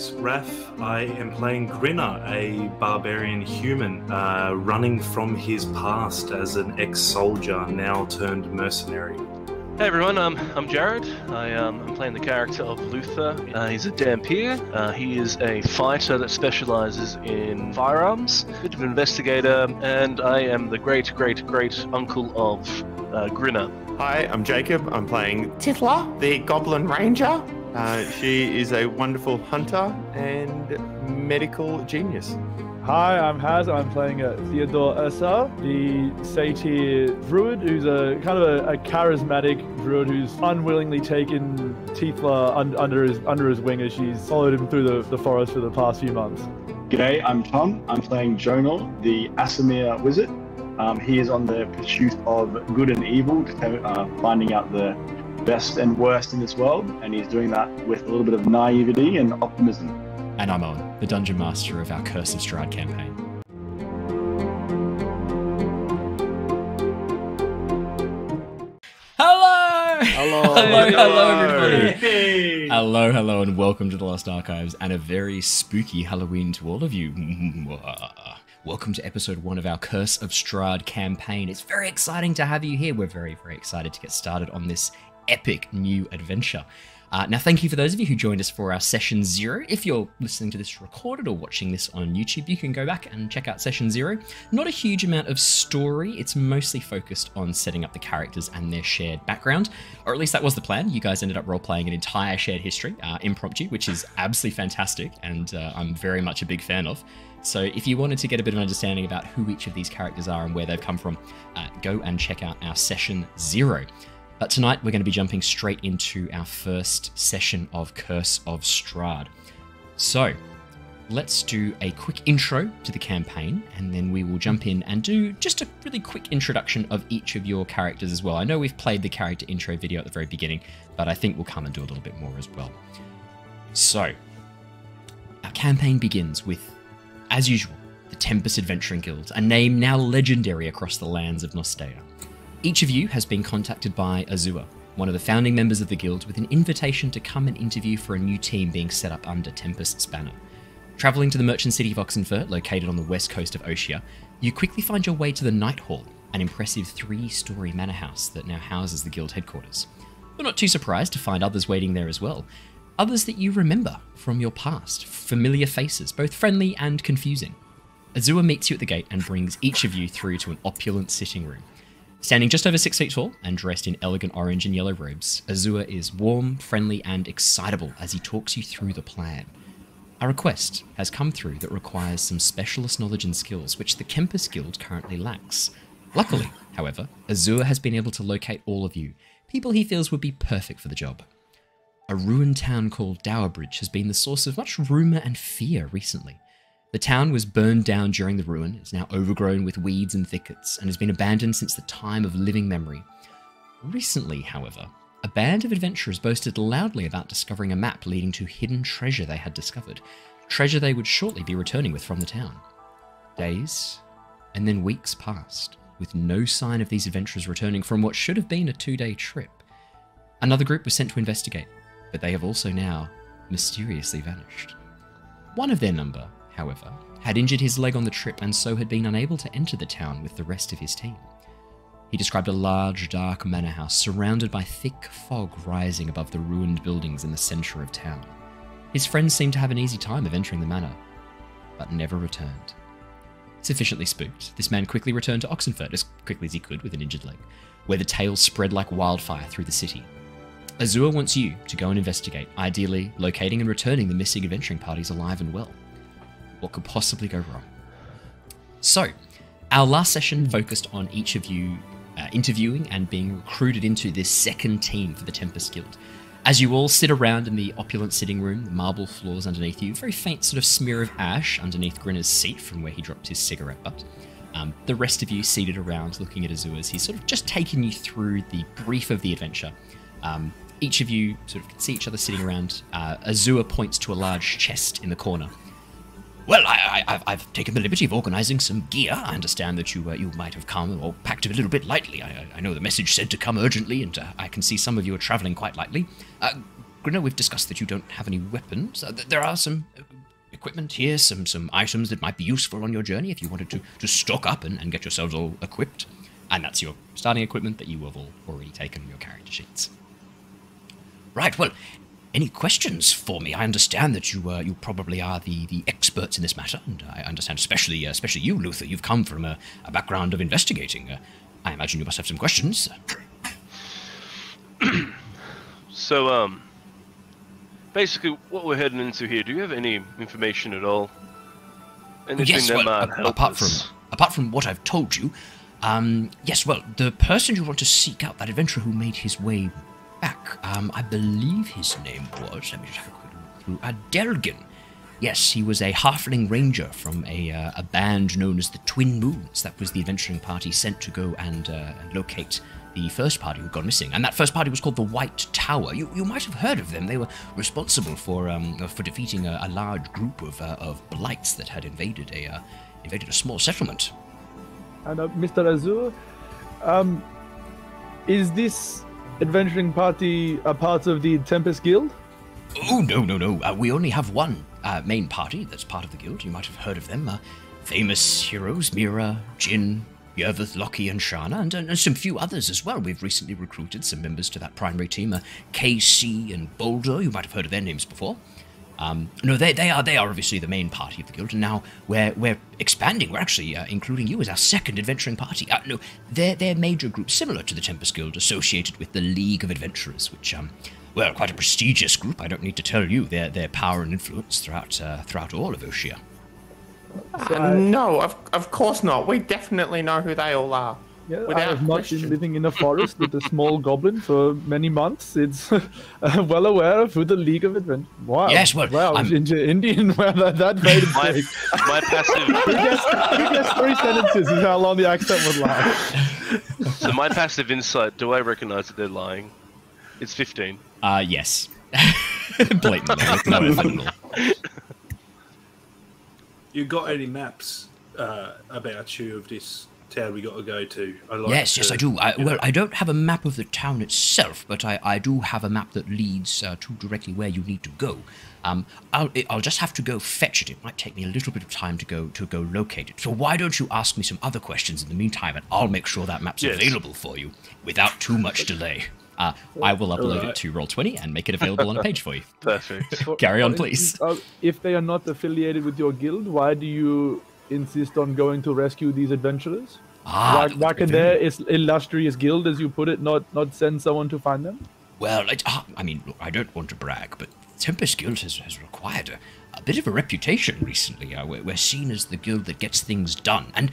name's Raph. I am playing Grinner, a barbarian human, running from his past as an ex-soldier, now turned mercenary. Hey everyone, I'm Jared. I'm playing the character of Luther. He's a Dhampire. He is a fighter that specializes in firearms, a bit of an investigator, and I am the great uncle of Grinner. Hi, I'm Jacob. I'm playing Tithla, the Goblin Ranger. She is a wonderful hunter and medical genius. Hi, I'm Haz. I'm playing Theodore, the Satyr Druid, who's a kind of a charismatic druid who's unwillingly taken Tithla under his wing as she's followed him through the forest for the past few months. G'day, I'm Tom. I'm playing Jonor, the Aasimar Wizard. He is on the pursuit of good and evil, finding out the best and worst in this world, and he's doing that with a little bit of naivety and optimism. And I'm Owen, the Dungeon Master of our Curse of Strahd campaign. Hello, everybody. Hey. Hello, and welcome to the Lost Archives, and a very spooky Halloween to all of you. Welcome to episode 1 of our Curse of Strahd campaign. It's very exciting to have you here. We're very excited to get started on this epic new adventure. Now, thank you for those of you who joined us for our Session 0. If you're listening to this recorded or watching this on YouTube, you can go back and check out Session 0. Not a huge amount of story. It's mostly focused on setting up the characters and their shared background, or at least that was the plan. You guys ended up role-playing an entire shared history, impromptu, which is absolutely fantastic, and I'm very much a big fan of. So if you wanted to get a bit of an understanding about who each of these characters are and where they've come from, go and check out our Session 0. But tonight we're going to be jumping straight into our first session of Curse of Strahd. So let's do a quick intro to the campaign, and then we will jump in and do just a really quick introduction of each of your characters as well. I know we've played the character intro video at the very beginning, but I think we'll come and do a little bit more as well. So our campaign begins with, as usual, the Tempest Adventuring Guild, a name now legendary across the lands of Nostea. Each of you has been contacted by Azure, one of the founding members of the guild, with an invitation to come and interview for a new team being set up under Tempest's banner. Travelling to the merchant city of Oxenfurt, located on the west coast of Oshia, you quickly find your way to the Nighthall, an impressive 3-story manor house that now houses the guild headquarters. You're not too surprised to find others waiting there as well. Others that you remember from your past, familiar faces, both friendly and confusing. Azure meets you at the gate and brings each of you through to an opulent sitting room. Standing just over 6 feet tall and dressed in elegant orange and yellow robes, Azure is warm, friendly, and excitable as he talks you through the plan. A request has come through that requires some specialist knowledge and skills which the Tempest Guild currently lacks. Luckily, however, Azure has been able to locate all of you, people he feels would be perfect for the job. A ruined town called Dowerbridge has been the source of much rumour and fear recently. The town was burned down during the ruin, is now overgrown with weeds and thickets, and has been abandoned since the time of living memory. Recently, however, a band of adventurers boasted loudly about discovering a map leading to hidden treasure they had discovered, treasure they would shortly be returning with from the town. Days, and then weeks passed, with no sign of these adventurers returning from what should have been a 2-day trip. Another group was sent to investigate, but they have also now mysteriously vanished. One of their number, however, had injured his leg on the trip and so had been unable to enter the town with the rest of his team. He described a large, dark manor house surrounded by thick fog rising above the ruined buildings in the centre of town. His friends seemed to have an easy time of entering the manor, but never returned. Sufficiently spooked, this man quickly returned to Oxenfurt as quickly as he could with an injured leg, where the tale spread like wildfire through the city. Azure wants you to go and investigate, ideally locating and returning the missing adventuring parties alive and well. What could possibly go wrong? So, our last session focused on each of you interviewing and being recruited into this second team for the Tempest Guild. As you all sit around in the opulent sitting room, the marble floors underneath you, very faint sort of smear of ash underneath Grinner's seat from where he dropped his cigarette butt. The rest of you seated around looking at Azure as he's sort of just taking you through the brief of the adventure. Each of you sort of can see each other sitting around. Azure points to a large chest in the corner. Well, I've taken the liberty of organising some gear. I understand that you might have come or packed a little bit lightly. I know the message said to come urgently, and I can see some of you are travelling quite lightly. Grinner, we've discussed that you don't have any weapons. There are some equipment here, some items that might be useful on your journey if you wanted to stock up and get yourselves all equipped. And that's your starting equipment that you have all already taken on your character sheets. Right, well, any questions for me? I understand that you probably are the experts in this matter, and I understand especially you, Luther. You've come from a background of investigating. I imagine you must have some questions. So, basically, what we're heading into here, do you have any information at all? Anything Yes, that well, might help us? apart from what I've told you, yes, well, the person you want to seek out, that adventurer who made his way back, I believe his name was, let me just have a quick look through, Delgin. Yes, he was a halfling ranger from a band known as the Twin Moons. That was the adventuring party sent to go and locate the first party who'd gone missing. And that first party was called the White Tower. You might have heard of them. They were responsible for defeating a large group of blights that had invaded a small settlement. And Mr. Azur, is this adventuring party a part of the Tempest Guild? Oh, no. We only have one main party that's part of the guild. You might have heard of them. Famous heroes, Mira, Jin, Yervith, Lockie, and Shana, and some few others as well. We've recently recruited some members to that primary team. KC and Boulder, you might have heard of their names before. No, they are obviously the main party of the guild, and now we're expanding. We're actually including you as our second adventuring party. No, they're major groups similar to the Tempest Guild, associated with the League of Adventurers, which well, quite a prestigious group. I don't need to tell you their power and influence throughout all of Oshia. No, of course not. We definitely know who they all are. Yeah, I have not been living in a forest with a small goblin for many months. It's well aware of who the League of Adventure. Wow. Yes, well, wow, Indian. Well, that made it big. My passive. You guessed 3 sentences is how long the accent would last. So my passive insight. Do I recognize that they're lying? It's 15. Yes. Blatantly, with no effort at all. You got any maps about you of this town we got to go to? Yes, I do. Well, I don't have a map of the town itself, but I do have a map that leads to directly where you need to go. I'll just have to go fetch it. It might take me a little bit of time to go locate it. So why don't you ask me some other questions in the meantime, and I'll make sure that map's available for you without too much delay. I will upload it to Roll20 and make it available on a page for you. Perfect. Carry on, please. If they are not affiliated with your guild, why do you insist on going to rescue these adventurers? Why can their illustrious guild, as you put it, not send someone to find them? Well, I mean, look, I don't want to brag, but Tempest Guild has required a bit of a reputation recently. We're seen as the guild that gets things done, and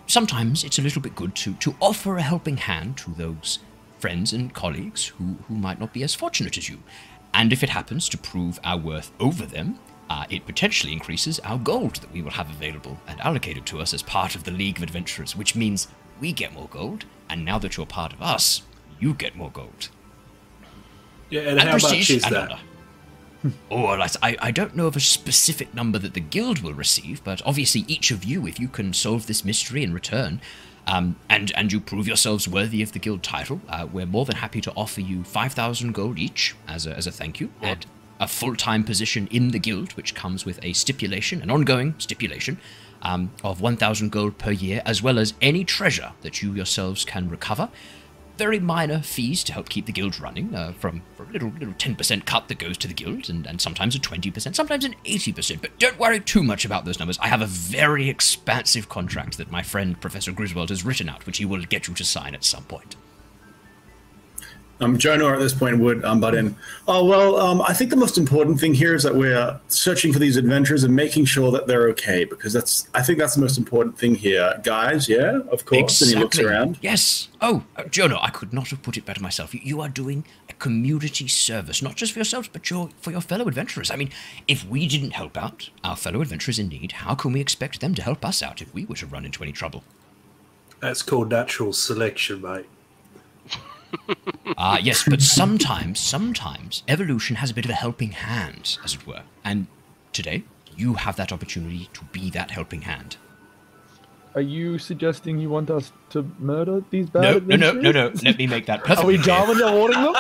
sometimes it's a little bit good to offer a helping hand to those friends and colleagues who might not be as fortunate as you. And if it happens to prove our worth over them, it potentially increases our gold that we will have available and allocated to us as part of the League of Adventurers, which means we get more gold, and now that you're part of us, you get more gold. Yeah, and how much is that? Oh, well, I don't know of a specific number that the guild will receive, but obviously each of you, if you can solve this mystery in return, and you prove yourselves worthy of the guild title, we're more than happy to offer you 5,000 gold each as a thank you, and a full-time position in the guild, which comes with a stipulation, an ongoing stipulation, of 1,000 gold per year, as well as any treasure that you yourselves can recover. Very minor fees to help keep the guild running, from a little 10% cut that goes to the guild, and sometimes a 20%, sometimes an 80%, but don't worry too much about those numbers. I have a very expansive contract that my friend Professor Griswold has written out, which he will get you to sign at some point. Jonor at this point would butt in. Oh, well, I think the most important thing here is that we're searching for these adventurers and making sure that they're okay, because I think that's the most important thing here. Guys, yeah, of course. Exactly. And he looks around. Yes. Oh, Jonor, I could not have put it better myself. You are doing a community service, not just for yourselves, but for your fellow adventurers. I mean, if we didn't help out our fellow adventurers in need, how can we expect them to help us out if we were to run into any trouble? That's called natural selection, mate. Yes, but sometimes evolution has a bit of a helping hand, as it were. And today, you have that opportunity to be that helping hand. Are you suggesting you want us to murder these bad No. adventurers? Let me make that Are perfectly we clear. Darwin awarding them?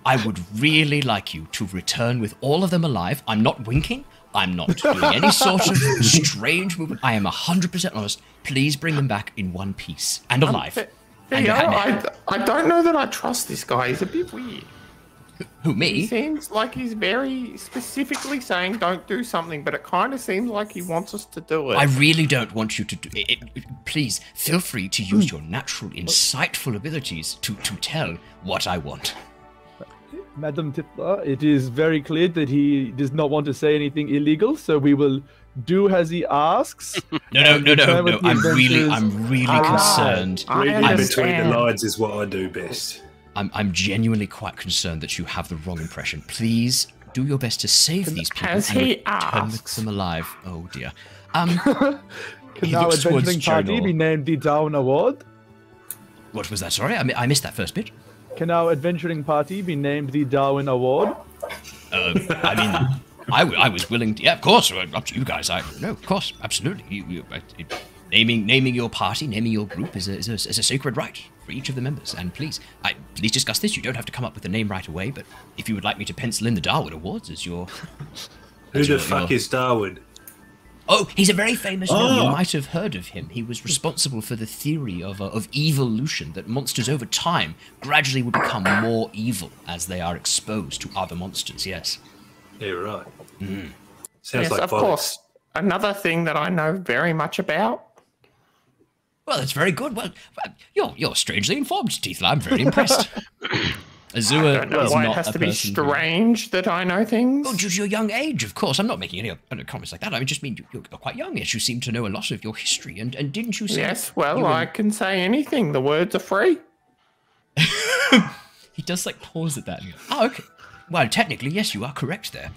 I would really like you to return with all of them alive. I'm not winking. I'm not doing any sort of strange movement. I am 100% honest. Please bring them back in one piece and alive. I don't know that I trust this guy. He's a bit weird. Who, He me? seems like he's very specifically saying don't do something, but it kind of seems like he wants us to do it. I really don't want you to do it. Please, feel free to use your natural, insightful abilities to tell what I want. Madam Tithla, it is very clear that he does not want to say anything illegal, so we will do as he asks. No. I'm really concerned. Reading I between the understand. lines is what I do best. I'm genuinely quite concerned that you have the wrong impression. Please do your best to save these people As and he return with asks. them alive. Oh dear. Can He our looks towards adventuring party Jonor. be named the Darwin Award? What was that? Sorry, I missed that first bit. Can our adventuring party be named the Darwin Award? I mean, I was willing to. Yeah, of course. Up to you guys. No, of course, absolutely. Naming your party, naming your group is a sacred right for each of the members. And please discuss this. You don't have to come up with a name right away, but if you would like me to pencil in the Darwin Awards as your. Who the fuck is Darwin? Oh, he's a very famous man. You might have heard of him. He was responsible for the theory of evolution, that monsters over time gradually would become more evil as they are exposed to other monsters, yes. Yeah, right. Sounds Yes, like of bollocks. course. Another thing that I know very much about. Well, that's very good. Well, you're strangely informed, Tithla. I'm very impressed. Azure I don't know is why it not has a to be person who- strange that I know things. Oh, due to your young age, of course. I'm not making any comments like that. I just mean you're quite young, yes. You seem to know a lot of your history, and didn't you say? Yes, well, you were- I can say anything. The words are free. He does like pause at that. And go, oh, okay. Well, technically, yes, you are correct there.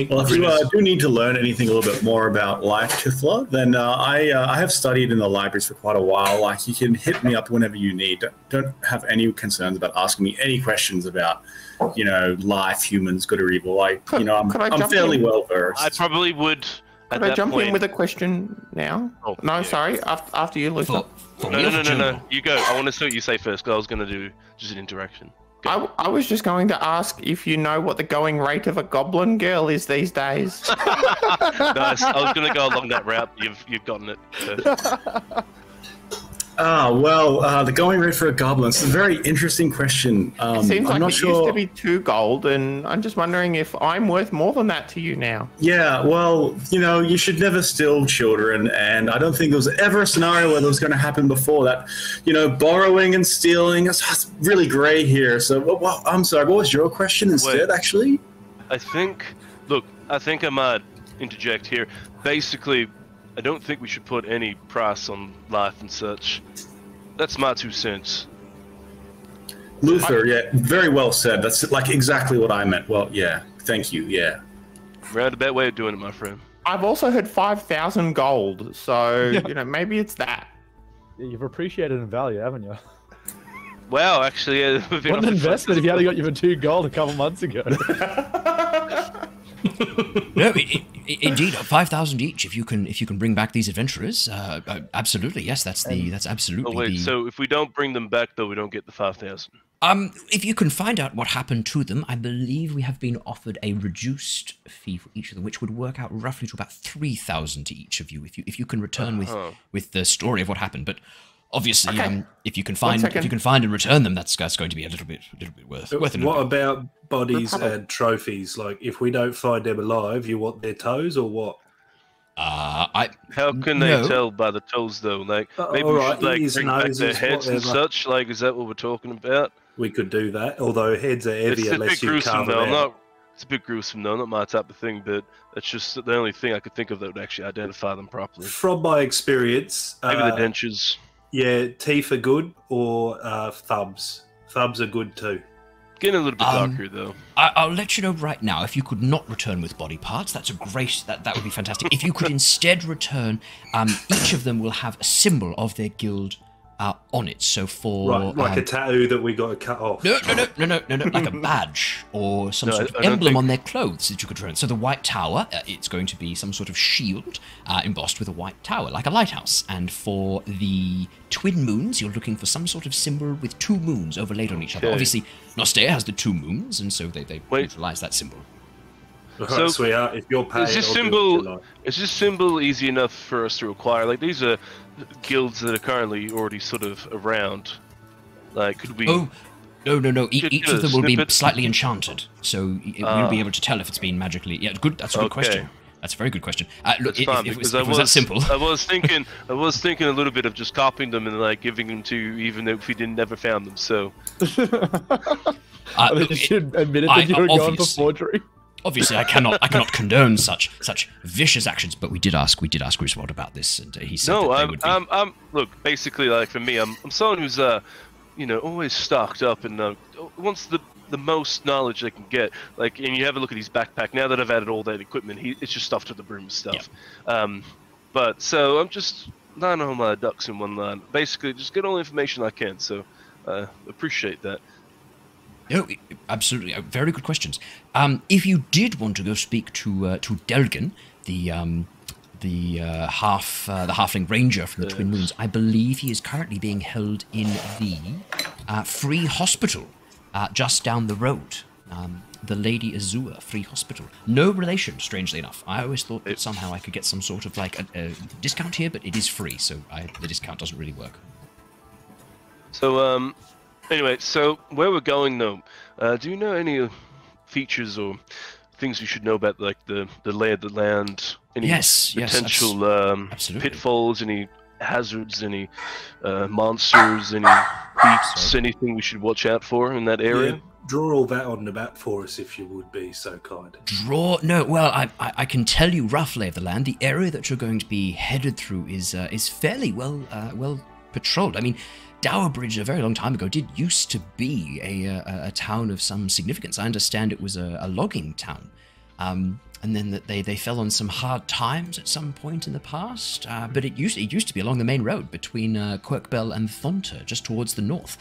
Well, if you do need to learn anything a little bit more about life, Tithla, then I have studied in the libraries for quite a while. Like, you can hit me up whenever you need. Don't have any concerns about asking me any questions about, life, humans, good or evil. Could I I'm jump fairly in? well versed. I probably would. At Could I that jump point. in with a question now? Oh, No, yeah. sorry. After you, Luther. For No, me or for no. Jonor? You go. I want to see what you say first, because I was going to do just an interaction. Go. I was just going to ask if you know what the going rate of a goblin girl is these days. Nice. I was going to go along that route. You've gotten it. Perfect. The going rate for a goblin. It's a very interesting question. Seems I'm like not it sure. used to be 2 gold, and I'm just wondering if I'm worth more than that to you now. Yeah, well, you should never steal children, and I don't think there was ever a scenario where that was going to happen before that. Borrowing and stealing, it's really grey here. So, well, I'm sorry, what was your question instead, actually? I think I might interject here. Basically, I don't think we should put any price on life and such. That's my 2 cents. Luther, yeah, very well said. That's like exactly what I meant. Well, yeah, thank you, yeah. Roundabout way of doing it, my friend. I've also heard 5,000 gold, so maybe it's that. Yeah, you've appreciated in value, haven't you? Wow, actually, yeah. we've been What on an the front- investment if you only got you for 2 gold a couple months ago. No, indeed, 5,000 each. If you can bring back these adventurers, absolutely, yes. That's absolutely. Oh wait, so if we don't bring them back, though, we don't get the 5,000. If you can find out what happened to them, I believe we have been offered a reduced fee for each of them, which would work out roughly to about 3,000 to each of you. If you can return with the story of what happened, but obviously, if you can find and return them, that's going to be a little bit worth it. What about bodies and trophies? Like, if we don't find them alive, you want their toes or what? How can they tell by the toes, though? Like, maybe we alright, should ears, bring back their noses, heads and whatever. such. Like, is that what we're talking about? We could do that, although heads are heavy It's a unless bit you gruesome, carve though. them out. It's a bit gruesome, though. Not my type of thing, but that's just the only thing I could think of that would actually identify them properly. From my experience, Maybe the dentures. yeah, teeth are good, or thumbs. Thumbs are good too. Getting a little bit darker, though. I'll let you know right now. If you could not return with body parts, that's a great. That would be fantastic. If you could instead return, each of them will have a symbol of their guild on it. So for right, like a tattoo that we got to cut off. No, like a badge or some sort of emblem on their clothes that you could turn. So the White Tower, it's going to be some sort of shield embossed with a white tower, like a lighthouse. And for the twin moons, you're looking for some sort of symbol with two moons overlaid on each other. Obviously, Nostea has the two moons, and so they utilize that symbol. So, sweetheart, if you're paid, is this symbol easy enough for us to acquire? Like, these are guilds that are currently already sort of around. Like, could we... Oh, no. Each of them will be slightly enchanted, so we'll be able to tell if it's been magically... Yeah, good. That's a good question. That's a very good question. Look, if it was that simple... I was thinking a little bit of just copying them and, like, giving them to you, even if we never found them, so... You should admit it that you were going for forgery. Obviously, I cannot condone such vicious actions. But we did ask Griswold about this, and he said that they would be... look, basically, like for me, I'm someone who's always stocked up and wants the most knowledge they can get. Like, and you have a look at his backpack. Now that I've added all that equipment, it's just stuffed to the brim with stuff. Yeah. But so I'm just lining all my ducks in one line. Basically, just get all the information I can. So appreciate that. No, absolutely. Very good questions. If you did want to go speak to Delgan, the halfling ranger from the Twin Moons, I believe he is currently being held in the Free Hospital just down the road. The Lady Azure Free Hospital. No relation, strangely enough. I always thought that somehow I could get some sort of like a discount here, but it is free, so the discount doesn't really work. So, anyway, so where we're going though, do you know any features or things we should know about, like the lay of the land? Any potential pitfalls, any hazards, any monsters, any beasts, anything we should watch out for in that area? Yeah, draw all that on the map for us, if you would be so kind. I can tell you rough lay of the land. The area that you're going to be headed through is fairly well patrolled. I mean, Bowerbridge, a very long time ago, did used to be a town of some significance. I understand it was a logging town, and then that they fell on some hard times at some point in the past. But it used to be along the main road between Quirkbell and Thonter, just towards the north.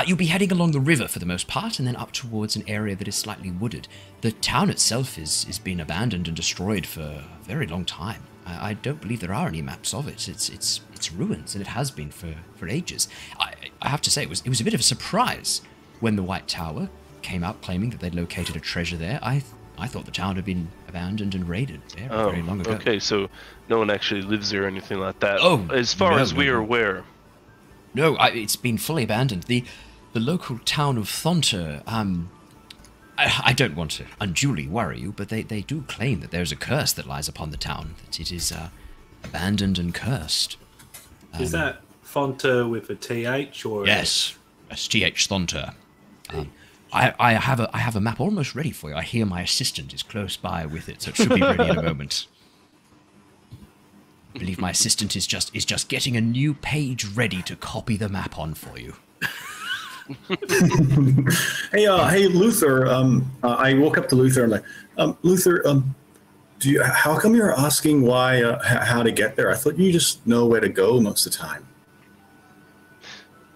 You'll be heading along the river for the most part, and then up towards an area that is slightly wooded. The town itself is being abandoned and destroyed for a very long time. I don't believe there are any maps of it. It's ruins, and it has been for ages. I have to say, it was a bit of a surprise when the White Tower came out claiming that they'd located a treasure there. I thought the town had been abandoned and raided very long ago. Okay, so no one actually lives there or anything like that. As far as we are aware. No, it's been fully abandoned. The local town of Thonter, I don't want to unduly worry you, but they do claim that there's a curse that lies upon the town, that it is abandoned and cursed. Is that Thonter with a TH or? Yes, TH Thonter. I have a map almost ready for you. I hear my assistant is close by with it, so it should be ready in a moment. I believe my assistant is just getting a new page ready to copy the map on for you. Hey, Luther. I woke up to Luther and Luther. How come you're asking how to get there? I thought you just know where to go most of the time.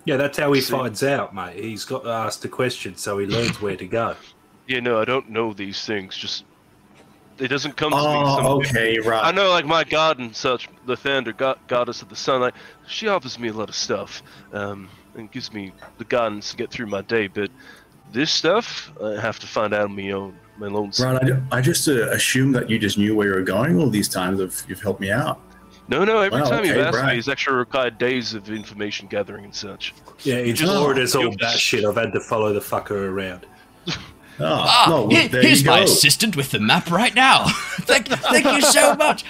Yeah, that's how he finds out, mate. He's got to ask the question so he learns where to go. Yeah, no, I don't know these things. Just it doesn't come to me. Okay, right. I know, like my god and such, the Thunder goddess of the sun. Like she offers me a lot of stuff, and gives me the guidance to get through my day. But this stuff, I have to find out on my own. My lonesome. Right, I just assumed that you just knew where you were going all these times. You've helped me out. No, every time you've asked me, it's actually required days of information gathering and such. Yeah, he just ordered us all that shit. I've had to follow the fucker around. Here's my assistant with the map right now. thank you so much.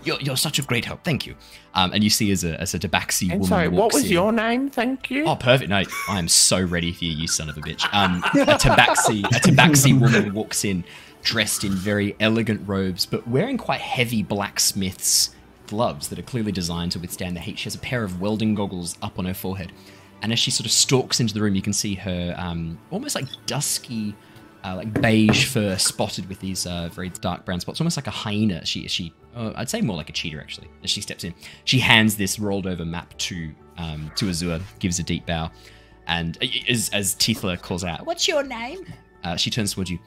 You're such a great help. Thank you. And you see as a tabaxi woman sorry, what was in. your name? Thank you. Oh, perfect. No, I am so ready for you son of a bitch. A tabaxi woman walks in, dressed in very elegant robes, but wearing quite heavy blacksmith's gloves that are clearly designed to withstand the heat. She has a pair of welding goggles up on her forehead. And as she sort of stalks into the room, you can see her almost like dusky like beige fur spotted with these very dark brown spots, almost like a hyena. I'd say more like a cheetah actually. As she steps in, she hands this rolled over map to Azure, gives a deep bow, and as Tithla calls out, "What's your name?" She turns towards you.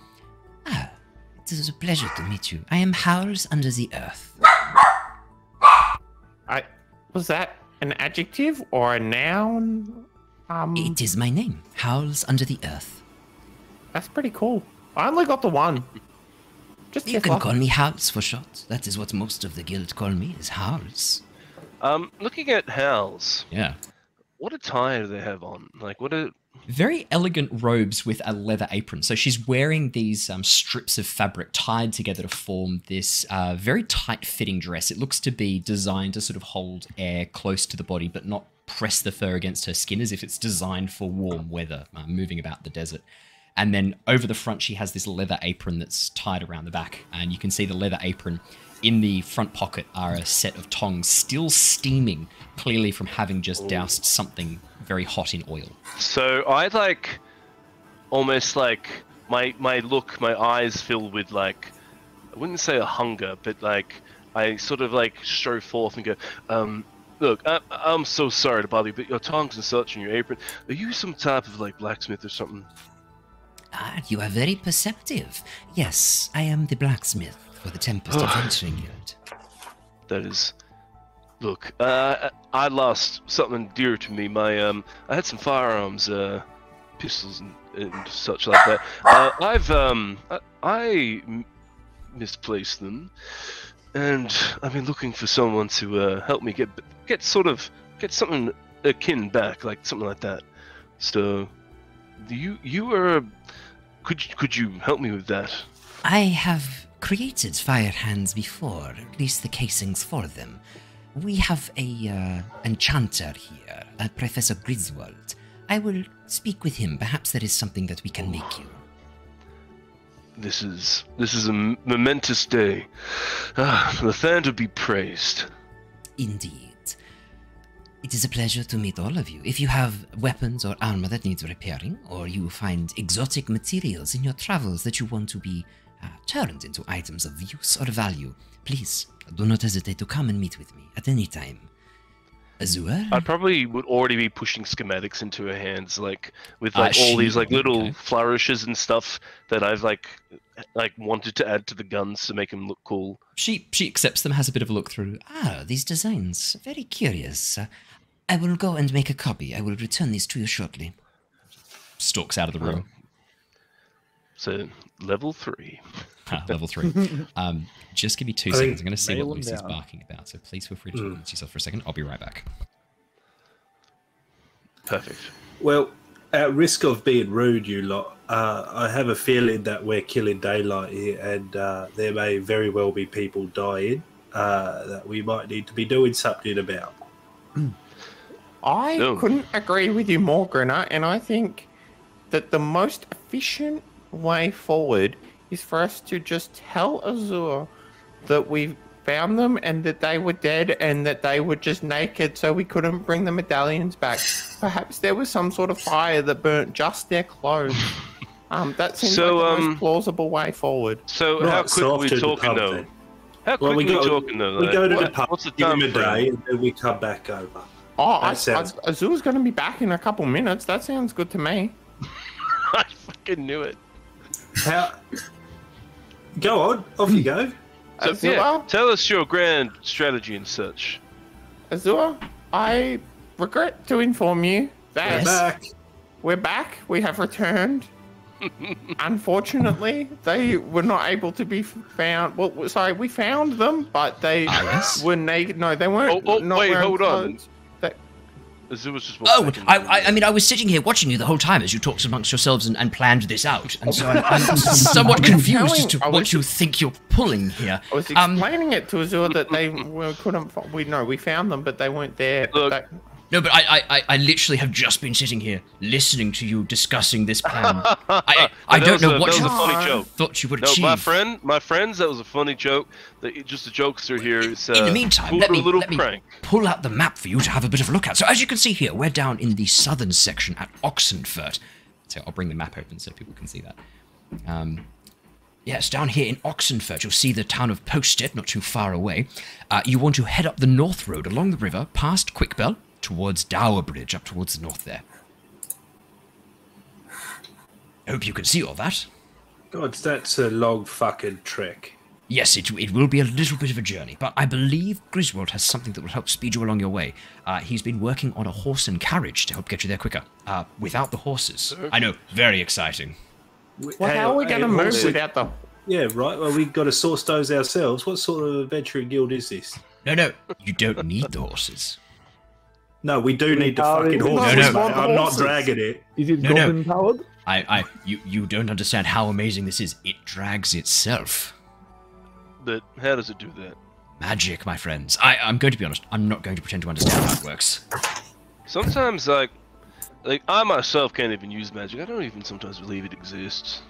"Ah, it is a pleasure to meet you. I am Howls Under the Earth." Was that an adjective or a noun? It is my name, Howls Under the Earth. That's pretty cool. I only got the one. Just You can call me Howls for short. That is what most of the guild call me, is Howls. Looking at Howls. Yeah. What attire do they have on? Like, what are... Very elegant robes with a leather apron. So she's wearing these strips of fabric tied together to form this very tight-fitting dress. It looks to be designed to sort of hold air close to the body, but not press the fur against her skin, as if it's designed for warm weather, moving about the desert. And then over the front, she has this leather apron that's tied around the back. And you can see the leather apron. In the front pocket are a set of tongs, still steaming, clearly from having just doused something very hot in oil. So I like, almost like, my eyes fill with like, I wouldn't say a hunger, but like, I sort of like show forth and go, look, I'm so sorry to bother you, but your tongs and such and your apron, are you some type of like blacksmith or something? Ah, you are very perceptive. Yes, I am the blacksmith for the Tempest Adventuring Guild. That is... Look, I lost something dear to me. I had some firearms, pistols and such like that. I misplaced them, and I've been looking for someone to help me get something akin back, like something like that. So, you are... Could you help me with that? I have created fire hands before, at least the casings for them. We have a enchanter here, Professor Griswold. I will speak with him. Perhaps there is something that we can make you. This is a momentous day. The Thander be praised. Indeed. It is a pleasure to meet all of you. If you have weapons or armor that needs repairing, or you find exotic materials in your travels that you want to be turned into items of use or value, please do not hesitate to come and meet with me at any time. Azure? I probably would already be pushing schematics into her hands, like with like all these like little flourishes and stuff that I've like wanted to add to the guns to make them look cool. She accepts them, has a bit of a look through. Ah, these designs, very curious. I will go and make a copy. I will return these to you shortly. Stalks out of the room. So, level 3. Level 3. Just give me 2 seconds. I'm going to see what Lucy's barking about, so please feel free to introduce yourself for a second. I'll be right back. Perfect. Well, at risk of being rude, you lot, I have a feeling that we're killing daylight here, and there may very well be people dying that we might need to be doing something about. I couldn't agree with you more, Grinner, and I think that the most efficient way forward is for us to just tell Azure that we found them and that they were dead and that they were just naked, so we couldn't bring the medallions back. Perhaps there was some sort of fire that burnt just their clothes. That seems like the most plausible way forward. So right, how quick are we talking though? How quick are we talking though? We go to the pub, give them a day, and then we come back over. Oh, Azure's going to be back in a couple minutes. That sounds good to me. I fucking knew it. Go on, off you go. So, yeah, tell us your grand strategy and such. Azure, I regret to inform you that we're back. We have returned. Unfortunately, they were not able to be found. Well, sorry, we found them, but they were naked. No, they weren't. Wait, hold on. I mean, I was sitting here watching you the whole time as you talked amongst yourselves and planned this out, and so I'm somewhat confused as to what you think you're pulling here. I was explaining it to Azure that they couldn't. We found them, but they weren't there. Look, no, but I literally have just been sitting here listening to you discussing this plan. I don't know what you thought you would achieve. My friends, that was a funny joke. Just the jokester here. In the meantime, let me pull out the map for you to have a bit of a look at. So as you can see here, we're down in the southern section at Oxenfurt. So I'll bring the map open so people can see that. Yes, down here in Oxenford, you'll see the town of Posted, not too far away. You want to head up the north road along the river, past Quickbell, towards Dower Bridge, up towards the north there. Hope you can see all that. God, that's a long fucking trek. Yes, it will be a little bit of a journey, but I believe Griswold has something that will help speed you along your way. He's been working on a horse and carriage to help get you there quicker. Without the horses. I know, very exciting. Well, how are we going to move without the... Yeah, right. Well, we've got to source those ourselves. What sort of adventuring guild is this? No, you don't need the horses. No, we do need the fucking horses, mate. I'm not dragging it. Is it goblin powered? You don't understand how amazing this is. It drags itself. But how does it do that? Magic, my friends. I'm going to be honest. I'm not going to pretend to understand how it works. Sometimes, like I myself can't even use magic. I don't even sometimes believe it exists.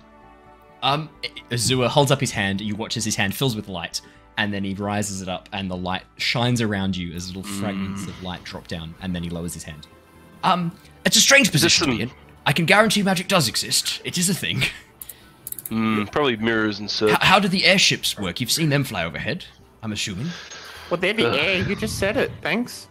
Azure holds up his hand. You watch as his hand fills with light, and then he rises it up, and the light shines around you as little fragments of light drop down, and then he lowers his hand. It's a strange position to be in. I can guarantee magic does exist. It is a thing. Probably mirrors and such. How do the airships work? You've seen them fly overhead, I'm assuming. Well, they're the air. You just said it. Thanks.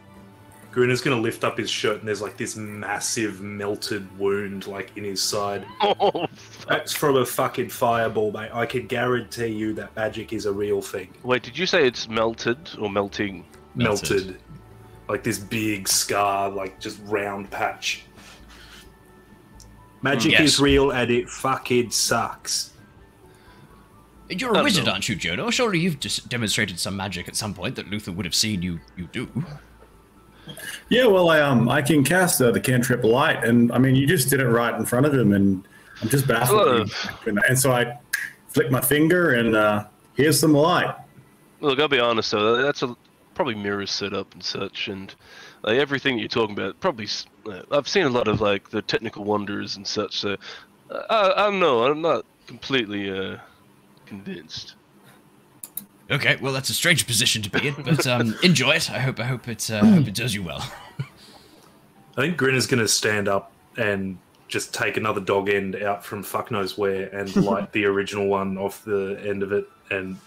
Grinner's going to lift up his shirt and there's like this massive melted wound like in his side. Oh, that's from a fucking fireball, mate. I can guarantee you that magic is a real thing. Wait, did you say it's melted or melting? Melted. Like this big scar, like just round patch. Magic is real and it fucking sucks. You're a wizard, aren't you, Jonor? Surely you've just demonstrated some magic at some point that Luther would have seen you do. Yeah, well, I can cast the cantrip light, and I mean, you just did it right in front of him, and I'm just baffled. And so I flick my finger, and here's some light. Look, I'll be honest though, that's probably mirrors set up and such, and like everything you're talking about. Probably, I've seen a lot of like the technical wonders and such. So I don't know. I'm not completely convinced. Okay, well that's a strange position to be in, but enjoy it. I hope it does you well. I think Grinner's going to stand up and just take another dog end out from fuck knows where and light the original one off the end of it, and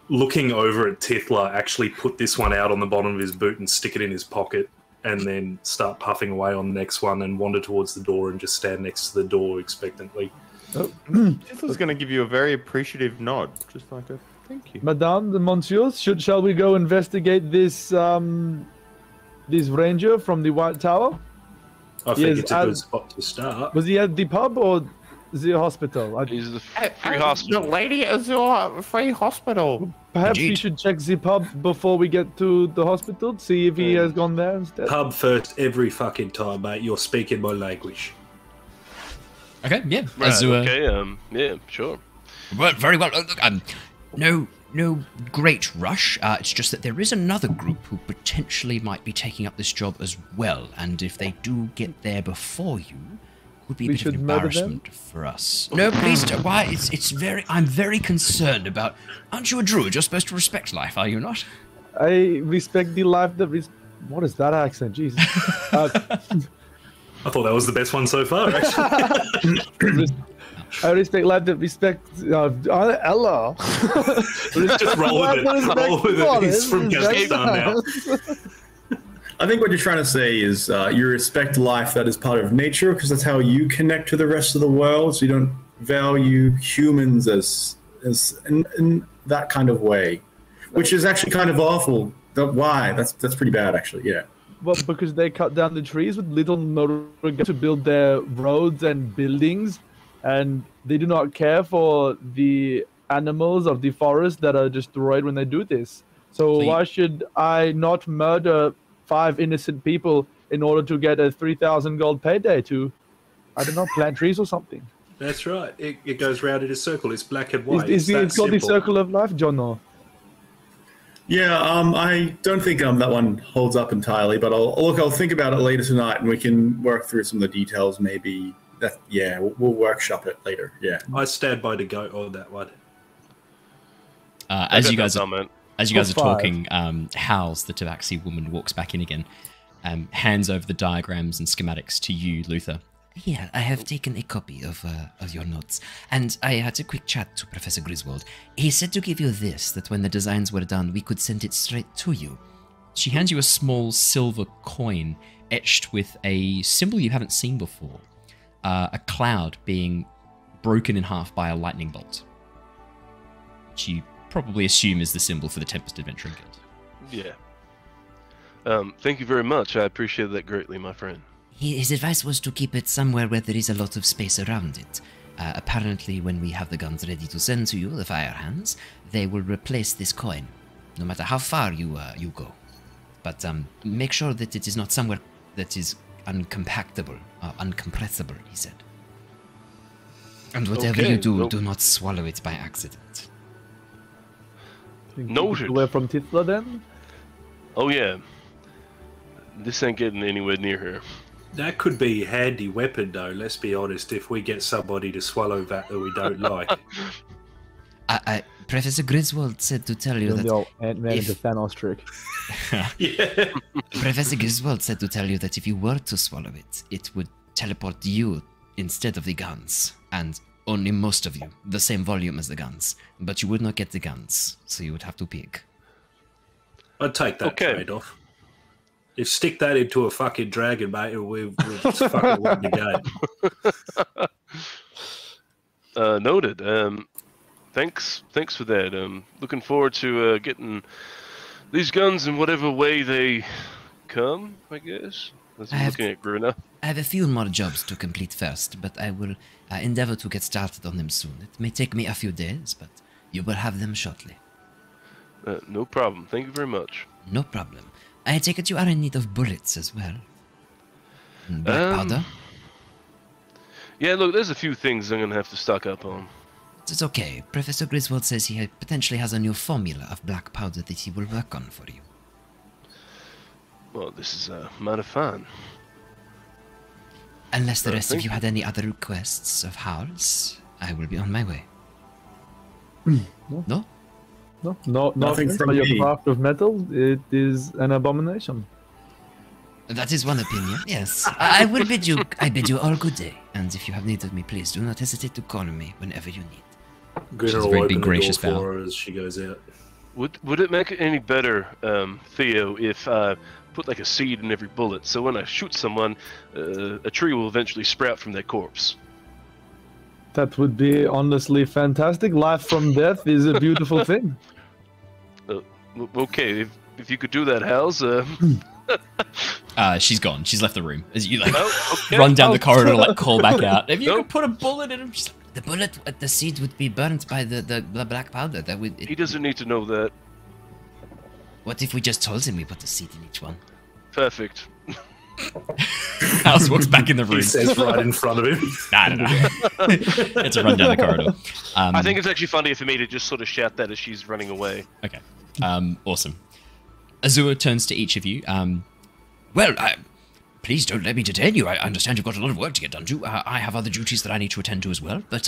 looking over at Tithla, actually put this one out on the bottom of his boot and stick it in his pocket, and then start puffing away on the next one and wander towards the door and just stand next to the door expectantly. Tithla's going to give you a very appreciative nod, just like a thank you. Madame, the Monsieurs, shall we go investigate this this ranger from the White Tower? I think it's a good spot to start. Was he at the pub or the hospital? He's the free hospital. The Lady Azure Free Hospital. Perhaps we should check the pub before we get to the hospital, see if he has gone there instead. Pub first every fucking time, mate. You're speaking my language. Okay, yeah. Right, okay, yeah, sure. Well, very well. Look, no great rush. It's just that there is another group who potentially might be taking up this job as well, and if they do get there before you, it would be a bit of an embarrassment for us. No, please don't. Why? I'm very concerned about. Aren't you a druid? You're supposed to respect life, are you not? I respect the life that what is that accent? Jesus. I thought that was the best one so far, actually. I respect life that respects Ella. Just roll with it. Roll with it. He's from Kazakhstan now. I think what you're trying to say is you respect life that is part of nature, because that's how you connect to the rest of the world. So you don't value humans as in that kind of way, which is actually kind of awful. Why? That's pretty bad, actually. Yeah. Well, because they cut down the trees with little motor to build their roads and buildings, and they do not care for the animals of the forest that are destroyed when they do this. So why should I not murder 5 innocent people in order to get a 3,000 gold payday to, I don't know, plant trees or something? That's right. It goes round in a circle. It's black and white. It's called the circle of life, Jonor. Yeah, I don't think that one holds up entirely, but I'll think about it later tonight, and we can work through some of the details. Maybe we'll workshop it later. Yeah, I stand by the goat on that one. As you guys are talking, Howls, the Tabaxi woman, walks back in again, hands over the diagrams and schematics to you, Luther, Here, I have taken a copy of your notes, and I had a quick chat to Professor Griswold. He said to give you this, that when the designs were done, we could send it straight to you. She hands you a small silver coin etched with a symbol you haven't seen before. A cloud being broken in half by a lightning bolt. Which you probably assume is the symbol for the Tempest Adventuring Guild. Yeah. Thank you very much. I appreciate that greatly, my friend. His advice was to keep it somewhere where there is a lot of space around it. Apparently, when we have the guns ready to send to you, the fire hands, they will replace this coin, no matter how far you go. But make sure that it is not somewhere that is uncompactable, uncompressible, he said. And whatever you do, do not swallow it by accident. Noted. Away from Tithla, then? Oh yeah. This ain't getting anywhere near here. That could be a handy weapon, though, let's be honest, if we get somebody to swallow that we don't like. Professor Griswold said to tell you that... The old Ant-Man and the Thanos trick. Yeah. Professor Griswold said to tell you that if you were to swallow it, it would teleport you instead of the guns, and only most of you, the same volume as the guns. But you would not get the guns, so you would have to pick. I'd take that trade-off. If stick that into a fucking dragon, mate, we've just fucking won the game. Noted. Thanks for that. Looking forward to getting these guns in whatever way they come, I guess. Looking at Grinner. I have a few more jobs to complete first, but I will endeavor to get started on them soon. It may take me a few days, but you will have them shortly. No problem. Thank you very much. No problem. I take it you are in need of bullets as well. Black powder? Yeah, look, there's a few things I'm going to have to stock up on. It's okay. Professor Griswold says he potentially has a new formula of black powder that he will work on for you. Well, this is mighty fine. Unless the rest of you had any other requests of Howl's, I will be on my way. No? No? No, Nothing from your me. craft of metal, it is an abomination. That is one opinion, yes. I bid you all good day, and if you have need of me, please do not hesitate to call me whenever you need. Grinner will open the door for her as she goes out. Would it make it any better, Theo, if I put like a seed in every bullet, so when I shoot someone, a tree will eventually sprout from their corpse? That would be honestly fantastic. Life from death is a beautiful thing. Okay, if you could do that, Hals. She's gone. She's left the room. As you run down the corridor, call back out. If you could put a bullet in him, just the bullet, the seed would be burnt by the black powder. That would. He doesn't need to know that. What if we just told him we put a seed in each one? Perfect. House walks back in the room. He says right in front of him. No. It's a run down the corridor. I think it's actually funnier for me to just sort of shout that as she's running away. Okay. Awesome. Azure turns to each of you. Well, please don't let me detain you. I understand you've got a lot of work to get done too. I have other duties that I need to attend to as well. But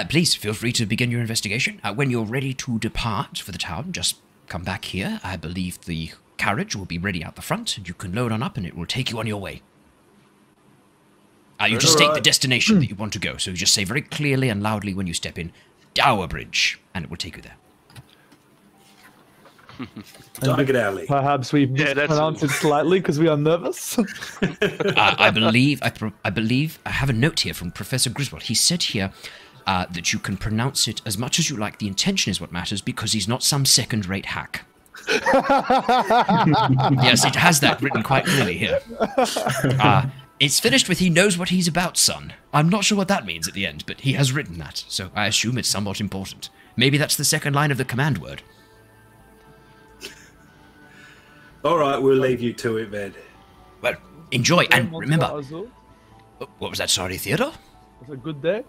please feel free to begin your investigation. When you're ready to depart for the town, just come back here. I believe the carriage will be ready out the front, and you can load on up, and it will take you on your way. You just state the destination that you want to go. So you just say very clearly and loudly when you step in, Dower Bridge, and it will take you there. Target alley. Perhaps we mispronounce it slightly because we are nervous. I believe I have a note here from Professor Griswold. He said here that you can pronounce it as much as you like. The intention is what matters, because he's not some second-rate hack. Yes, it has that written quite clearly here. It's finished with "he knows what he's about, son." I'm not sure what that means at the end, but he has written that, so I assume it's somewhat important. Maybe that's the second line of the command word. All right, we'll leave you to it, then. Well, enjoy, and remember... What was that, sorry, Theodore? It's a good day.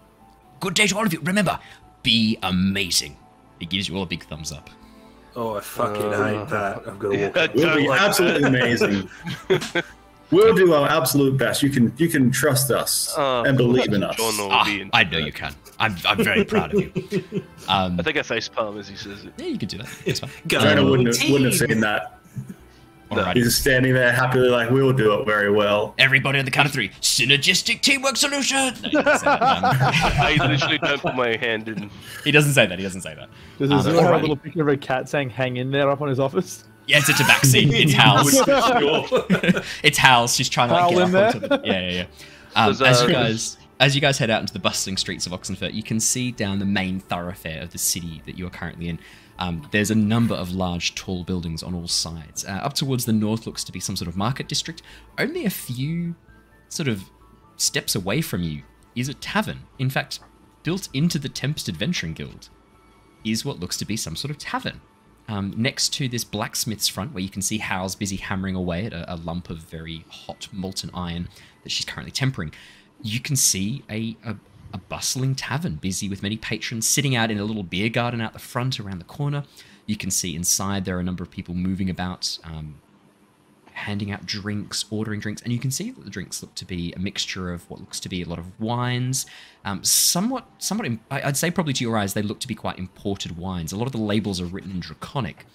Good day to all of you. Remember, be amazing. He gives you all a big thumbs up. Oh, I fucking hate that. I'm going to walk out. We'll be absolutely amazing. We'll do our absolute best. You can trust us and believe in us. I know you can. I'm very proud of you. I think I face palm as he says it. Yeah, you can do that. It's fine. Jonor wouldn't have seen that. Alrighty. He's just standing there happily like, we'll do it very well. Everybody on the count of 3. Synergistic teamwork solution! No, he doesn't say that. I literally don't put my hand in. He doesn't say that. Does Azure have a little picture of a cat saying "hang in there" up on his office? Yeah, it's a tabaxi. It's Hal's. It's Hal's. She's trying to like, get up onto the... Yeah. As you guys head out into the bustling streets of Oxenfurt, you can see down the main thoroughfare of the city that you are currently in. There's a number of large, tall buildings on all sides. Up towards the north looks to be some sort of market district. Only a few sort of steps away from you is a tavern. In fact, built into the Tempest Adventuring Guild is what looks to be some sort of tavern. Next to this blacksmith's front, where you can see Hal's busy hammering away at a lump of very hot molten iron that she's currently tempering, you can see a bustling tavern, busy with many patrons sitting out in a little beer garden out the front around the corner. You can see inside there are a number of people moving about, handing out drinks, ordering drinks, and you can see that the drinks look to be a mixture of what looks to be a lot of wines, somewhat, I'd say probably to your eyes, they look to be quite imported wines. A lot of the labels are written in Draconic,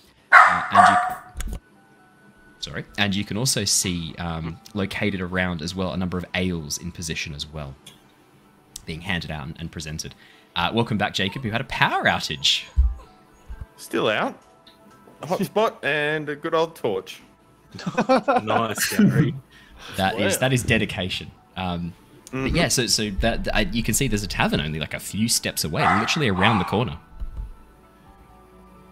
and you can also see located around as well a number of ales in position as well, being handed out and presented. Welcome back, Jacob, who had a power outage. Still out. A hotspot and a good old torch. Nice, Gary. That is dedication. But yeah, so that you can see there's a tavern only like a few steps away, literally around the corner.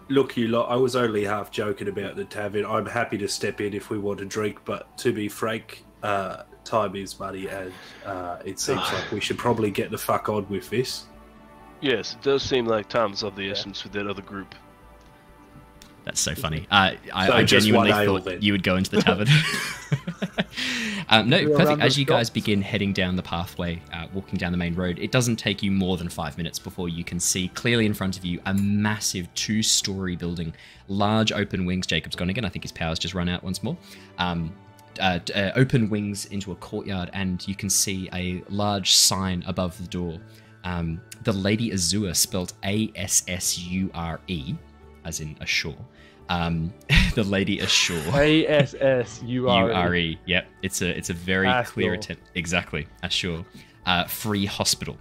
Look, you lot, I was only half joking about the tavern. I'm happy to step in if we want a drink, but to be frank, time is money, and it seems like we should probably get the fuck on with this. Yes, it does seem like time's of the essence with that other group. That's so funny. I genuinely thought you would go into the tavern. No, perfect. As you guys begin heading down the pathway, walking down the main road, it doesn't take you more than 5 minutes before you can see clearly in front of you a massive 2-story building, large open wings. Jacob's gone again. I think his power's just run out once more. Open wings into a courtyard, and you can see a large sign above the door. The Lady Azure, spelled A-S-S-U-R-E, as in ashore. The Lady Ashore. A-S-S-U-R-E. Yep, it's a very clear attempt. Exactly, ashore. Free hospital.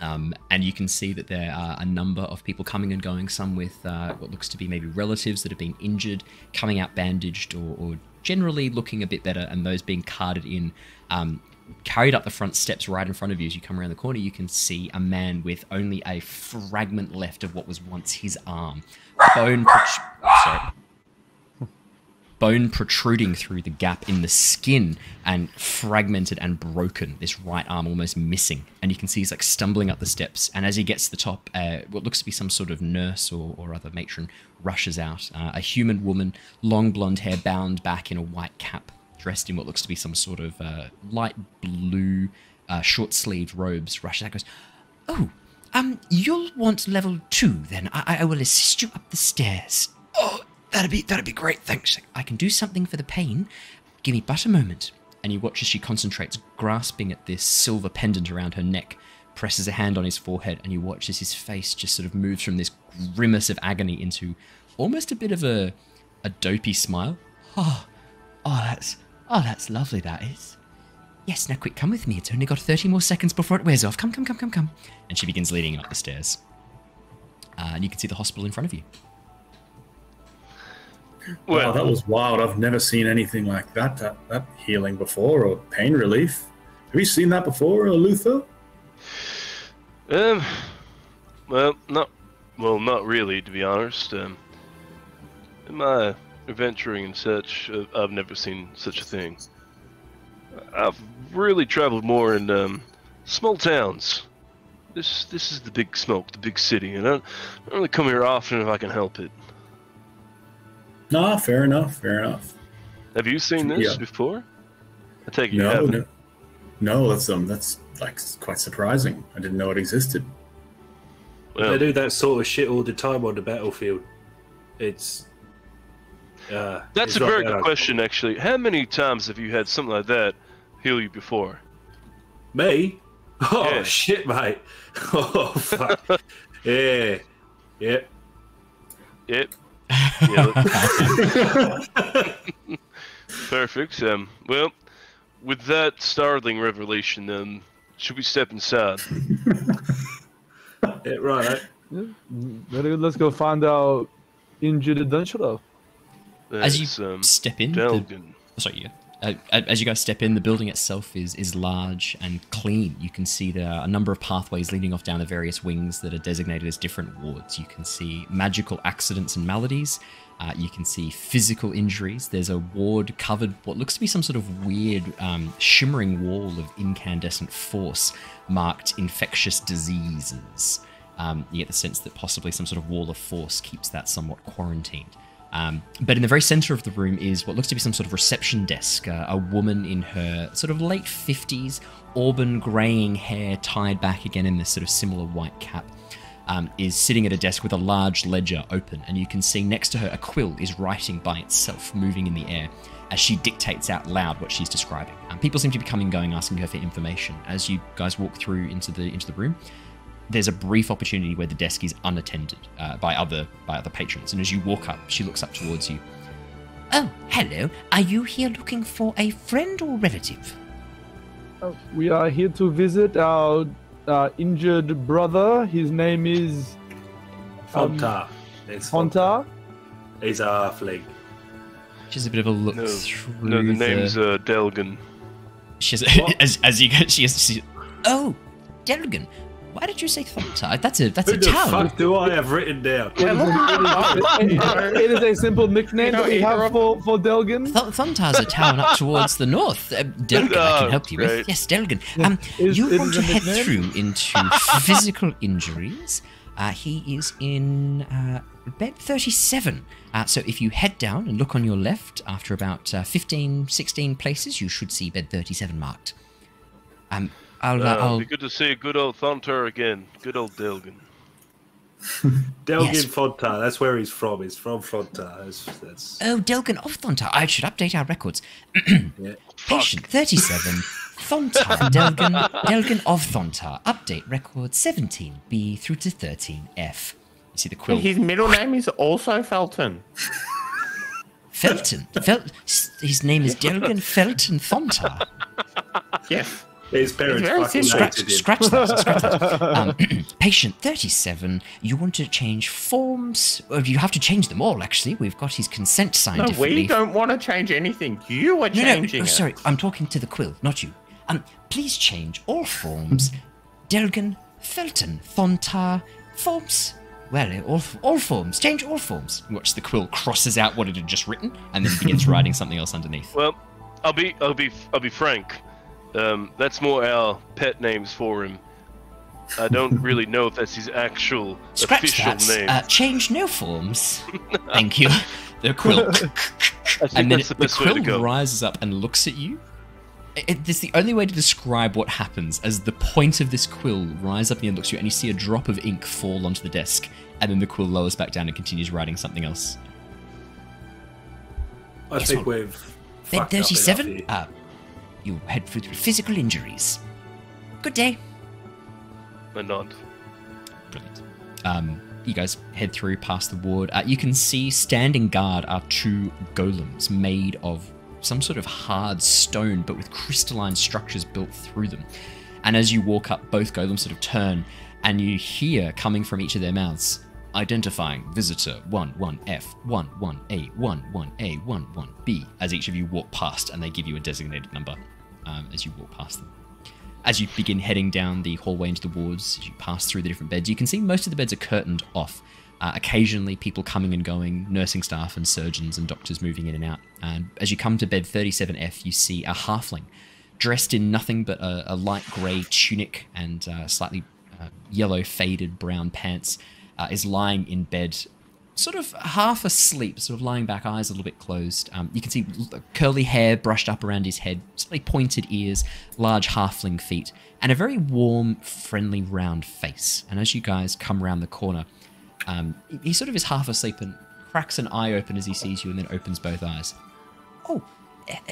And you can see that there are a number of people coming and going, some with what looks to be maybe relatives that have been injured, coming out bandaged or generally looking a bit better, and those being carted in. Carried up the front steps right in front of you. As you come around the corner, you can see a man with only a fragment left of what was once his arm. Bone protruding through the gap in the skin and fragmented and broken, this right arm almost missing. And you can see he's like stumbling up the steps, and as he gets to the top, what looks to be some sort of nurse or other matron rushes out. A human woman, long blonde hair bound back in a white cap, dressed in what looks to be some sort of light blue short-sleeved robes, rushes out and goes, "Oh, you'll want level 2 then. I will assist you up the stairs." "Oh, that'd be great, thanks. I can do something for the pain. Give me but a moment." And you watch as she concentrates, grasping at this silver pendant around her neck, presses a hand on his forehead, and you watch as his face just sort of moves from this grimace of agony into almost a bit of a dopey smile. Oh, that's lovely, that is. Yes, now quick, come with me. It's only got 30 more seconds before it wears off. Come. And she begins leading him up the stairs. And you can see the hospital in front of you. Wow, that was wild. I've never seen anything like that healing before, or pain relief. Have you seen that before, Luther? Not really, to be honest. In my adventuring and such, I've never seen such a thing. I've really traveled more in small towns. This is the big smoke, the big city, and I don't really come here often if I can help it. Nah, fair enough. Have you seen this before? I take it you haven't. No, that's like quite surprising. I didn't know it existed. Well, they do that sort of shit all the time on the battlefield. That's a very good question, actually. How many times have you had something like that heal you before? Me? Oh, yeah. Shit, mate. Oh, fuck. Yeah. Yep. Perfect. Well, with that startling revelation, should we step inside? Yeah, right. Yeah. Very good. Let's go find our injured adventurer. As you step in, as you guys step in, the building itself is large and clean. You can see there are a number of pathways leading off down the various wings that are designated as different wards. You can see magical accidents and maladies. You can see physical injuries. There's a ward covered what looks to be some sort of weird shimmering wall of incandescent force marked infectious diseases. You get the sense that possibly some sort of wall of force keeps that somewhat quarantined. But in the very center of the room is what looks to be some sort of reception desk. A woman in her sort of late 50s, auburn graying hair tied back again in this sort of similar white cap, is sitting at a desk with a large ledger open, and you can see next to her a quill is writing by itself, moving in the air as she dictates out loud what she's describing. People seem to be coming and going, asking her for information. As you guys walk through into the room, there's a brief opportunity where the desk is unattended by other patrons, and as you walk up, she looks up towards you. Oh, hello. Are you here looking for a friend or relative? We are here to visit our injured brother. His name is Fontar. Fontar. He's a halfling. She has a bit of a look through. No, the name's Delgan. She has, as you go, she has. Oh, Delgan. Why did you say Fontar? That's a Who town. the fuck do I have written down? It is a simple nickname that we have for Delgan. Fontar's a town up towards the north. Delgan, I can help you with. Yes, Delgan. You want to head through into physical injuries. He is in bed 37. So if you head down and look on your left, after about 15, 16 places, you should see bed 37 marked. It'll be good to see good old Fontar again. Good old Delgan. Delgan yes. Fontar, that's where he's from. He's from Fontar. That's... Oh, Delgan of Fontar. I should update our records. Yeah. Patient 37, Fontar, Delgan of Fontar. Update record 17B through to 13F. You see the quill. His middle name is also Felton. Felton? His name is Delgan Felton Fontar. Yes. His parents fucking scratch that. Patient 37, you want to change forms? You have to change them all, actually. We've got his consent signed. No, we don't want to change anything. You are changing it. Sorry, I'm talking to the quill, not you. Please change all forms. Delgan, Felton, Fontar, forms. Well, all forms. Change all forms. You watch the quill crosses out what it had just written, and then begins writing something else underneath. Well, I'll be frank. That's more our pet names for him. I don't really know if that's his actual official name. Change no forms. Thank you. The quill. And then the quill rises up and looks at you. It's the only way to describe what happens, as the point of this quill rises up and looks at you, and you see a drop of ink fall onto the desk, and then the quill lowers back down and continues writing something else. I think we've... Bed 37? You head through physical injuries. Good day. I nod. Brilliant. You guys head through past the ward. You can see standing guard are two golems made of some sort of hard stone, but with crystalline structures built through them. And as you walk up, both golems sort of turn, and you hear coming from each of their mouths, identifying visitor 11F, 11A, 11A, 11B, as each of you walk past, and they give you a designated number as you walk past them. As you begin heading down the hallway into the wards, as you pass through the different beds, you can see most of the beds are curtained off. Occasionally, people coming and going, nursing staff and surgeons and doctors moving in and out. And as you come to bed 37F, you see a halfling dressed in nothing but a light grey tunic and slightly yellow faded brown pants, is lying in bed, sort of half asleep, sort of lying back, eyes a little bit closed. You can see curly hair brushed up around his head, slightly pointed ears, large halfling feet, and a very warm, friendly, round face. And as you guys come around the corner, he sort of is half asleep and cracks an eye open as he sees you, and then opens both eyes. Oh,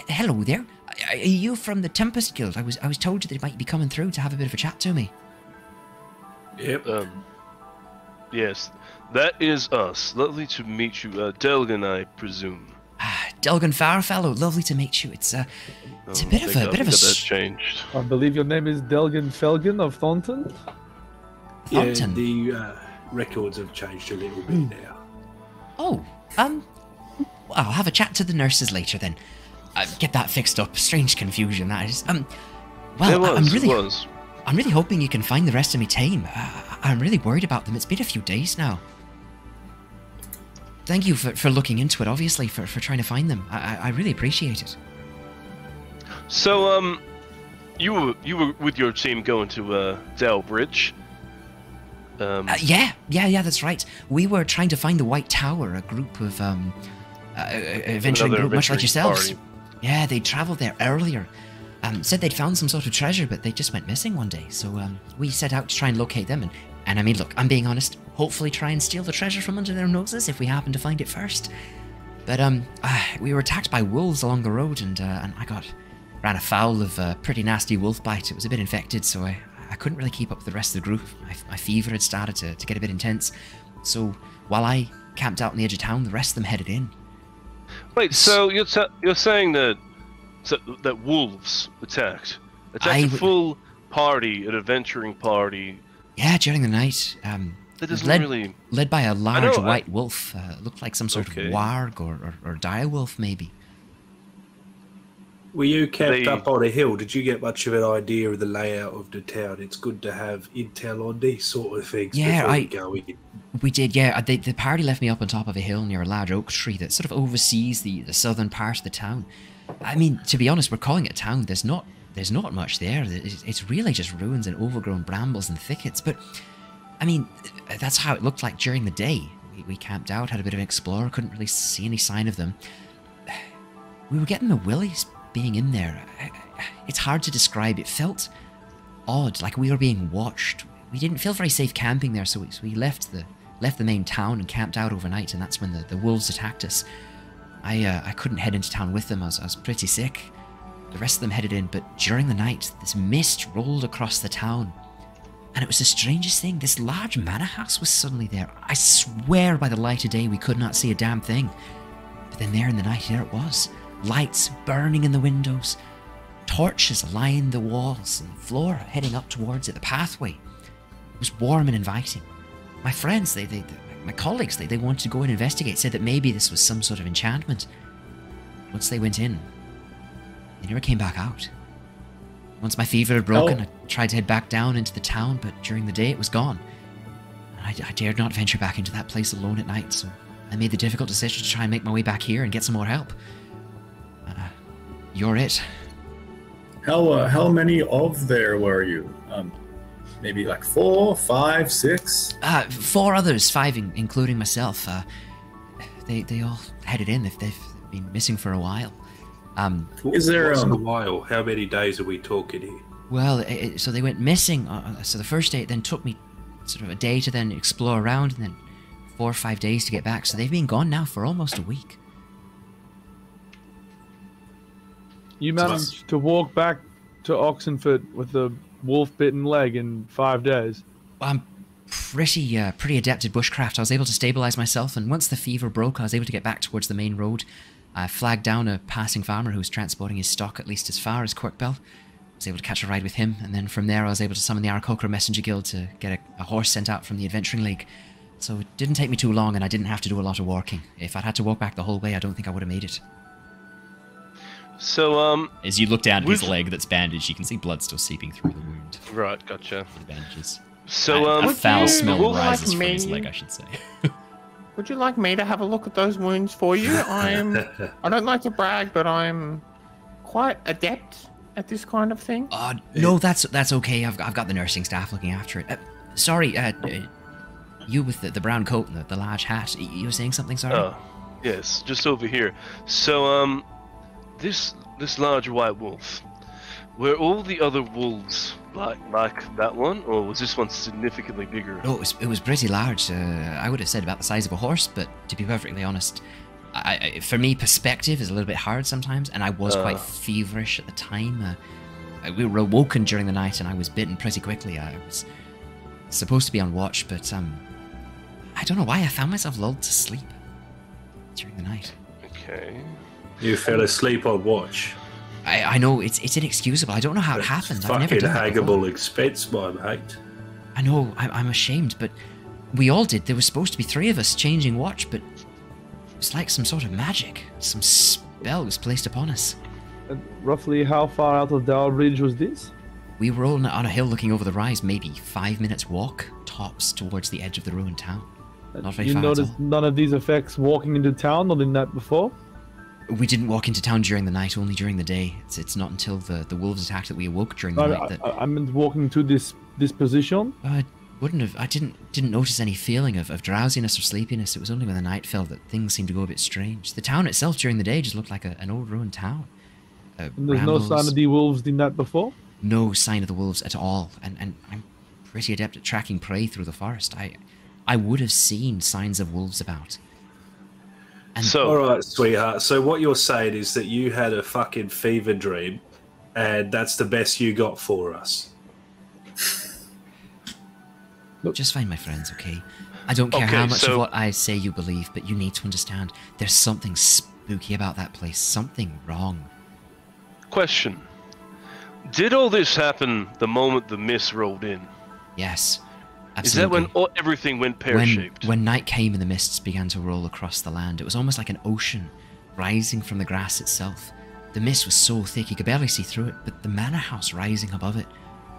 hello there. Are you from the Tempest Guild? I was told that they might be coming through to have a bit of a chat to me. Yep. Yes, that is us. Lovely to meet you. Delgan, I presume. Delgan Farfellow, lovely to meet you. It's a bit of a that's changed. I believe your name is Delgan Felgen of Thornton. Yeah, the records have changed a little bit now. Oh, I'll have a chat to the nurses later then. Get that fixed up. Strange confusion that is. Well, I'm really hoping you can find the rest of me team. I'm really worried about them. It's been a few days now. Thank you for looking into it, obviously, for trying to find them. I really appreciate it. So, you were with your team going to Delbridge. Yeah, that's right. We were trying to find the White Tower, a group of adventuring group, much like yourselves. Party. Yeah, they travelled there earlier. Said they'd found some sort of treasure, but they just went missing one day. So we set out to try and locate them. And I mean, look, I'm being honest. Hopefully, try and steal the treasure from under their noses if we happen to find it first. But we were attacked by wolves along the road, and I ran afoul of a pretty nasty wolf bite. It was a bit infected, so I couldn't really keep up with the rest of the group. My fever had started to get a bit intense. So while I camped out on the edge of town, the rest of them headed in. Wait, so you're saying that wolves attacked a full party, an adventuring party? Yeah, during the night. That doesn't led by a large white wolf. Looked like some sort of warg or dire wolf, maybe. Were you camped up on a hill? Did you get much of an idea of the layout of the town? It's good to have intel on these sort of things before we go in. We did, yeah. The party left me up on top of a hill near a large oak tree that sort of oversees the southern part of the town. I mean, to be honest, we're calling it a town. There's not much there. It's really just ruins and overgrown brambles and thickets. But, I mean, that's how it looked like during the day. We camped out, had a bit of an explorer, couldn't really see any sign of them. We were getting the willies being in there. It's hard to describe. It felt odd, like we were being watched. We didn't feel very safe camping there, so we left the main town and camped out overnight, and that's when the wolves attacked us. I couldn't head into town with them. I was pretty sick. The rest of them headed in, but during the night, this mist rolled across the town. And it was the strangest thing. This large manor house was suddenly there. I swear by the light of day we could not see a damn thing. But then there in the night, there it was. Lights burning in the windows. Torches lined the walls and the floor, heading up towards it. The pathway. It was warm and inviting. My friends, my colleagues, they wanted to go and investigate, said that maybe this was some sort of enchantment. Once they went in, they never came back out. Once my fever had broken, I tried to head back down into the town, but during the day it was gone. And I dared not venture back into that place alone at night, so I made the difficult decision to try and make my way back here and get some more help. You're it. How many of there were you? Maybe like 4, 5, 6? 4 others, 5 including myself. They all headed in. They've been missing for a while. Is there a while? How many days are we talking here? Well, so they went missing. So the first day, it then took me sort of a day to then explore around, and then 4 or 5 days to get back. So they've been gone now for almost a week. You managed to walk back to Oxenford with the wolf-bitten leg in 5 days. I'm pretty adept at bushcraft. I was able to stabilize myself, and once the fever broke, I was able to get back towards the main road. I flagged down a passing farmer who was transporting his stock at least as far as Quirkbell. I was able to catch a ride with him, and then from there I was able to summon the Aarakocra Messenger Guild to get a horse sent out from the Adventuring League. So it didn't take me too long, and I didn't have to do a lot of walking. If I'd had to walk back the whole way, I don't think I would have made it. So, as you look down at his leg that's bandaged, you can see blood still seeping through the wound. Right, gotcha. The bandages. So, a foul smell rises from his leg, I should say. Would you like me to have a look at those wounds for you? I don't like to brag, but I'm quite adept at this kind of thing. No, that's okay. I've got the nursing staff looking after it. Sorry, you with the brown coat and the large hat. You were saying something, sorry? Yes, just over here. So, this large white wolf, were all the other wolves like that one, or was this one significantly bigger? No, it was pretty large. I would have said about the size of a horse, but to be perfectly honest, for me, perspective is a little bit hard sometimes, and I was quite feverish at the time. We were awoken during the night, and I was bitten pretty quickly. I was supposed to be on watch, but I don't know why I found myself lulled to sleep during the night. Okay. You fell asleep on watch. I know it's inexcusable. I don't know how it happened. I've never Fucking done that haggable before. expense, my mate. I know. I'm ashamed, but we all did. There was supposed to be 3 of us changing watch, but it was like some sort of magic. Some spell was placed upon us. And roughly how far out of Dalridge was this? We were all on a hill looking over the rise, maybe 5 minutes walk, tops, towards the edge of the ruined town. Not very you far at noticed all. none of these effects walking into town, not in that before? We didn't walk into town during the night, only during the day. It's not until the wolves attacked that we awoke during the night that... I meant walking to this position? I didn't notice any feeling of drowsiness or sleepiness. It was only when the night fell that things seemed to go a bit strange. The town itself during the day just looked like an old ruined town. And there's no sign of the wolves in that before? No sign of the wolves at all. And I'm pretty adept at tracking prey through the forest. I would have seen signs of wolves about. And All right, sweetheart. So what you're saying is that you had a fucking fever dream, and that's the best you got for us. Just fine, my friends, okay? I don't care how much of what I say you believe, but you need to understand there's something spooky about that place. Something wrong. Question. Did all this happen the moment the mist rolled in? Yes. Absolutely. Is that when everything went pear-shaped? When night came and the mists began to roll across the land, it was almost like an ocean rising from the grass itself. The mist was so thick you could barely see through it, but the manor house rising above it,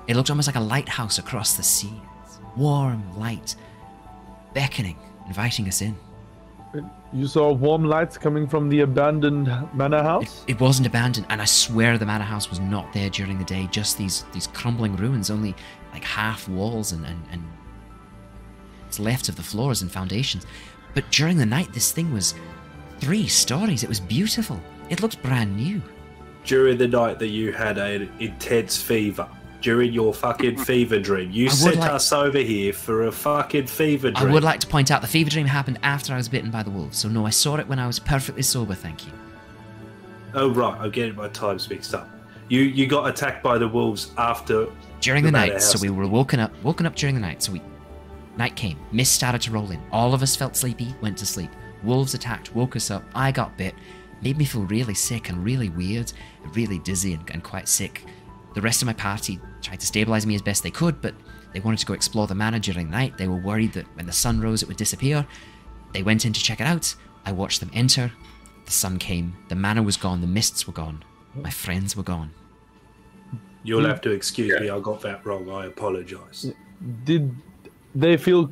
it looked almost like a lighthouse across the sea. Warm light, beckoning, inviting us in. You saw warm lights coming from the abandoned manor house? It wasn't abandoned, and I swear the manor house was not there during the day, just these crumbling ruins, only like half walls and what's left of the floors and foundations. But during the night, this thing was 3 stories. It was beautiful. It looked brand new. During the night that you had an intense fever, during your fucking fever dream, you sent us over here for a fucking fever dream. I would like to point out the fever dream happened after I was bitten by the wolves. So no, I saw it when I was perfectly sober, thank you. Oh right, I'm getting my times mixed up. You got attacked by the wolves after during the night, so we were woken up during the night. So night came, mist started to roll in. All of us felt sleepy, went to sleep. Wolves attacked, woke us up. I got bit, made me feel really sick and really weird, really dizzy and quite sick. The rest of my party tried to stabilize me as best they could, but they wanted to go explore the manor during the night. They were worried that when the sun rose it would disappear. They went in to check it out. I watched them enter. The sun came. The manor was gone. The mists were gone. My friends were gone. You'll have to excuse me, I got that wrong. I apologise. Did they feel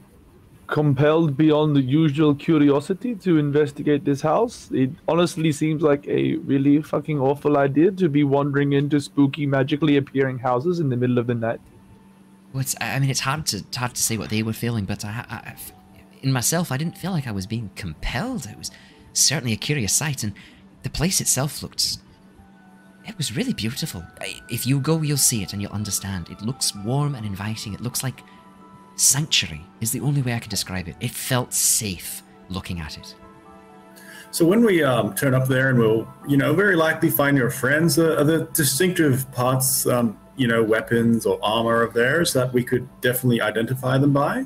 compelled beyond the usual curiosity to investigate this house? It honestly seems like a really fucking awful idea to be wandering into spooky, magically appearing houses in the middle of the night. Well, it's hard to say what they were feeling, but I in myself, I didn't feel like I was being compelled. It was certainly a curious sight, and the place itself it was really beautiful. If you go, you'll see it and you'll understand. It looks warm and inviting. It looks like sanctuary is the only way I can describe it. It felt safe looking at it. So when we turn up there, and we'll, very likely find your friends, are the distinctive parts, weapons or armor of theirs that we could definitely identify them by?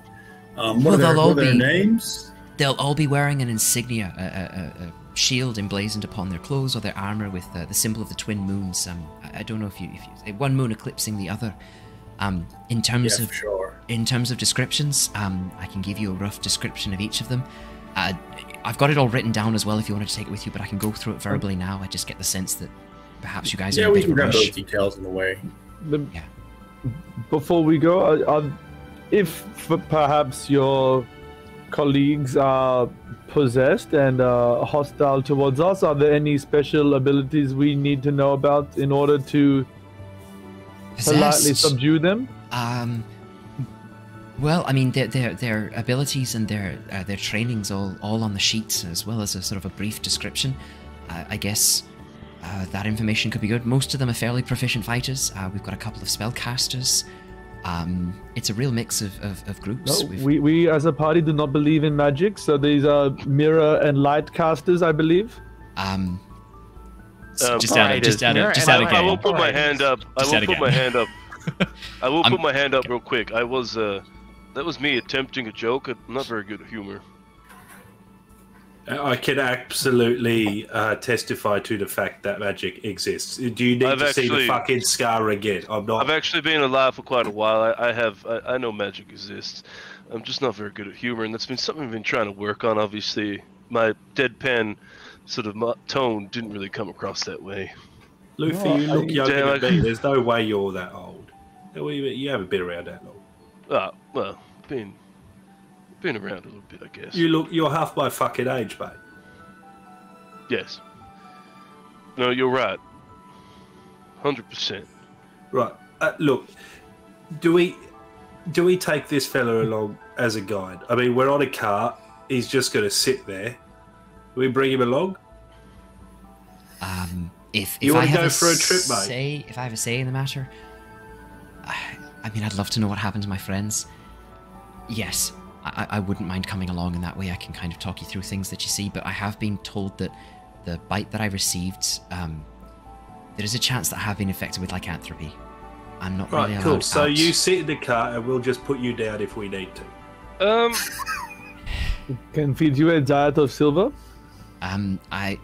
What are their names? They'll all be wearing an insignia, a shield emblazoned upon their clothes or their armor with the symbol of the twin moons. I don't know if you one moon eclipsing the other. In terms of descriptions, I can give you a rough description of each of them. I've got it all written down as well if you wanted to take it with you, but I can go through it verbally now. I just get the sense that perhaps you guys are in a bit of a rush. Yeah, we can grab those details in the way. Before we go, if perhaps your colleagues are possessed and hostile towards us, are there any special abilities we need to know about in order to politely subdue them? Well, I mean, their abilities and their trainings all on the sheets, as well as a sort of a brief description. I guess that information could be good. Most of them are fairly proficient fighters. We've got a couple of spellcasters. It's a real mix of groups. No, we as a party do not believe in magic, so these are mirror and light casters, I believe. Just out of game. I will put my hand up. I will put my hand up real quick. I was That was me attempting a joke. I'm not very good at humor. I can absolutely testify to the fact that magic exists. Do you need to see the fucking scar again? I'm not. I've actually been alive for quite a while. I know magic exists. I'm just not very good at humor, and that's been something I've been trying to work on. Obviously, my deadpan sort of tone didn't really come across that way. Luffy, you look younger than me. There's no way you're that old. You haven't been around that long. Well, been around a little bit, I guess. You're half my fucking age, mate. Yes. No, you're right. 100%. Right. Look, do we take this fella along as a guide? I mean, we're on a cart. He's just going to sit there. Do we bring him along? If you want to go for a trip, mate? If I have a say in the matter, I mean, I'd love to know what happened to my friends. Yes, I wouldn't mind coming along, and that way I can kind of talk you through things that you see, but I have been told that the bite that I received, there is a chance that I have been infected with lycanthropy. I'm not really allowed cool. out. So you sit in the car, and we'll just put you down if we need to. Can feed you a diet of silver? I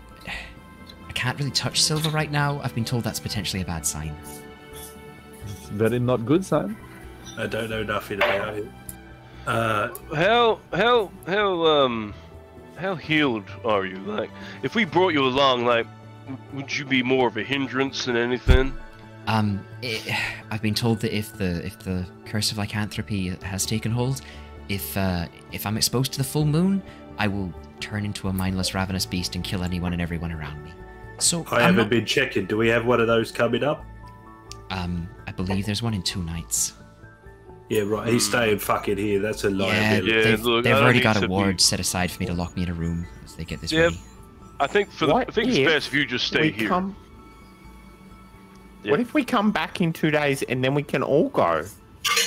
can't really touch silver right now. I've been told that's potentially a bad sign. It's a very not good sign. I don't know nothing about it. How healed are you? Like, if we brought you along, like, would you be more of a hindrance than anything? I've been told that if the curse of lycanthropy has taken hold, if I'm exposed to the full moon, I will turn into a mindless, ravenous beast and kill anyone and everyone around me. So I haven't been checking. Do we have one of those coming up? I believe there's one in 2 nights. Yeah, right. He's staying fucking here. That's a liability. Yeah, they've already got a ward set aside for me to lock me in a room as they get this ready. I think it's best if you just stay here. What if we come back in 2 days and then we can all go?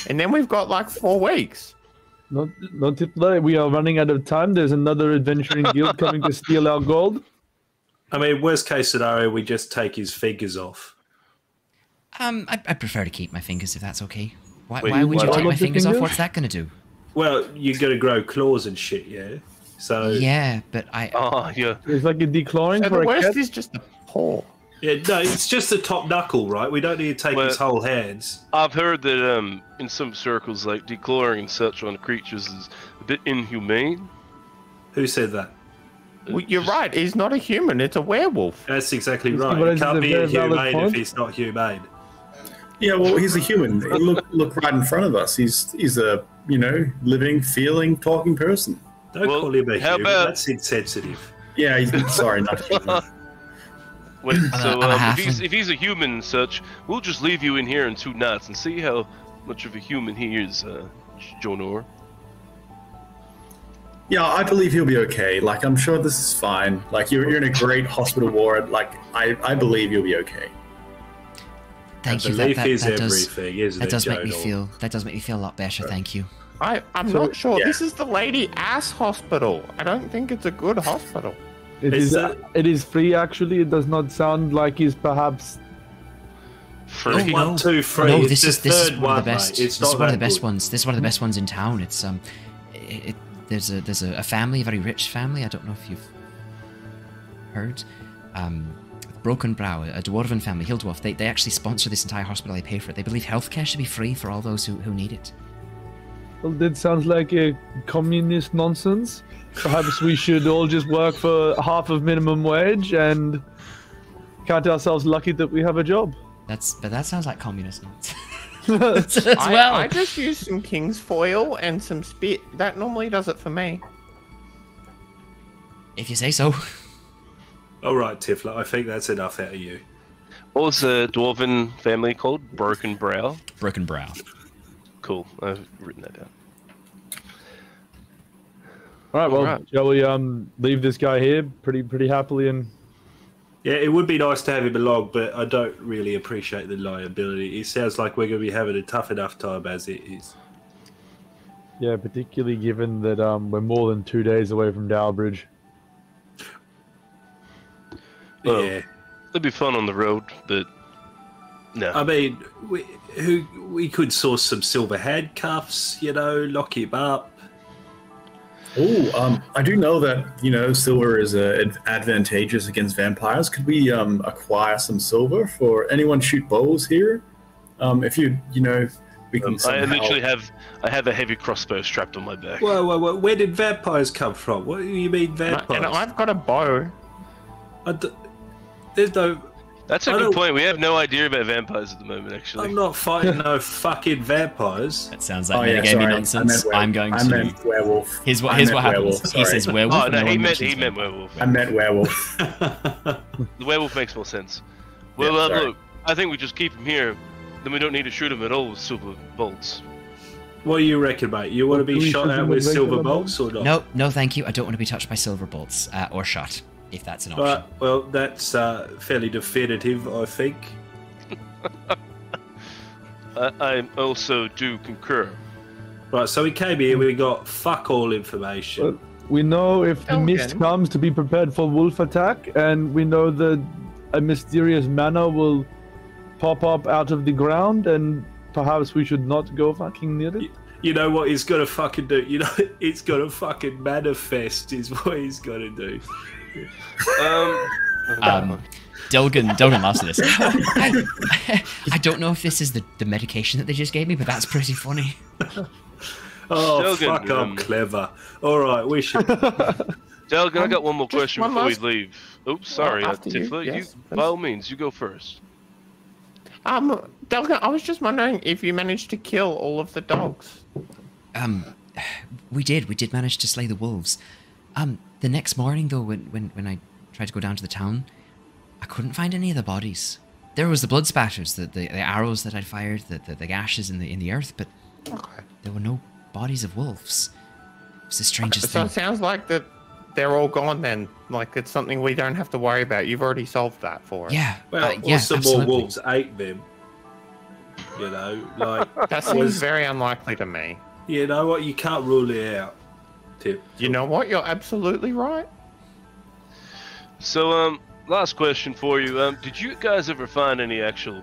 And then we've got like 4 weeks. Not Tithla, we are running out of time. There's another adventuring guild coming to steal our gold. I mean, worst case scenario, we just take his fingers off. I prefer to keep my fingers if that's okay. Why would you take my fingers off? What's that going to do? Well, you're going to grow claws and shit, yeah? So... Yeah, but yeah. It's like a declawing so for the a worst cat. is just the paw. Yeah, no, it's just the top knuckle, right? We don't need to take his whole hands. I've heard that in some circles, like, declawing and such on creatures is a bit inhumane. Who said that? Well, you're right. He's not a human. It's a werewolf. That's exactly right. He can't be inhumane if he's not humane. Yeah, well, he's a human. Look right in front of us. He's a living, feeling, talking person. Don't call him a human. That's insensitive. Yeah, sorry, not human. Wait, so if he's a human and such, we'll just leave you in here in 2 nights and see how much of a human he is, Jonor. Yeah, I believe he'll be okay. Like, I'm sure this is fine. Like, you're in a great hospital ward. Like, I believe you'll be okay. Thank you. That does make me feel a lot better. Thank you. I'm not sure. Yeah. This is the Lady Ass Hospital. I don't think it's a good hospital. It is free, actually. It does not sound like it's perhaps free. One, two, free. No, this is one of the best. It's this is one of the best ones. This is one of the best ones in town. It's there's a family, a very rich family. I don't know if you've heard. Broken Brow, a dwarven family, Hill Dwarf. They actually sponsor this entire hospital. They pay for it. They believe healthcare should be free for all those who need it. Well, that sounds like a communist nonsense. Perhaps we should all just work for half of minimum wage and count ourselves lucky that we have a job. But that sounds like communist nonsense. I just use some king's foil and some spit. That normally does it for me. If you say so. All right, Tithla, I think that's enough out of you. What was the dwarven family called? Broken Brow? Broken Brow. Cool, I've written that down. All right, shall we leave this guy here pretty happily and... Yeah, it would be nice to have him along, but I don't really appreciate the liability. It sounds like we're going to be having a tough enough time as it is. Yeah, particularly given that we're more than 2 days away from Dowbridge. Well, yeah, it'd be fun on the road, but No. I mean, we could source some silver handcuffs, lock him up. Oh, I do know that, silver is advantageous against vampires. Could we acquire some silver for anyone shoot bows here? If we can somehow... I have a heavy crossbow strapped on my back. Whoa, where did vampires come from? What do you mean vampires? And I've got a bow. There's no... That's a good point. We have no idea about vampires at the moment, actually. I'm not fighting no fucking vampires. That sounds like metagaming nonsense. I meant werewolf. Here's what happens. He says werewolf. Oh, no, he meant werewolf. I meant werewolf. The werewolf makes more sense. Well, look, I think we just keep him here. Then we don't need to shoot him at all with silver bolts. What do you reckon, mate? You want to be shot at with silver bolts or not? No, thank you. I don't want to be touched by silver bolts or shot, if that's an option. Well, that's fairly definitive, I think. I also do concur. Right, so we came here, we got fuck all information. We know if the mist comes to be prepared for wolf attack, and we know that a mysterious manor will pop up out of the ground, and perhaps we should not go fucking near it. You know what he's gonna fucking do? It's gonna fucking manifest is what he's gonna do. Delgan laughs at this. I don't know if this is the medication that they just gave me, but that's pretty funny. Oh, Delgan, fuck, I'm clever. All right, we should... Delgan, I got one more question before we leave. Oops, sorry, Tithla. Yes, by all means, you go first. Delgan, I was just wondering if you managed to kill all of the dogs. We did manage to slay the wolves. The next morning, though, when I tried to go down to the town, I couldn't find any of the bodies. There was the blood spatters, the arrows that I'd fired, the gashes in the earth, but there were no bodies of wolves. It was the strangest thing. So it sounds like that they're all gone then. Like it's something we don't have to worry about. You've already solved that for us. Yeah. Well, yeah, some absolutely. more wolves ate them. That seems very unlikely to me. You know what? You can't rule it out, Tip. You know what? You're absolutely right. So, last question for you. Did you guys ever find any actual,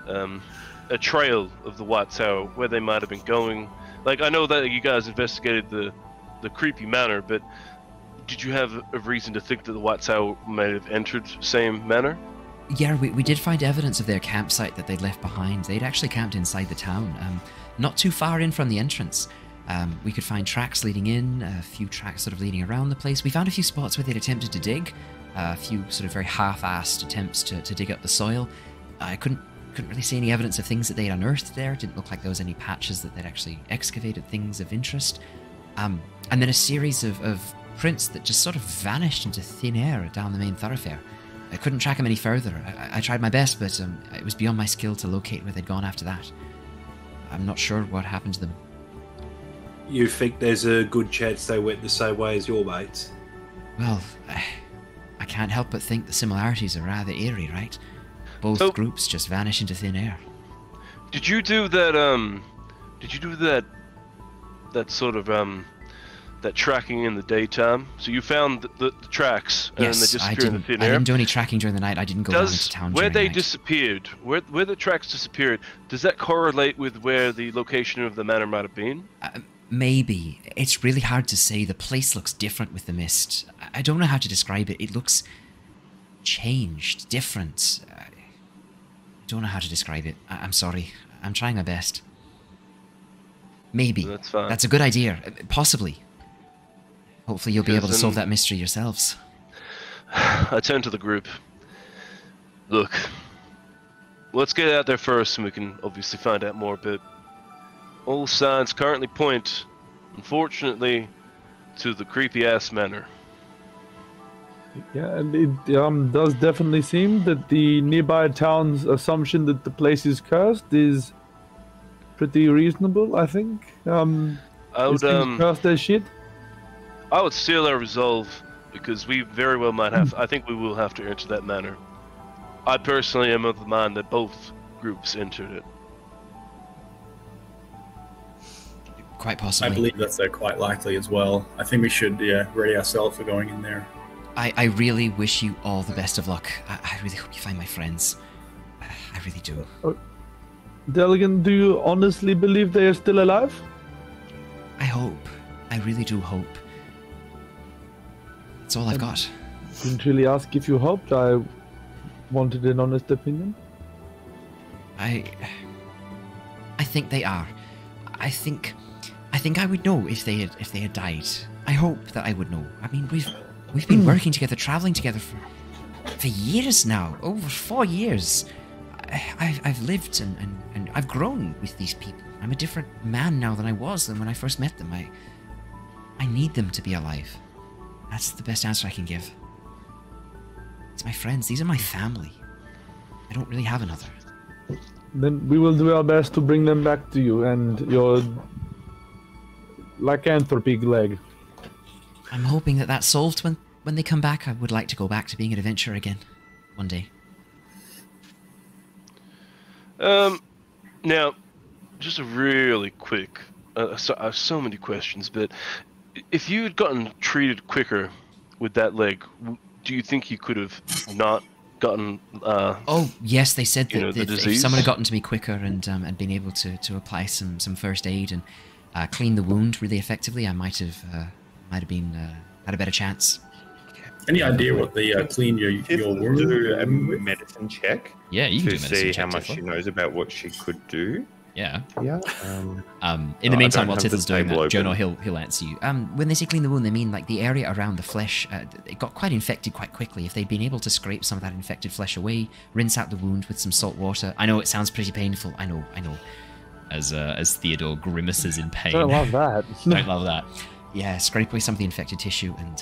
a trail of the White Tower, where they might have been going? Like, I know that you guys investigated the creepy manor, but did you have a reason to think that the White Tower may have entered same manor? Yeah, we did find evidence of their campsite that they'd left behind. They'd actually camped inside the town, not too far in from the entrance. We could find tracks leading in, a few tracks sort of leading around the place. We found a few spots where they'd attempted to dig, a few sort of very half-assed attempts to dig up the soil. I couldn't really see any evidence of things that they'd unearthed there. It didn't look like there was any patches that they'd actually excavated things of interest. And then a series of prints that just sort of vanished into thin air down the main thoroughfare. I couldn't track them any further. I tried my best, but it was beyond my skill to locate where they'd gone after that. I'm not sure what happened to them. You think there's a good chance they went the same way as your mates? Well, I can't help but think the similarities are rather eerie, right? Both groups just vanish into thin air. Did you do that? That sort of that tracking in the daytime? So you found the tracks and yes, they disappeared in thin air? I didn't do any tracking during the night. I didn't go down into town where during they the night. disappeared, where the tracks disappeared, does that correlate with where the location of the manor might have been? Maybe. It's really hard to say. The place looks different with the mist. I don't know how to describe it. It looks changed, different. I don't know how to describe it. I'm sorry. I'm trying my best. Maybe. That's fine. That's a good idea. Possibly. Hopefully you'll be able to solve that mystery yourselves. I turn to the group. Look, let's get out there first and we can obviously find out more, but all signs currently point, unfortunately, to the creepy-ass manor. Yeah, and it does definitely seem that the nearby town's assumption that the place is cursed is pretty reasonable, I think. I would cursed as shit. I would seal our resolve because we very well might have. I think we will have to enter that manor. I personally am of the mind that both groups entered it. Quite possibly. I believe that's quite likely as well. I think we should ready ourselves for going in there. I really wish you all the best of luck. I really hope you find my friends. I really do. Deligan, do you honestly believe they are still alive? I hope. I really do hope. That's all I've got. Didn't really ask if you hoped. I wanted an honest opinion. I think they are. I think I would know if they had died. I hope that I would know. I mean, we've been working together, traveling together for years now, over 4 years. I've lived and I've grown with these people. I'm a different man now than I was when I first met them. I need them to be alive. That's the best answer I can give. It's my friends. These are my family. I don't really have another. Then we will do our best to bring them back to you and your lycanthropy leg. I'm hoping that that's solved when they come back. I would like to go back to being an adventurer again. One day. Now, just a really quick... so many questions, but if you had gotten treated quicker with that leg, do you think you could have not gotten... oh, yes, they said that if someone had gotten to me quicker and been able to apply some first aid and clean the wound really effectively, I might have been had a better chance. Any idea what the clean your wound? Do a medicine check. Yeah, you can do a medicine medicine check check. how much she knows about what she could do. Yeah. Yeah. In the meantime, while Tithle's doing that, Jonor, he'll answer you. When they say clean the wound, they mean like the area around the flesh. It got quite infected quite quickly. If they'd been able to scrape some of that infected flesh away, rinse out the wound with some salt water. I know it sounds pretty painful. I know. As Theodore grimaces in pain. Don't love that. Don't love that. Yeah, scrape away some of the infected tissue and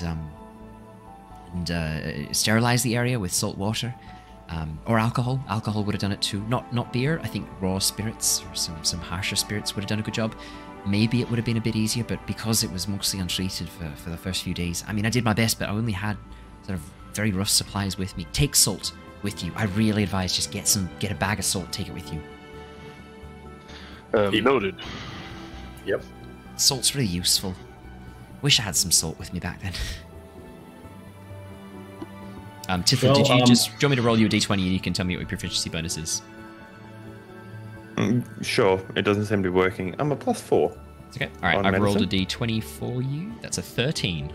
sterilize the area with salt water. Or alcohol. Alcohol would have done it too. Not beer. I think raw spirits or some harsher spirits would have done a good job. Maybe it would have been a bit easier, but because it was mostly untreated for the first few days, I mean, I did my best, but I only had sort of very rough supplies with me. Take salt with you. I really advise just get a bag of salt, take it with you. Noted. Yep. Salt's really useful. Wish I had some salt with me back then. Tithla, do you want me to roll you a d20 and you can tell me what your proficiency bonus is? Sure, it doesn't seem to be working. I'm a +4. It's okay. Alright, I've rolled a d20 for you. That's a 13.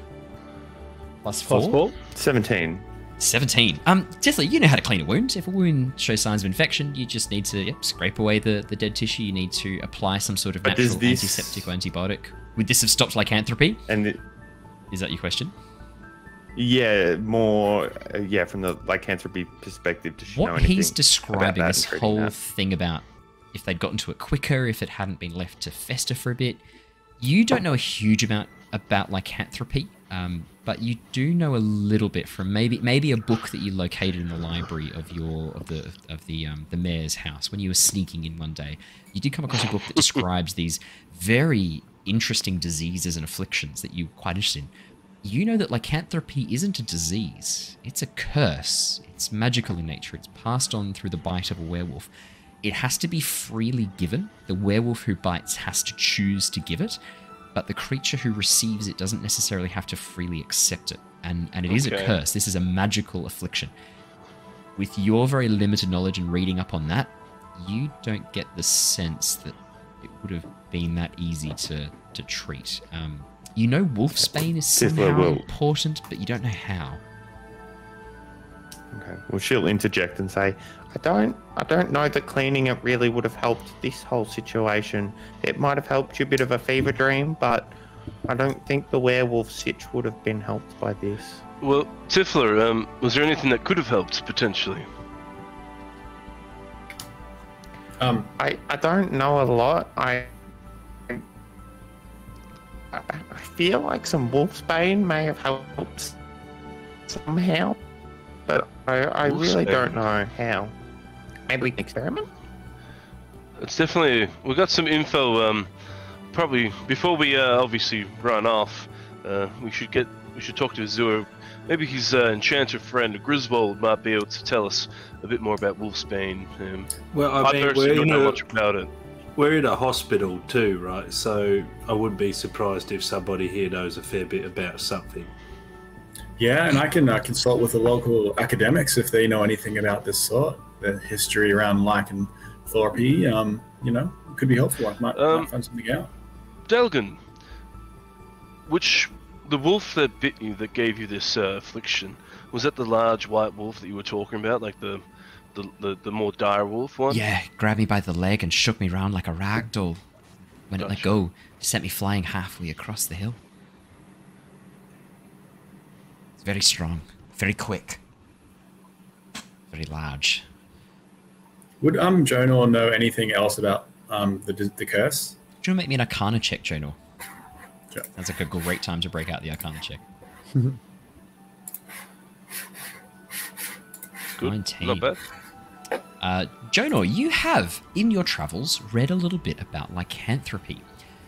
Plus 4? 17. 17. Tithla, you know how to clean a wound. If a wound shows signs of infection, you just need to scrape away the dead tissue. You need to apply some sort of natural antiseptic or antibiotic. Would this have stopped lycanthropy? Is that your question? Yeah, more, from the lycanthropy perspective. Does she know anything he's describing, about this whole thing about if they'd gotten to it quicker, if it hadn't been left to fester for a bit. You don't know a huge amount about lycanthropy, but you do know a little bit from maybe a book that you located in the library of the mayor's house when you were sneaking in one day. You did come across a book that describes these very interesting diseases and afflictions that you're quite interested in. You know that lycanthropy isn't a disease. It's a curse. It's magical in nature. It's passed on through the bite of a werewolf. It has to be freely given. The werewolf who bites has to choose to give it, but the creature who receives it doesn't necessarily have to freely accept it. And it is a curse. This is a magical affliction. With your very limited knowledge and reading up on that, you don't get the sense that it would have been that easy to treat. You know wolfsbane is somehow important, but you don't know how. Okay. Well, she'll interject and say, I don't know that cleaning it really would have helped this whole situation. It might have helped you a bit of a fever dream, but I don't think the werewolf sitch would have been helped by this. Well, Tithla, was there anything that could have helped, potentially? I don't know a lot. I feel like some wolfsbane may have helped somehow, but I really don't know how. Maybe we can experiment? It's definitely... We've got some info, probably, before we obviously run off, we should talk to Azur. Maybe his enchanter friend, Griswold, might be able to tell us a bit more about wolfsbane. Well, I mean, personally don't know much about it. We're in a hospital too, right? So I wouldn't be surprised if somebody here knows a fair bit about something. Yeah, and I can consult with the local academics if they know anything about this sort. the history around lycanthropy, you know, it could be helpful. I might find something out. Delgan, the wolf that bit you, that gave you this affliction, was that the large white wolf that you were talking about, like the more dire wolf one? Yeah, grabbed me by the leg and shook me round like a rag doll. When it let go, it sent me flying halfway across the hill. It's very strong, very quick, very large. Would Jonor know anything else about the curse? Do you want to make me an Arcana check, Jonor? Sure. That's like a great time to break out the Arcana check. Good. 19. Not bad. Jonor, you have, in your travels, read a little bit about lycanthropy.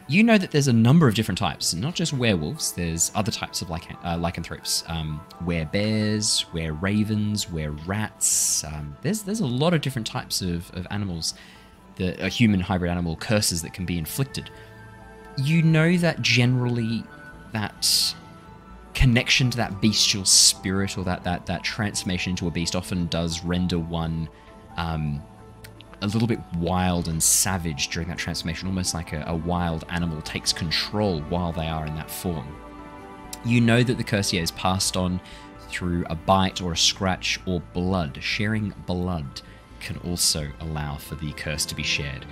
You know that there's a number of different types, not just werewolves, there's other types of lycanthropes. Were-bears, were-ravens, were-rats. There's a lot of different types of animals, a human hybrid animal curses that can be inflicted. You know that generally that connection to that bestial spirit or that transformation into a beast often does render one a little bit wild and savage during that transformation, almost like a wild animal takes control while they are in that form. You know that the curse is passed on through a bite or a scratch or blood. Sharing blood can also allow for the curse to be shared.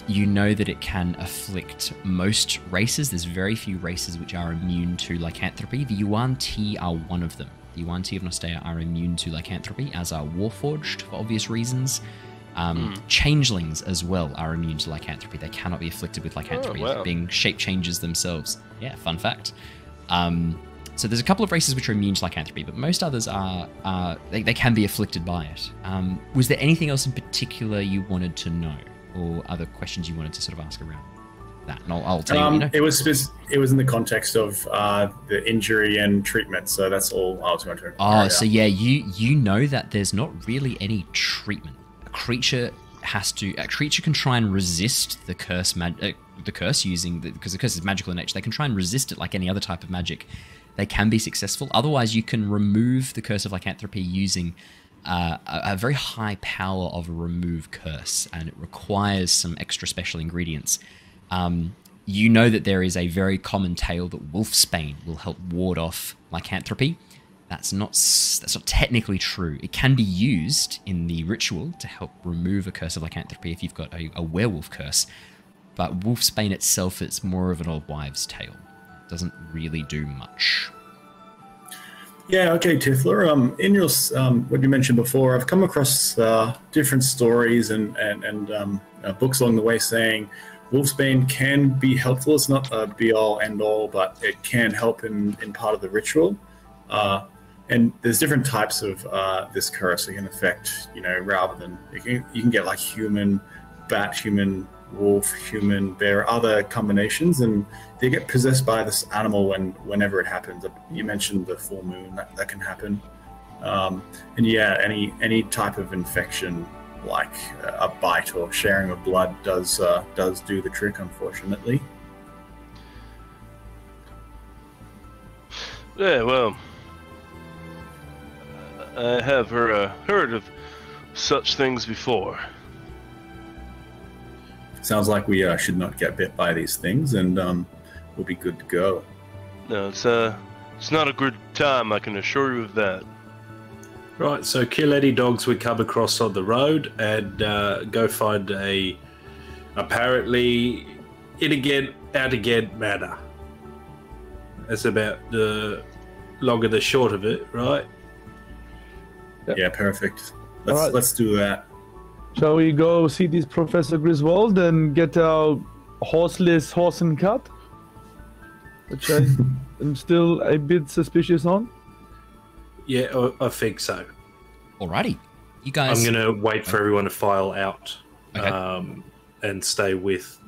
You know that it can afflict most races. There's very few races which are immune to lycanthropy. The Yuan-Ti are one of them. The Yuan-Ti of Nostea are immune to lycanthropy, as are Warforged for obvious reasons. Changelings as well are immune to lycanthropy. They cannot be afflicted with lycanthropy, being shape changes themselves. Yeah, fun fact. So there's a couple of races which are immune to lycanthropy, but most others are they can be afflicted by it. Was there anything else in particular you wanted to know, or other questions you wanted to sort of ask around that? And I'll tell you what you know. It was in the context of the injury and treatment, so that's all I was going to. Oh, so yeah, you know that there's not really any treatment. A creature can try and resist the curse because the curse is magical in nature. They can try and resist it like any other type of magic. They can be successful. Otherwise, you can remove the curse of lycanthropy using a very high power of a remove curse, and it requires some extra special ingredients. You know that there is a very common tale that wolfsbane will help ward off lycanthropy. That's not technically true. It can be used in the ritual to help remove a curse of lycanthropy if you've got a werewolf curse. But wolfsbane itself, it's more of an old wives' tale. It doesn't really do much. Yeah, okay, Tithla. In your what you mentioned before, I've come across different stories and books along the way saying wolfsbane can be helpful. It's not a be-all, end-all, but it can help in part of the ritual. And there's different types of this curse it can affect. You know, rather than you can get like human bat, human wolf, human bear, other combinations, and they get possessed by this animal whenever it happens. You mentioned the full moon, that can happen. And yeah, any type of infection like a bite or sharing of blood does do the trick, unfortunately. Yeah, well, I have heard of such things before. Sounds like we should not get bit by these things, and we'll be good to go. No, it's not a good time, I can assure you of that. Right, so kill any dogs we come across on the road, and go find a apparently out again manor. That's about the long and the short of it, right? Yep. Yeah, perfect. Let's do that. Shall we go see this Professor Griswold and get our horseless horse and cart? Which I am still a bit suspicious on. Yeah, I think so. Alrighty. You guys... I'm going to wait for everyone to file out, okay. And stay with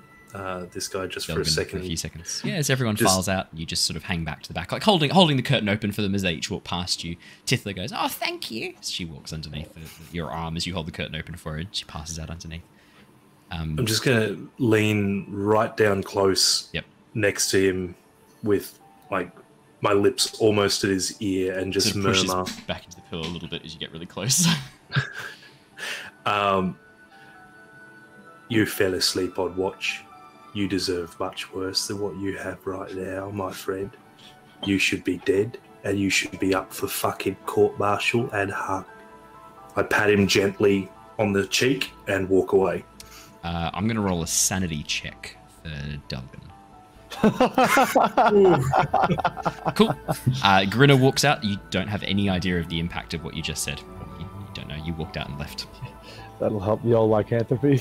this guy just for a second. For a few seconds. Yeah, as everyone files out, you just sort of hang back to the back, like holding the curtain open for them as they each walk past you. Tithla goes, "Oh, thank you." She walks underneath your arm as you hold the curtain open for her, and she passes out underneath. I'm just going to lean right down close next to him with like my lips almost at his ear and just sort of murmur. Pushes back into the pillow a little bit as you get really close. You fell asleep on watch. You deserve much worse than what you have right now, my friend. You should be dead, and you should be up for fucking court-martial and hung. I pat him gently on the cheek and walk away. I'm going to roll a sanity check for Duggan. Cool. Grinner walks out. You don't have any idea of the impact of what you just said. You don't know. You walked out and left. That'll help the old lycanthropy.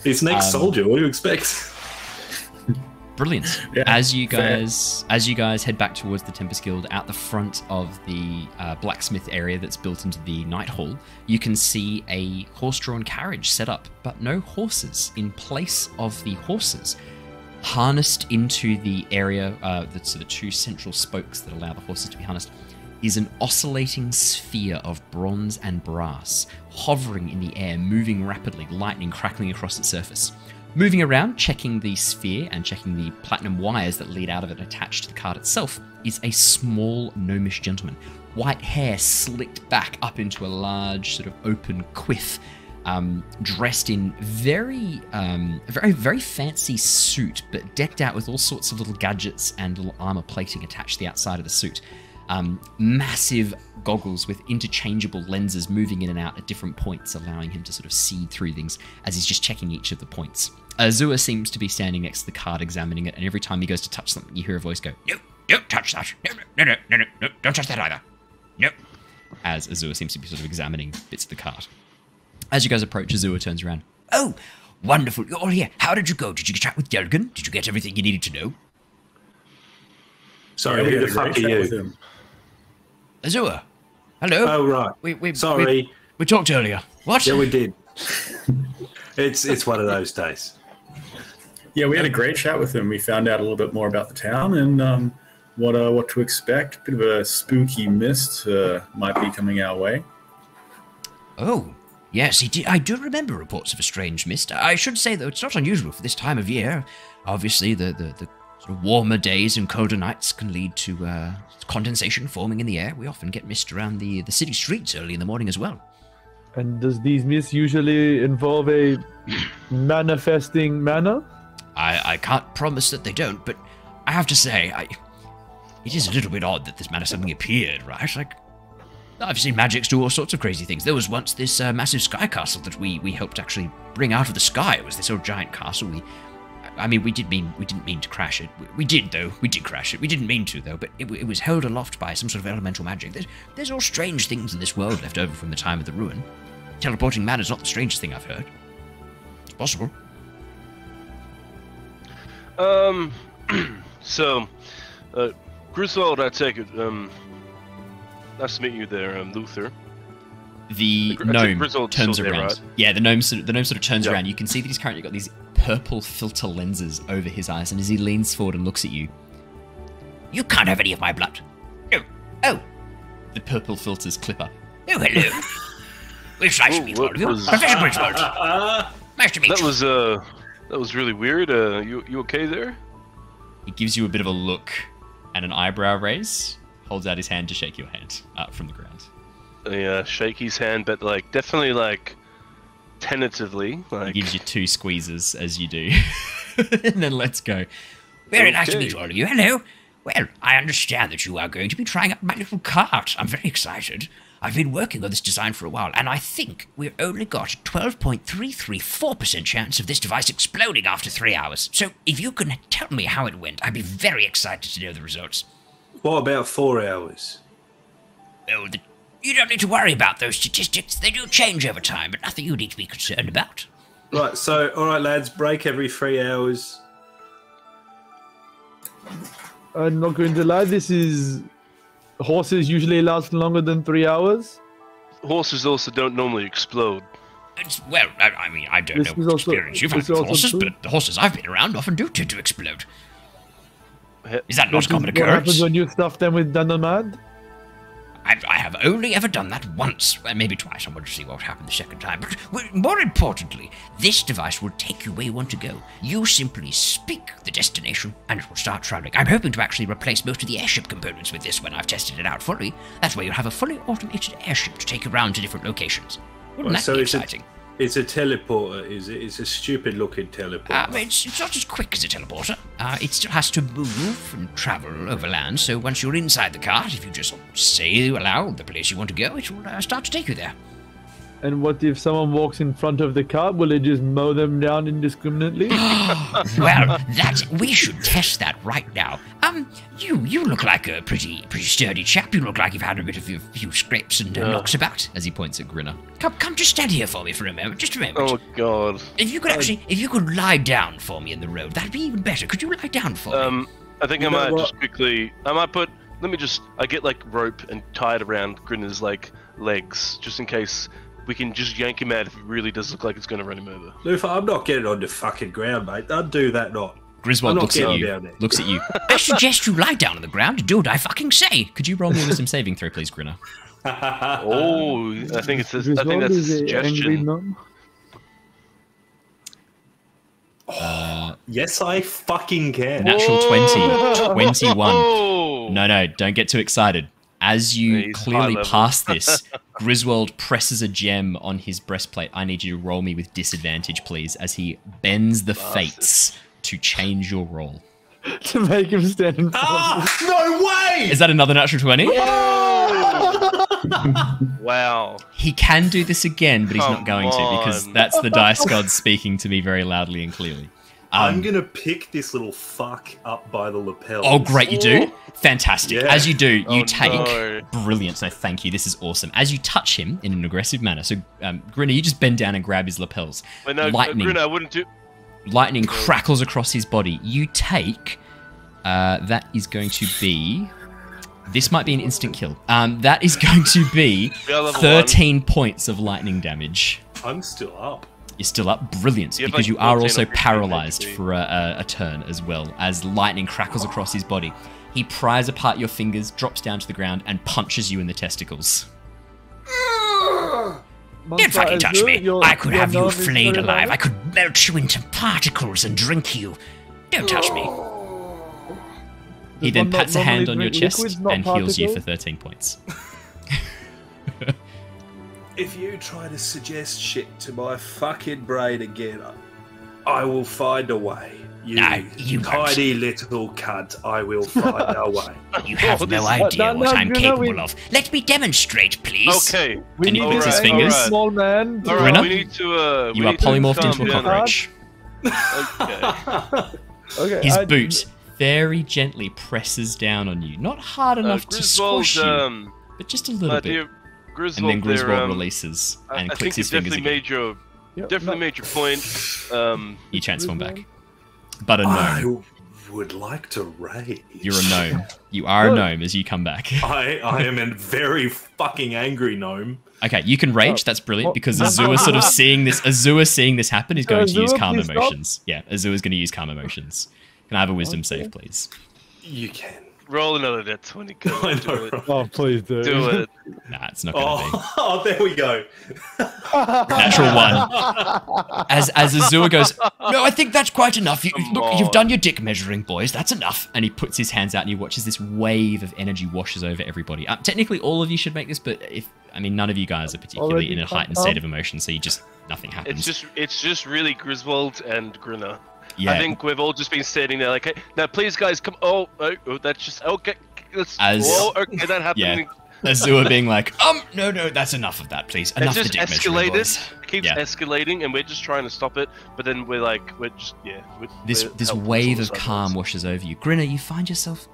He's next soldier. What do you expect? Brilliant. Yeah, as you guys head back towards the Tempest Guild, out the front of the blacksmith area that's built into the Nighthall, you can see a horse-drawn carriage set up, but no horses. In place of the horses, harnessed into the area, so the two central spokes that allow the horses to be harnessed, is an oscillating sphere of bronze and brass, hovering in the air, moving rapidly, lightning crackling across its surface. Moving around, checking the sphere and checking the platinum wires that lead out of it attached to the cart itself, is a small gnomish gentleman. White hair slicked back up into a large sort of open quiff, dressed in very fancy suit, but decked out with all sorts of little gadgets and little armor plating attached to the outside of the suit. Massive goggles with interchangeable lenses moving in and out at different points, allowing him to sort of see through things as he's just checking each of the points. Azua seems to be standing next to the card examining it, and every time he goes to touch something, you hear a voice go, "No, don't touch that. No, don't touch that either. No." As Azua seems to be sort of examining bits of the card. As you guys approach, Azua turns around. "Oh, wonderful. You're all here. How did you go? Did you chat with Delgan? Did you get everything you needed to know?" Sorry, who the fuck are you? Azua. Hello. Oh, right. Sorry. We talked earlier. What? Yeah, we did. It's one of those days. Yeah, we had a great chat with him. We found out a little bit more about the town and what to expect. Bit of a spooky mist might be coming our way. Oh, yes, I do remember reports of a strange mist. I should say, though, it's not unusual for this time of year. Obviously, the sort of warmer days and colder nights can lead to condensation forming in the air. We often get mist around the city streets early in the morning as well. And does these mists usually involve a manifesting manor? I can't promise that they don't, but I have to say, it is a little bit odd that this manor suddenly appeared, right? Like, I've seen magics do all sorts of crazy things. There was once this massive sky castle that we helped actually bring out of the sky. It was this old giant castle. We didn't mean to crash it. We did, though. We did crash it. We didn't mean to, though, but it was held aloft by some sort of elemental magic. There's all strange things in this world left over from the time of the ruin. Teleporting man is not the strangest thing I've heard. It's possible. So, Griswold, I take it, nice to meet you there, Luther. The gnome turns around. Right? Yeah, the gnome sort of turns around. You can see that he's currently got these purple filter lenses over his eyes, and as he leans forward and looks at you, "You can't have any of my blood." "No." "Oh." The purple filters clip up. "Oh, hello." "It's nice to meet all of you. Professor Griswold. Nice to meet you." That was really weird. You okay there? He gives you a bit of a look and an eyebrow raise, holds out his hand to shake your hand up from the ground. Yeah, shake his hand, but definitely tentatively. He gives you 2 squeezes as you do, and then let's go. "Very nice to meet all of you. Hello. Well, I understand that you are going to be trying out my little cart. I'm very excited. I've been working on this design for a while, and I think we've only got a 12.334% chance of this device exploding after 3 hours. So if you can tell me how it went, I'd be very excited to know the results." What about 4 hours? Oh, you don't need to worry about those statistics. They do change over time, but nothing you need to be concerned about. Right, so, all right, lads, break every 3 hours. I'm not going to lie, horses usually last longer than 3 hours. Horses also don't normally explode. Well, I don't know what experience you've had with horses, but the horses I've been around often do tend to explode. Is that not a common occurrence? What happens when you stuff them with dynamite? I have only ever done that once, maybe twice. I want to see what happened the second time. But more importantly, this device will take you where you want to go. You simply speak the destination, and it will start traveling. I'm hoping to actually replace most of the airship components with this when I've tested it out fully. That's where you'll have a fully automated airship to take you around to different locations. Wouldn't that be exciting? It's a teleporter, is it? It's a stupid-looking teleporter. It's not as quick as a teleporter. It still has to move and travel overland, so once you're inside the cart, if you just say aloud the place you want to go, it will start to take you there. And what if someone walks in front of the cart? Will it just mow them down indiscriminately? Well, we should test that right now. You look like a pretty sturdy chap. You look like you've had a bit of a few scrapes and knocks about. As he points at Grinner. Come, just stand here for me for a moment. Just a moment. Oh God! If you could lie down for me in the road, that'd be even better. Could you lie down for me? I think I might just quickly. I get like rope and tie it around Grinner's like legs, just in case. We can just yank him out if it really does look like it's going to run him over. Luther, I'm not getting on the fucking ground, mate. Don't do that, not. Griswold looks at you. I suggest you lie down on the ground and do what I fucking say. Could you roll me a wisdom saving throw, please, Grinner? I think that's a suggestion. Yes, I fucking can. Natural 20. 21. No, don't get too excited. As you clearly pass this, Griswold presses a gem on his breastplate. I need you to roll me with disadvantage, please, as he bends the fates to change your roll. To make him stand in front of you. No way! Is that another natural 20? Wow. He can do this again, but he's not going to, because that's the dice gods speaking to me very loudly and clearly. I'm going to pick this little fuck up by the lapel. Oh, great, you do? Fantastic. Yeah. As you do, you take... Brilliant, so thank you, this is awesome. As you touch him in an aggressive manner, so Grinner, you just bend down and grab his lapels. Wait, no, Grinner, I wouldn't do... Lightning crackles across his body. You take... that is going to be... This might be an instant kill. That is going to be 13 points of lightning damage. I'm still up. You're still up, brilliant, because you are also paralyzed for a turn as well, as lightning crackles across his body. He pries apart your fingers, drops down to the ground, and punches you in the testicles. Don't fucking touch me. I could have you flayed alive. I could melt you into particles and drink you. Don't touch me. He then pats a hand on your chest and heals you for 13 points. If you try to suggest shit to my fucking brain again, I will find a way. You tiny little cunt, I will find a way. You have no idea what I'm capable of. Let me demonstrate, please. Okay. And he clicks his fingers. Small man. Grinner, we need to, you are polymorphed into a cockroach. Okay. His boot very gently presses down on you. Not hard enough to squash you, but just a little bit. Griswold, and then Griswold releases and clicks his fingers again. Definitely made your point. You transform back. But a gnome. I would like to rage. You're a gnome. You are a gnome as you come back. I am a very fucking angry gnome. Okay, you can rage. That's brilliant because Azure sort of seeing this. Azure seeing this happen is going to use calm emotions. Yeah, Azure is going to use calm emotions. Can I have a wisdom save, please? You can. Roll another net 20. I know. Oh, please do. Do it. Nah, it's not going to be. Oh, there we go. Natural 1. As Azure goes, no, I think that's quite enough. You've done your dick measuring, boys. That's enough. And he puts his hands out and he watches this wave of energy washes over everybody. Technically, all of you should make this, but none of you guys are particularly in a heightened state of emotion, so nothing happens. It's just really Griswold and Grinner. Yeah. I think we've all just been standing there like, hey, now please guys, come. Oh, that's just okay. Okay, that happened. Yeah. Azure being like, no, that's enough of that, please. Enough it just of dick measuring, boys. Keeps escalating, and we're just trying to stop it. But then this wave of calm washes over you. Grinner, you find yourself.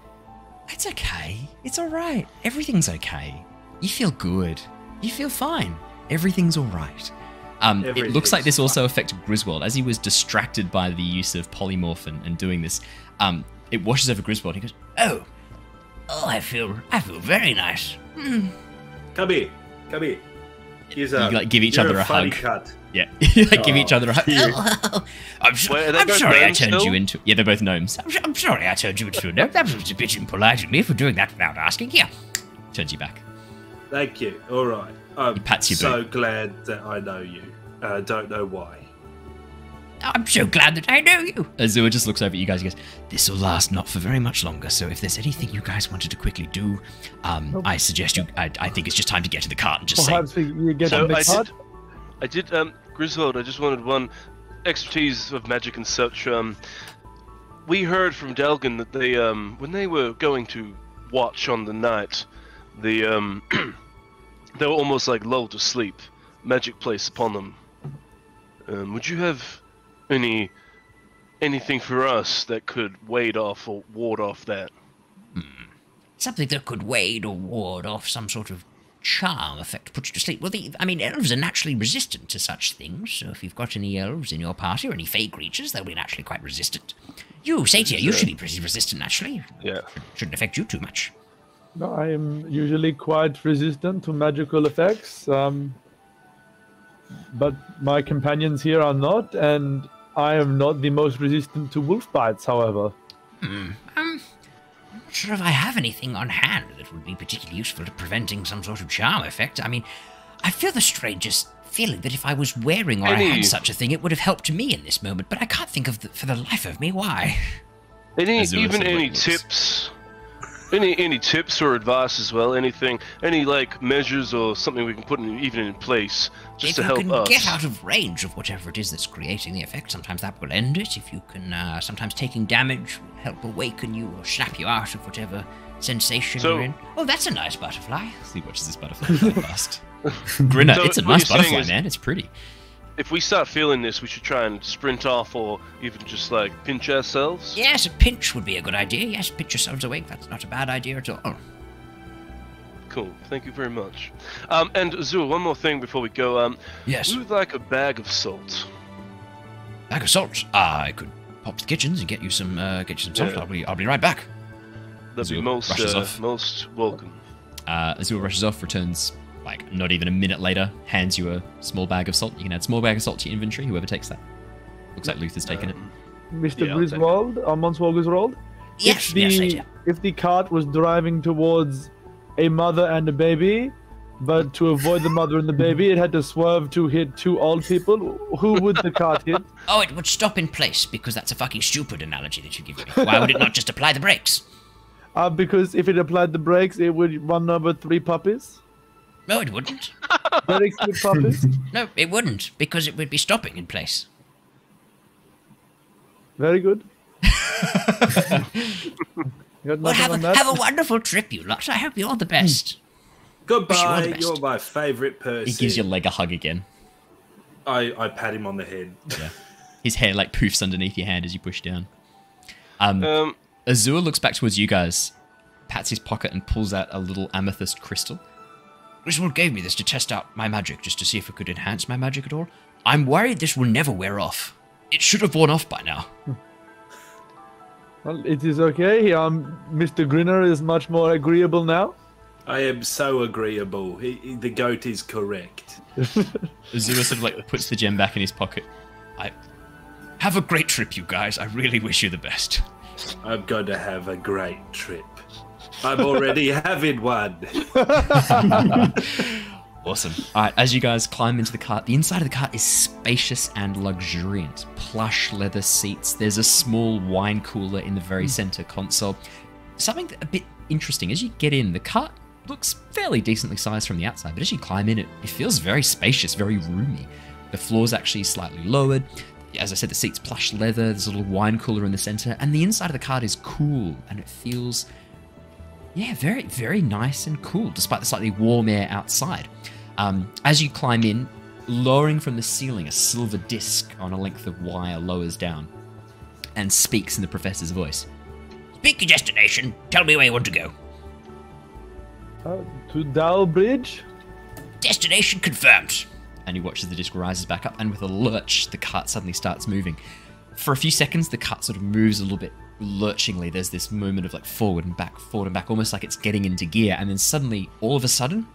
It's okay. It's all right. Everything's okay. You feel good. You feel fine. Everything's all right. It looks like this also affected Griswold. As he was distracted by the use of polymorph and doing this, it washes over Griswold. He goes, oh, I feel very nice. Come here. You give each other a hug. Cut. Yeah, give each other a hug. I'm sorry I turned you into... Yeah, they're both gnomes. I'm sorry I turned you into a gnome. That was a bit impolite of me for doing that without asking. Here, turns you back. Thank you. All right. I'm pats your so boot. glad that I know you. I don't know why. I'm so glad that I know you. Azure just looks over at you guys and goes, this will last not for very much longer, so if there's anything you guys wanted to quickly do, I suggest you... I think it's just time to get to the cart and just Perhaps say... you get on the cart? I did, Griswold, I just wanted one expertise of magic and such. We heard from Delgan that they, when they were going to watch on the night, they were almost like lulled to sleep. Magic placed upon them. Would you have anything for us that could ward off or ward off that? Something that could ward or ward off some sort of charm effect, put you to sleep. Well, elves are naturally resistant to such things, so if you've got any elves in your party or any fey creatures, they'll be naturally quite resistant. You, Satyr, you should be pretty resistant, naturally. Yeah. Shouldn't affect you too much. No, I am usually quite resistant to magical effects, but my companions here are not, and I am not the most resistant to wolf bites, however. I'm not sure if I have anything on hand that would be particularly useful at preventing some sort of charm effect. I mean, I feel the strangest feeling that if I was wearing or I had such a thing, it would have helped me in this moment, but I can't think of for the life of me why. Any tips? Any tips or advice as well? Anything? Any like measures or something we can put in place just to help us? If you can get out of range of whatever it is that's creating the effect, sometimes that will end it. If you can, sometimes taking damage will help awaken you or snap you out of whatever sensation you're in. Oh, that's a nice butterfly. See, watches this butterfly fly past. Grinner, it's a nice butterfly, man. It's pretty. If we start feeling this, we should try and sprint off or even just, like, pinch ourselves? Yes, a pinch would be a good idea. Yes, pinch yourselves awake. That's not a bad idea at all. Cool. Thank you very much. And, Azur, one more thing before we go. Yes? We would like a bag of salt. Bag of salt? I could pop to the kitchens and get you some salt. Yeah. I'll be right back. That'd be most welcome. Azur rushes off, returns... like, not even a minute later, hands you a small bag of salt. You can add small bag of salt to your inventory, whoever takes that. Looks like Luther's taken it. Mr. Griswold, Monsieur Griswold? Yes, if the cart was driving towards a mother and a baby, but to avoid the mother and the baby, it had to swerve to hit two old people, who would the cart hit? Oh, it would stop in place, because that's a fucking stupid analogy that you give me. Why would it not just apply the brakes? Because if it applied the brakes, it would run over 3 puppies. No, it wouldn't. Very cute puppies. No, it wouldn't, because it would be stopping in place. Very good. Well, have a wonderful trip, you lot. I hope you're all the best. Goodbye. You're my favourite person. He gives your leg a hug again. I pat him on the head. Yeah. His hair like poofs underneath your hand as you push down. Azur looks back towards you guys, pats his pocket and pulls out a little amethyst crystal. Griswold gave me this to test out my magic, just to see if it could enhance my magic at all. I'm worried this will never wear off. It should have worn off by now. Well, it is okay. Mr. Grinner is much more agreeable now. I am so agreeable. The goat is correct. Azur sort of like puts the gem back in his pocket. Have a great trip, you guys. I really wish you the best. I'm going to have a great trip. I'm already having one. Awesome. All right, as you guys climb into the cart, the inside of the cart is spacious and luxuriant. Plush leather seats. There's a small wine cooler in the very center console. Something a bit interesting, as you get in, the cart looks fairly decently sized from the outside, but as you climb in, it feels very spacious, very roomy. The floor's actually slightly lowered. As I said, the seat's plush leather. There's a little wine cooler in the center, and the inside of the cart is cool, and it feels... yeah, very, very nice and cool, despite the slightly warm air outside. As you climb in, lowering from the ceiling, a silver disc on a length of wire lowers down and speaks in the professor's voice. Speak your destination. Tell me where you want to go. To Dow Bridge? Destination confirmed. And you watch as the disc rises back up, and with a lurch, the cart suddenly starts moving. For a few seconds, the cart sort of moves a little bit lurchingly. There's this moment of like forward and back, almost like it's getting into gear, and then suddenly, all of a sudden,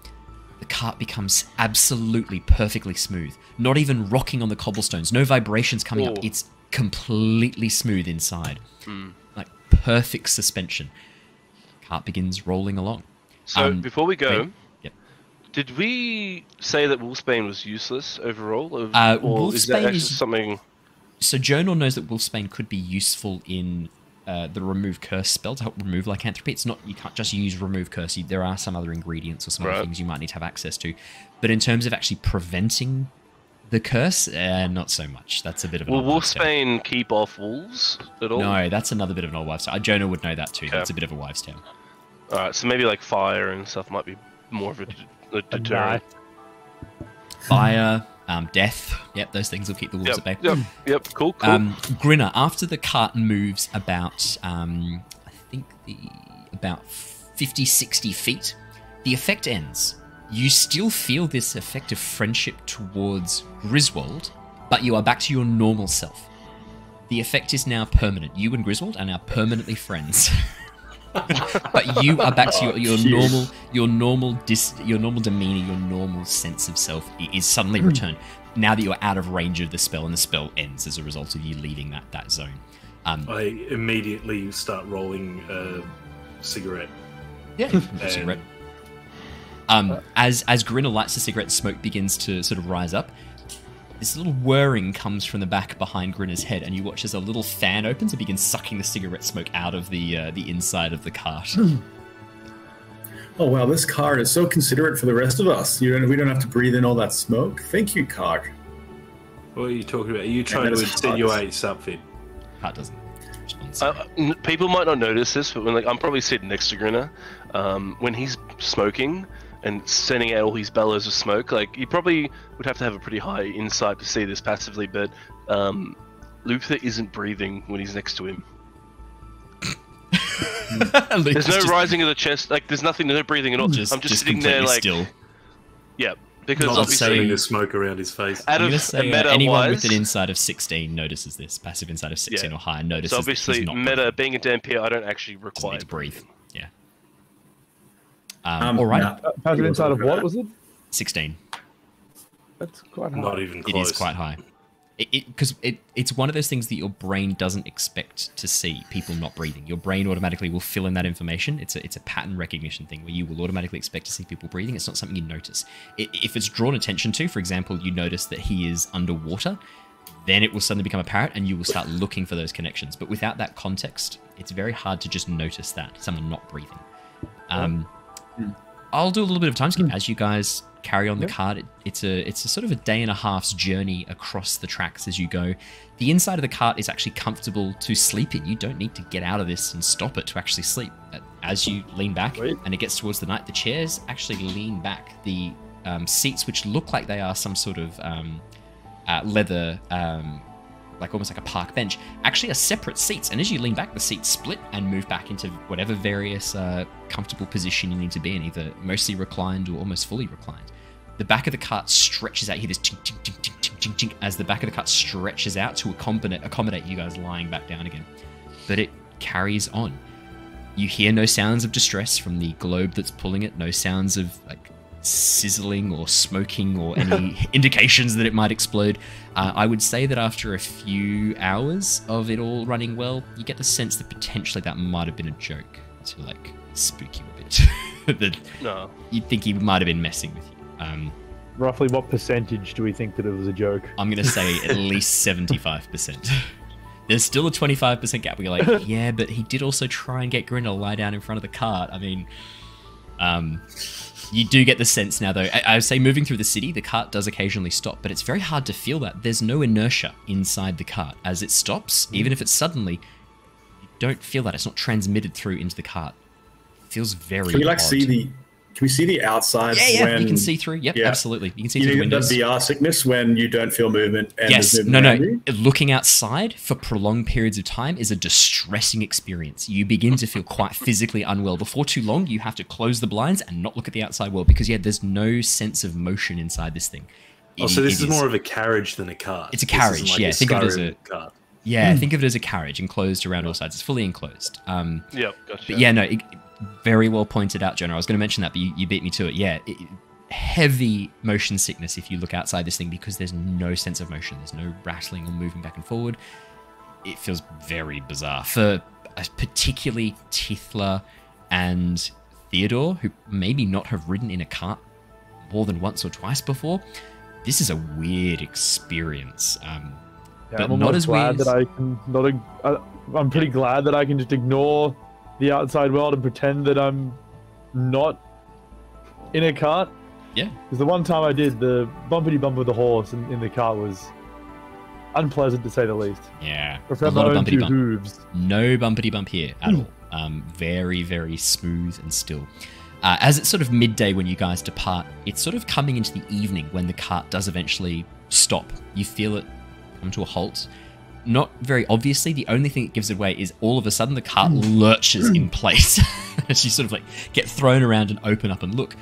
the cart becomes absolutely perfectly smooth. Not even rocking on the cobblestones, no vibrations coming up. It's completely smooth inside. Like perfect suspension. Cart begins rolling along. So before we go, Did we say that Wolfsbane was useless overall? Or is that actually something... So Jonor knows that Wolfsbane could be useful in the remove curse spell to help remove lycanthropy. It's not, you can't just use remove curse. There are some other ingredients or some other things you might need to have access to. But in terms of actually preventing the curse, not so much. That's a bit of an Will Wolfsbane keep off wolves at all? No, that's another bit of an old wives' tale. Jonor would know that too. Okay. That's a bit of a wives' tale. Alright, so maybe like fire and stuff might be more of a deterrent. Fire, death. Yep, those things will keep the wolves at bay. Yep, cool. Grinner, after the cart moves about, I think about 50, 60 feet, the effect ends. You still feel this effect of friendship towards Griswold, but you are back to your normal self. The effect is now permanent. You and Griswold are now permanently friends. But you are back to your normal demeanor, your normal sense of self is suddenly returned. Now that you're out of range of the spell, and the spell ends as a result of you leaving that zone. I immediately start rolling a cigarette. Yeah, cigarette. As Grinner lights the cigarette, smoke begins to sort of rise up. This little whirring comes from the back behind Grinner's head, and you watch as a little fan opens and begins sucking the cigarette smoke out of the inside of the cart. Oh wow, this cart is so considerate for the rest of us. We don't have to breathe in all that smoke. Thank you, cart. What are you talking about? Are you trying to insinuate something? Cart doesn't. People might not notice this, but when I'm probably sitting next to Grinner, when he's smoking and sending out all his bellows of smoke, you probably would have to have a pretty high insight to see this passively, but Luther isn't breathing when he's next to him. There's no rising of the chest, there's nothing, no breathing at all. I'm just sitting there still. Yeah, because not obviously the smoke around his face. I'm gonna say, anyone with an inside of 16 notices this. Passive inside of 16 or higher notices. So obviously, meta being a Dhampire, I don't actually require to breathe. Yeah. All right. Passive inside of what was it? 16. That's quite high. Not even close. It is quite high. Because it's one of those things that your brain doesn't expect to see people not breathing. Your brain automatically will fill in that information. It's a pattern recognition thing where you will automatically expect to see people breathing. It's not something you notice. If it's drawn attention to, for example, you notice that he is underwater, then it will suddenly become apparent and you will start looking for those connections. But without that context, it's very hard to just notice that someone not breathing. I'll do a little bit of time skip as you guys carry on the cart. It's a sort of a day and a half's journey across the tracks as you go. The inside of the cart is actually comfortable to sleep in. You don't need to get out of this and stop it to actually sleep. As you lean back and it gets towards the night, the chairs actually lean back. The seats, which look like they are some sort of leather, almost like a park bench, actually are separate seats. And as you lean back, the seats split and move back into whatever various comfortable position you need to be in, either mostly reclined or almost fully reclined. The back of the cart stretches out. You hear this chink, chink, chink, chink, chink, chink, chink, as the back of the cart stretches out to accommodate you guys lying back down again. But it carries on. You hear no sounds of distress from the globe that's pulling it, no sounds of sizzling or smoking or any indications that it might explode. I would say that after a few hours of it all running well, you get the sense that potentially that might have been a joke to spook you a bit. No. You'd think he might have been messing with you. Roughly what percentage do we think that it was a joke? I'm going to say at least 75%. There's still a 25% gap where you're like, yeah, but he did also try and get Grinner to lie down in front of the cart. I mean, you do get the sense now, though. I would say moving through the city, the cart does occasionally stop, but it's very hard to feel that. There's no inertia inside the cart. As it stops, even if it's suddenly, you don't feel that. It's not transmitted through into the cart. It feels very odd. Can we see the outside? Yeah, you can see through. Yep, absolutely. You can see through the windows. You get that VR sickness when you don't feel movement. And yes, no. Looking outside for prolonged periods of time is a distressing experience. You begin to feel quite physically unwell. Before too long, you have to close the blinds and not look at the outside world because, there's no sense of motion inside this thing. So this is more of a carriage than a cart. It's a carriage, yeah. Think of it as a cart. Yeah, think of it as a carriage enclosed around all sides. It's fully enclosed. Yep, gotcha. But very well pointed out, Jonor. I was going to mention that, but you beat me to it. Yeah, heavy motion sickness if you look outside this thing because there's no sense of motion. There's no rattling or moving back and forward. It feels very bizarre. For particularly Tithla and Theodore, who maybe not have ridden in a cart more than once or twice before, this is a weird experience. But I'm not as weird. That I can I'm pretty glad that I can just ignore the outside world and pretend that I'm not in a cart. Yeah. Because the one time I did, the bumpity bump with the horse in the cart was unpleasant to say the least. Yeah. Prefer my own two hooves. No bumpity bump here at all. Very, very smooth and still. As it's sort of midday when you guys depart, it's sort of coming into the evening when the cart does eventually stop. You feel it come to a halt. Not very obviously, the only thing that gives it away is all of a sudden the cart lurches in place. As you sort of like get thrown around and open up and look,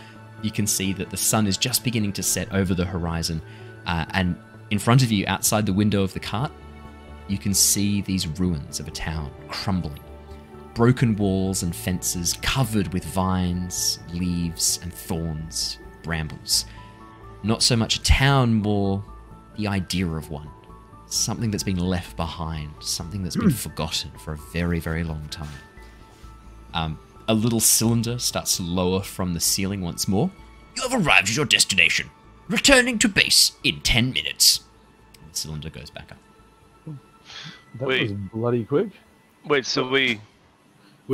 you can see that the sun is just beginning to set over the horizon. And in front of you, outside the window of the cart, you can see these ruins of a town crumbling. Broken walls and fences covered with vines, leaves and thorns, brambles. Not so much a town, more the idea of one. Something that's been left behind, something that's been forgotten for a very, very long time. A little cylinder starts to lower from the ceiling once more. You have arrived at your destination. Returning to base in 10 minutes. And the cylinder goes back up. That was bloody quick. Wait, so we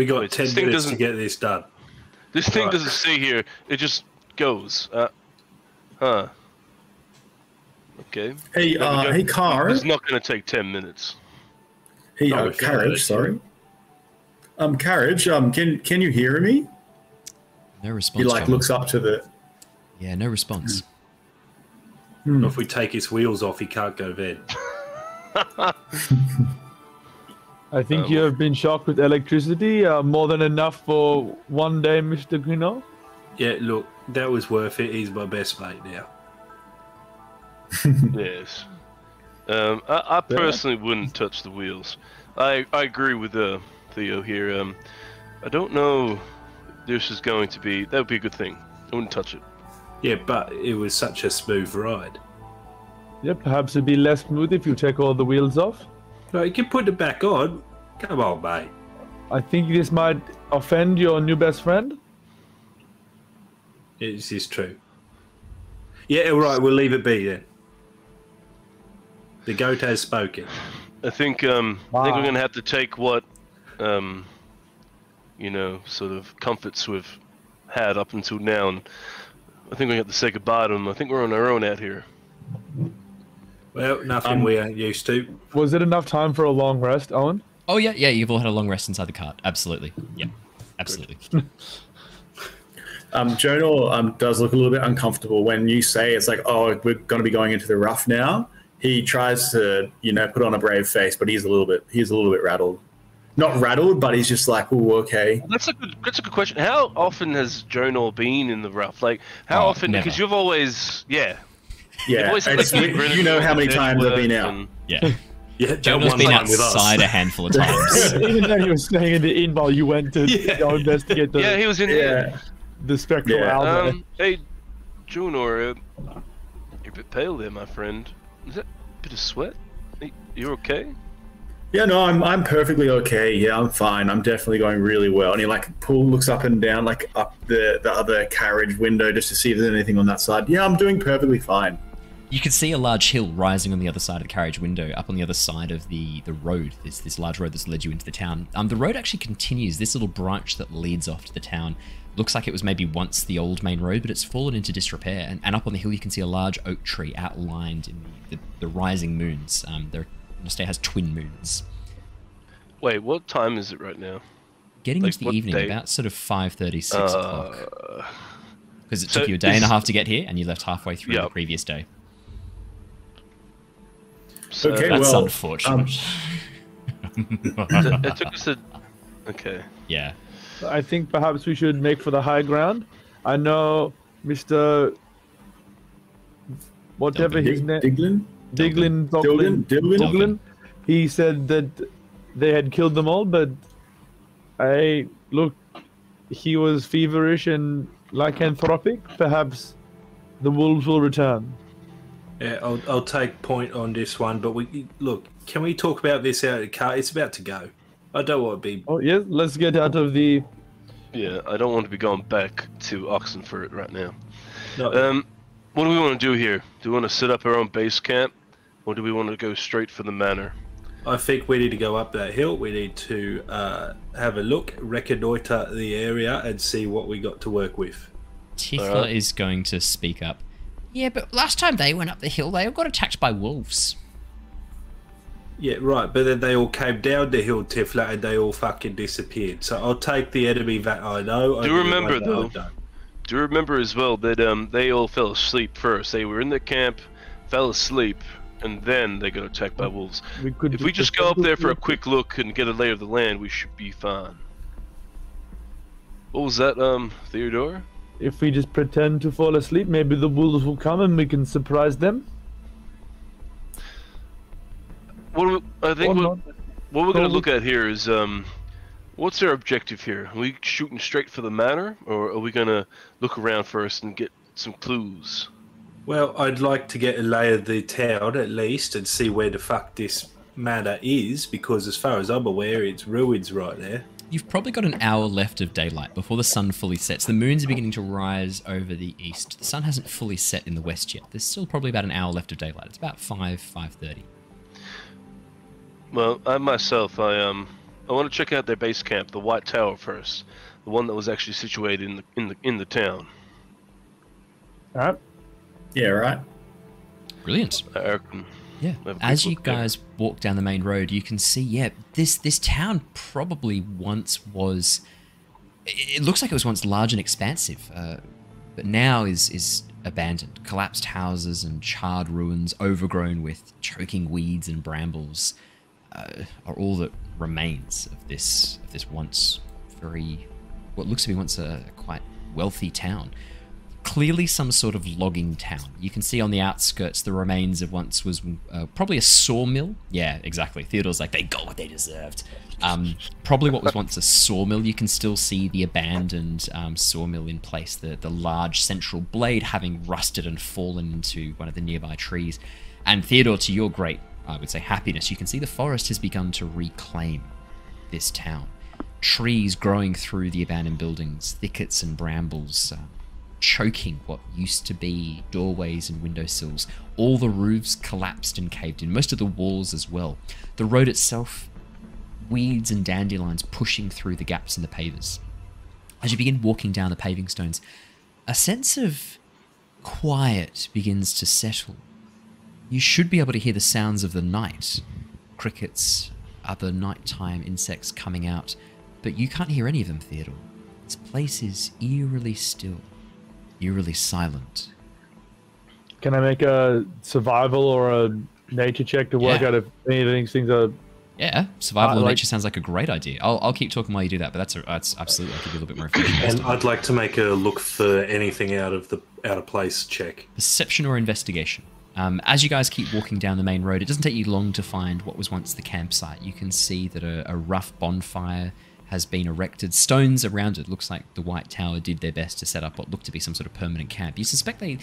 got 10 minutes to get this done. This thing doesn't stay here. It just goes. Okay. Hey, Car. It's not going to take 10 minutes. Hey, Carriage, sorry. Carriage, can you hear me? No response. He looks up to the... Yeah, no response. If we take his wheels off, he can't go then. I think you have been shocked with electricity. More than enough for one day, Mr. Grinner. Yeah, look, that was worth it. He's my best mate now. Yes. I personally wouldn't touch the wheels. I agree with Theo here. I don't know this is going to be... That would be a good thing. I wouldn't touch it. Yeah, but it was such a smooth ride. Yeah, perhaps it'd be less smooth if you take all the wheels off. No, you can put it back on. Come on, mate. I think this might offend your new best friend. This is true. Yeah, all right, we'll leave it be then. The goat has spoken. I think we're going to have to take what, sort of comforts we've had up until now, and I think we have to say goodbye to them. I think we're on our own out here. Well, nothing we ain't used to. Was it enough time for a long rest, Owen? Oh, yeah, you've all had a long rest inside the cart. Absolutely. Yeah, absolutely. Jonor does look a little bit uncomfortable when you say it's like, oh, we're going to be going into the rough now. He tries to, put on a brave face, but he's a little bit rattled. Not rattled, but he's just like, oh, okay. That's a good question. How often has Jonor been in the rough? Like, how often? Never. Because you've always, Yeah, always you know how many times I've been out. Yeah. Yeah, Jonor's been outside a handful of times. Even though he was staying in the inn while you went to go investigate the... Yeah, he was in the spectral owl. Hey, Jonor, you're a bit pale there, my friend. Is that a bit of sweat? You okay? Yeah, no, I'm perfectly okay. Yeah, I'm fine. I'm definitely going really well. And he looks up and down, up the other carriage window just to see if there's anything on that side. Yeah, I'm doing perfectly fine. You can see a large hill rising on the other side of the carriage window, up on the other side of the road. There's this large road that's led you into the town. The road actually continues. This little branch that leads off to the town looks like it was maybe once the old main road, but it's fallen into disrepair. And up on the hill, you can see a large oak tree outlined in the rising moons. Nostea has twin moons. Wait, what time is it right now? Getting into the evening, about sort of 5:30, 6 o'clock. Because it took you a day and a half to get here, and you left halfway through the previous day. So that's unfortunate. It took us Okay. Yeah. I think perhaps we should make for the high ground. I know Mr. Whatever his name... Diglin. He said that they had killed them all, but he was feverish and lycanthropic. Perhaps the wolves will return. Yeah, I'll take point on this one, but can we talk about this out of the car? It's about to go. I don't want to be... Oh, yes, let's get out of the... Yeah, I don't want to be going back to Oxenford right now. No. What do we want to do here? Do we want to set up our own base camp, or do we want to go straight for the manor? I think we need to go up that hill. We need to have a look, reconnoiter the area, and see what we got to work with. Tithla is going to speak up. Yeah, but last time they went up the hill, they all got attacked by wolves. Yeah, right, but then they all came down the hill, Tithla, and they all fucking disappeared. So I'll take the enemy that I know. Do remember, though, do remember as well that they all fell asleep first. They were in the camp, fell asleep, and then they got attacked by wolves. If we just go up there for a quick look and get a lay of the land, we should be fine. What was that, Theodore? If we just pretend to fall asleep, maybe the wolves will come and we can surprise them. What we're going to look at here is, what's our objective here? Are we shooting straight for the manor, or are we going to look around first and get some clues? Well, I'd like to get a lay of the town at least and see where the fuck this manor is, because as far as I'm aware, it's ruins right there. You've probably got an hour left of daylight before the sun fully sets. The moons are beginning to rise over the east. The sun hasn't fully set in the west yet. There's still probably about an hour left of daylight. It's about 5:30. Well, I myself, I want to check out their base camp, the White Tower first, the one that was actually situated in the town. All right. Yeah, right. Brilliant. Yeah. As you guys walk down the main road, you can see, yeah, this town probably once was. It looks like it was once large and expansive, but now is abandoned. Collapsed houses and charred ruins, overgrown with choking weeds and brambles, are all that remains of this once what looks to be once a quite wealthy town. Clearly some sort of logging town. You can see on the outskirts the remains of once was probably a sawmill. Yeah, exactly. Theodore's like, they got what they deserved. Probably what was once a sawmill. You can still see the abandoned sawmill in place, the large central blade having rusted and fallen into one of the nearby trees. And Theodore, to your great, I would say, happiness, you can see the forest has begun to reclaim this town. Trees growing through the abandoned buildings, thickets and brambles, choking what used to be doorways and windowsills. All the roofs collapsed and caved in, most of the walls as well. The road itself, weeds and dandelions pushing through the gaps in the pavers. As you begin walking down the paving stones, a sense of quiet begins to settle. You should be able to hear the sounds of the night, crickets, other nighttime insects coming out, but you can't hear any of them, Theodore. This place is eerily still. Eerily silent. Can I make a survival or a nature check to work out if any of these things are... Yeah, survival or nature sounds like a great idea. I'll keep talking while you do that, but that's absolutely, I'll give you a little bit more information. And I'd like to make a look for anything out of place check. Perception or investigation. As you guys keep walking down the main road, it doesn't take you long to find what was once the campsite. You can see that a rough bonfire has been erected. Stones around it. Looks like the White Tower did their best to set up what looked to be some sort of permanent camp. You suspect they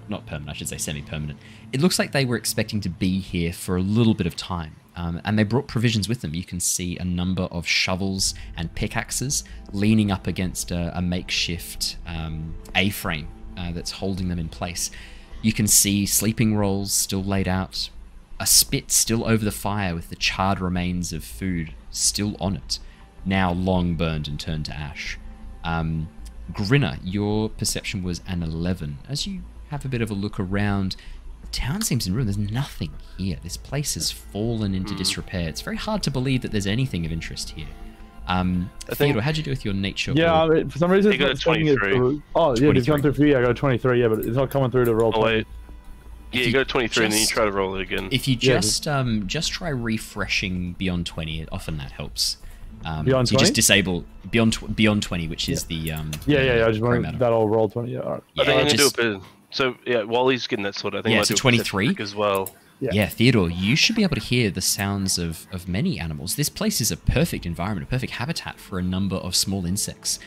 not permanent, I should say semi-permanent. It looks like they were expecting to be here for a little bit of time. And they brought provisions with them. You can see a number of shovels and pickaxes leaning up against a makeshift A-frame that's holding them in place. You can see sleeping rolls still laid out, a spit still over the fire with the charred remains of food still on it, now long burned and turned to ash. Grinner, your perception was an 11. As you have a bit of a look around, the town seems in ruin. There's nothing here. This place has fallen into disrepair. It's very hard to believe that there's anything of interest here. Theodore, how'd you do with your nature? Yeah, for some reason you got a 23. It's gone through for you. I got a 23, yeah, but it's not coming through to roll 20. Wait. Yeah, you got a 23 and then you try to roll it again. If you just try refreshing beyond 20, often that helps. Beyond 20? You just disable beyond 20, which is the I just wanted that all roll 20. Yeah, all right. I think I'm gonna do a bit. So yeah, while he's getting that sorted, I think so 23 as well. Yeah, Theodore, you should be able to hear the sounds of many animals. This place is a perfect environment, a perfect habitat for a number of small insects.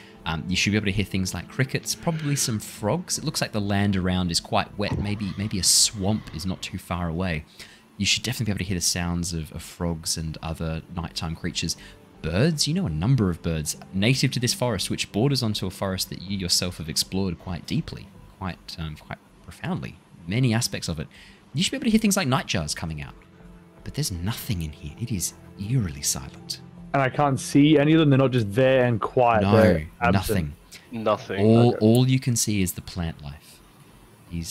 You should be able to hear things like crickets, probably some frogs. It looks like the land around is quite wet. Maybe a swamp is not too far away. You should definitely be able to hear the sounds of frogs and other nighttime creatures. Birds, you know a number of birds native to this forest, which borders onto a forest that you yourself have explored quite deeply, quite profoundly. Many aspects of it. You should be able to hear things like nightjars coming out. But there's nothing in here. It is eerily silent. And I can't see any of them. They're not just there and quiet. No, nothing. Nothing. All you can see is the plant life.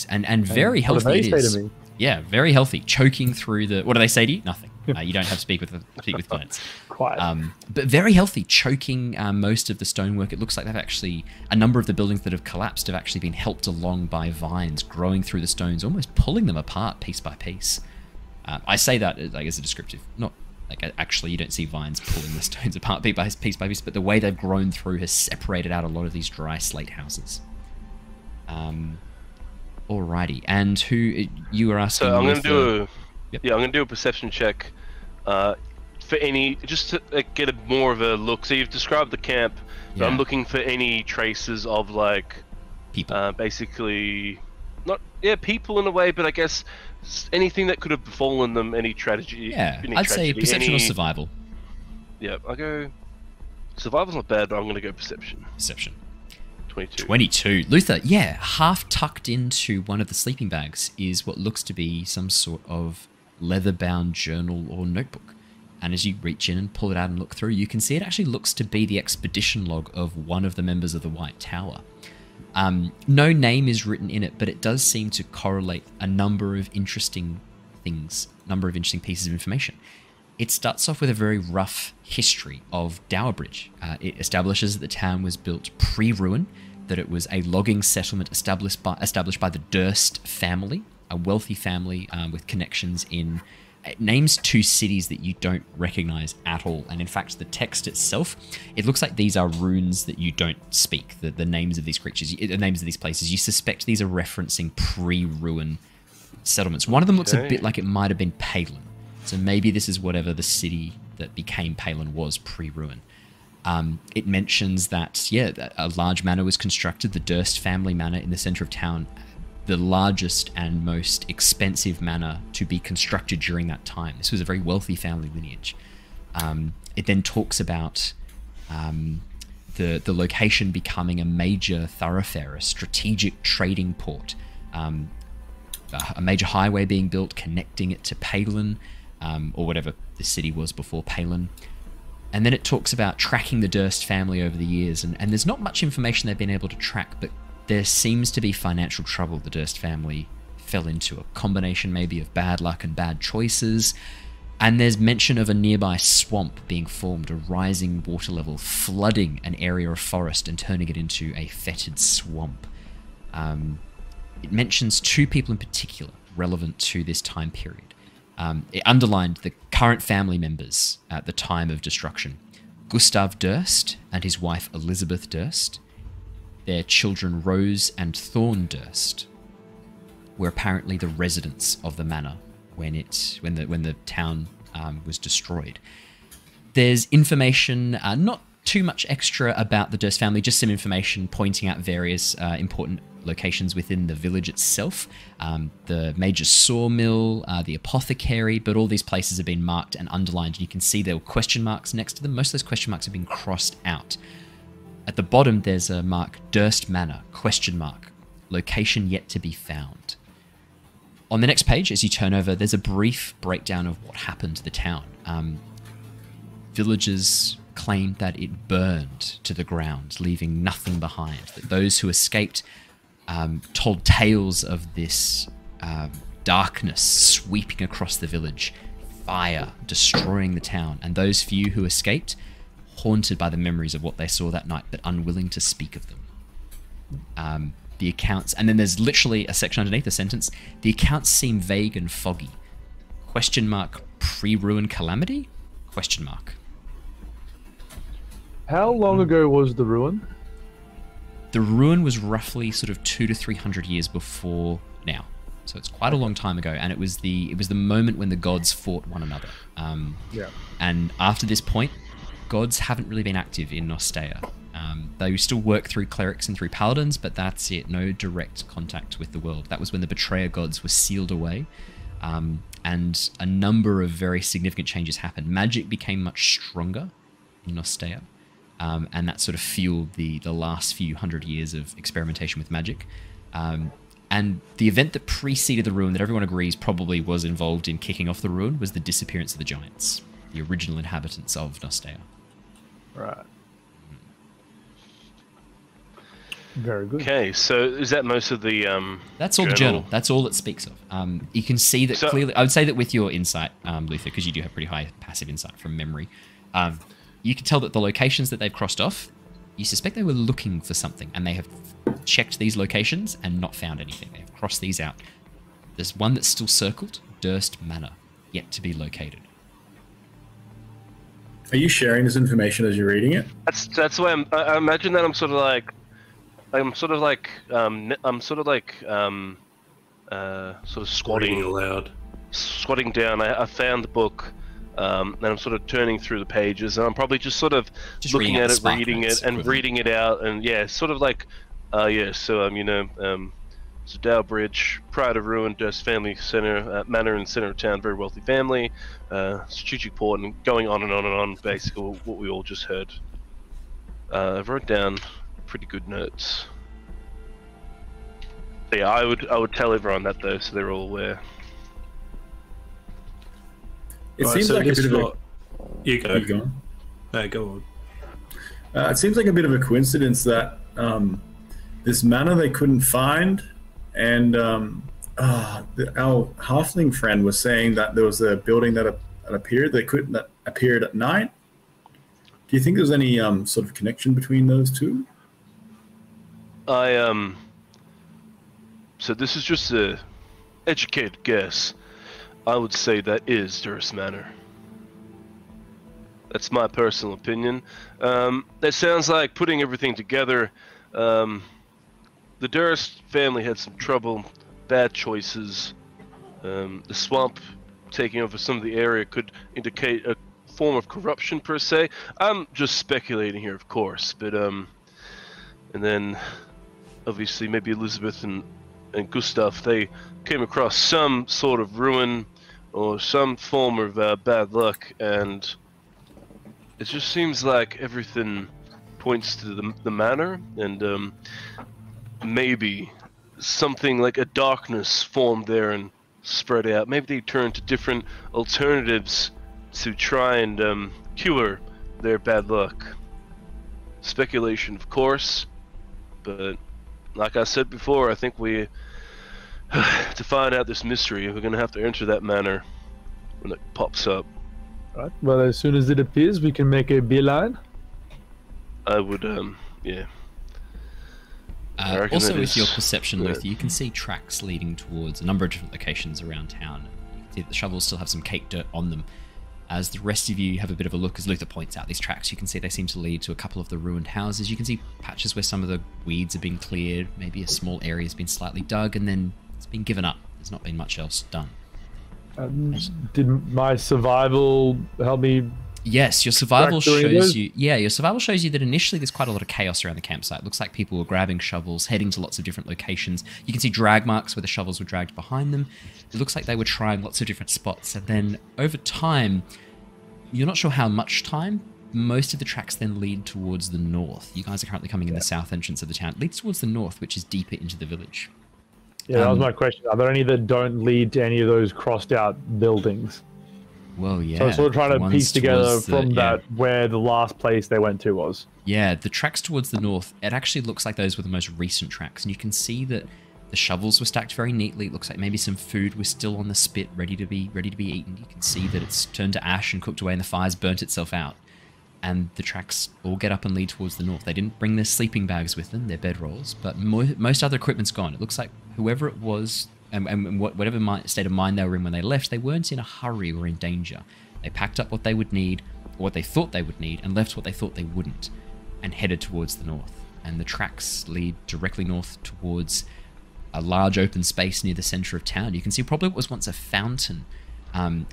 And very healthy. What do they it say is. to me? Yeah, very healthy. Choking through the. What do they say to you? Nothing. You don't have to speak with plants. Quiet. But very healthy. Choking most of the stonework. It looks like they've actually a number of the buildings that have collapsed have actually been helped along by vines growing through the stones, almost pulling them apart piece by piece. I say that like as a descriptive, not like actually you don't see vines pulling the stones apart piece by piece, but the way they've grown through has separated out a lot of these dry slate houses. Alrighty, and who you were asking? So I'm gonna do a perception check, for any just to get more of a look. So you've described the camp, but I'm looking for any traces of like people, basically not people in a way, but I guess anything that could have befallen them, any tragedy. Yeah, I'd say perception or survival. Yeah, I go. Survival's not bad, but I'm gonna go perception. Perception. 22. Luther, yeah, half tucked into one of the sleeping bags is what looks to be some sort of leather-bound journal or notebook. And as you reach in and pull it out and look through, you can see it actually looks to be the expedition log of one of the members of the White Tower. No name is written in it, but it does seem to correlate a number of interesting things, a number of interesting pieces of information. It starts off with a very rough history of Dowbridge. It establishes that the town was built pre-ruin, that it was a logging settlement established by the Durst family, a wealthy family with connections in... It names two cities that you don't recognize at all. And in fact, the text itself, it looks like these are runes that you don't speak, the names of these creatures, the names of these places. You suspect these are referencing pre-ruin settlements. One of them looks a bit like it might have been Palin. So maybe this is whatever the city that became Palin was pre-ruin. It mentions that, a large manor was constructed, the Durst family manor in the center of town, the largest and most expensive manor to be constructed during that time. This was a very wealthy family lineage. It then talks about the location becoming a major thoroughfare, a strategic trading port, a major highway being built connecting it to Palin, or whatever the city was before Palin. And then it talks about tracking the Durst family over the years, and there's not much information they've been able to track, but there seems to be financial trouble the Durst family fell into, a combination maybe of bad luck and bad choices. And there's mention of a nearby swamp being formed, a rising water level flooding an area of forest and turning it into a fetid swamp. It mentions two people in particular relevant to this time period. It underlined the current family members at the time of destruction. Gustav Durst and his wife Elizabeth Durst. Their children Rose and Thorn Durst were apparently the residents of the manor when the town was destroyed. There's information, not too much extra about the Durst family, just some information pointing out various important locations within the village itself. The major sawmill, the apothecary, but all these places have been marked and underlined. And you can see there were question marks next to them. Most of those question marks have been crossed out. At the bottom, there's a mark, Durst Manor, question mark, location yet to be found. On the next page, as you turn over, there's a brief breakdown of what happened to the town. Villagers claimed that it burned to the ground, leaving nothing behind. That those who escaped told tales of this darkness sweeping across the village, fire destroying the town, and those few who escaped haunted by the memories of what they saw that night, but unwilling to speak of them. The accounts, and then there's literally a section underneath the sentence, the accounts seem vague and foggy. Question mark, pre-ruin calamity? Question mark. How long ago was the ruin? The ruin was roughly sort of 200 to 300 years before now. So it's quite a long time ago, and it was the moment when the gods fought one another. And after this point, gods haven't really been active in Nostea. They still work through clerics and through paladins, but that's it. No direct contact with the world. That was when the betrayer gods were sealed away, and a number of very significant changes happened. Magic became much stronger in Nostea, and that sort of fueled the last few hundred years of experimentation with magic. And the event that preceded the ruin that everyone agrees probably was involved in kicking off the ruin was the disappearance of the giants, the original inhabitants of Nostea. Right. Very good. Okay, so is that most of the That's all the journal. That's all it speaks of. You can see that clearly. I would say that with your insight, Luther, because you do have pretty high passive insight from memory, you can tell that the locations that they've crossed off, you suspect they were looking for something, and they have checked these locations and not found anything. They've crossed these out. There's one that's still circled, Durst Manor, yet to be located. Are you sharing this information as you're reading it? That's why I imagine that I'm sort of like squatting aloud, squatting down. I found the book, and I'm sort of turning through the pages, and I'm probably just sort of looking at it, reading it, and reading it out, and yeah, sort of like, Dow Bridge, prior to ruin, Durst family center, manor in the center of town, very wealthy family, strategic port, and going on and on and on, basically what we all just heard. I wrote down pretty good notes. So yeah, I would tell everyone that though, so they're all aware. It seems like a bit of a... You go. Keep going. Go on. It seems like a bit of a coincidence that this manor they couldn't find, and our halfling friend was saying that there was a building that appeared that appeared at night. Do you think there's any sort of connection between those two? So this is just a educated guess. I would say that is Durst Manor. That's my personal opinion. That sounds like putting everything together. The Durst family had some trouble, bad choices. The swamp taking over some of the area could indicate a form of corruption per se. I'm just speculating here, of course, but and then obviously maybe Elizabeth and Gustav, they came across some sort of ruin or some form of bad luck, and it just seems like everything points to the manor, and maybe something like a darkness formed there and spread out. Maybe they turned to different alternatives to try and cure their bad luck. Speculation, of course, but like I said before, I think we, to find out this mystery, we're going to have to enter that manor when it pops up. Right. Well, as soon as it appears, we can make a beeline. I would, yeah. Also, with your perception, Luther, you can see tracks leading towards a number of different locations around town. You can see that the shovels still have some caked dirt on them. As the rest of you have a bit of a look, as Luther points out these tracks, you can see they seem to lead to a couple of the ruined houses. You can see patches where some of the weeds have been cleared, maybe a small area has been slightly dug, and then it's been given up. There's not been much else done. Did my survival help me? Yes, your survival shows you. Yeah, your survival shows you that initially there's quite a lot of chaos around the campsite. It looks like people were grabbing shovels, heading to lots of different locations. You can see drag marks where the shovels were dragged behind them. It looks like they were trying lots of different spots, and then over time, you're not sure how much time. Most of the tracks then lead towards the north. You guys are currently coming in the south entrance of the town. It leads towards the north, which is deeper into the village. Yeah, that was my question. Are there any that don't lead to any of those crossed out buildings? Well, yeah. So I'm sort of trying to piece together from that where the last place they went to was. Yeah, the tracks towards the north, it actually looks like those were the most recent tracks. And you can see that the shovels were stacked very neatly. It looks like maybe some food was still on the spit, ready to be eaten. You can see that it's turned to ash and cooked away and the fire's burnt itself out. And the tracks all get up and lead towards the north. They didn't bring their sleeping bags with them, their bedrolls, but most other equipment's gone. It looks like whoever it was, and whatever state of mind they were in when they left, they weren't in a hurry or in danger. They packed up what they would need, or what they thought they would need, and left what they thought they wouldn't, and headed towards the north. And the tracks lead directly north towards a large open space near the center of town. You can see probably what was once a fountain,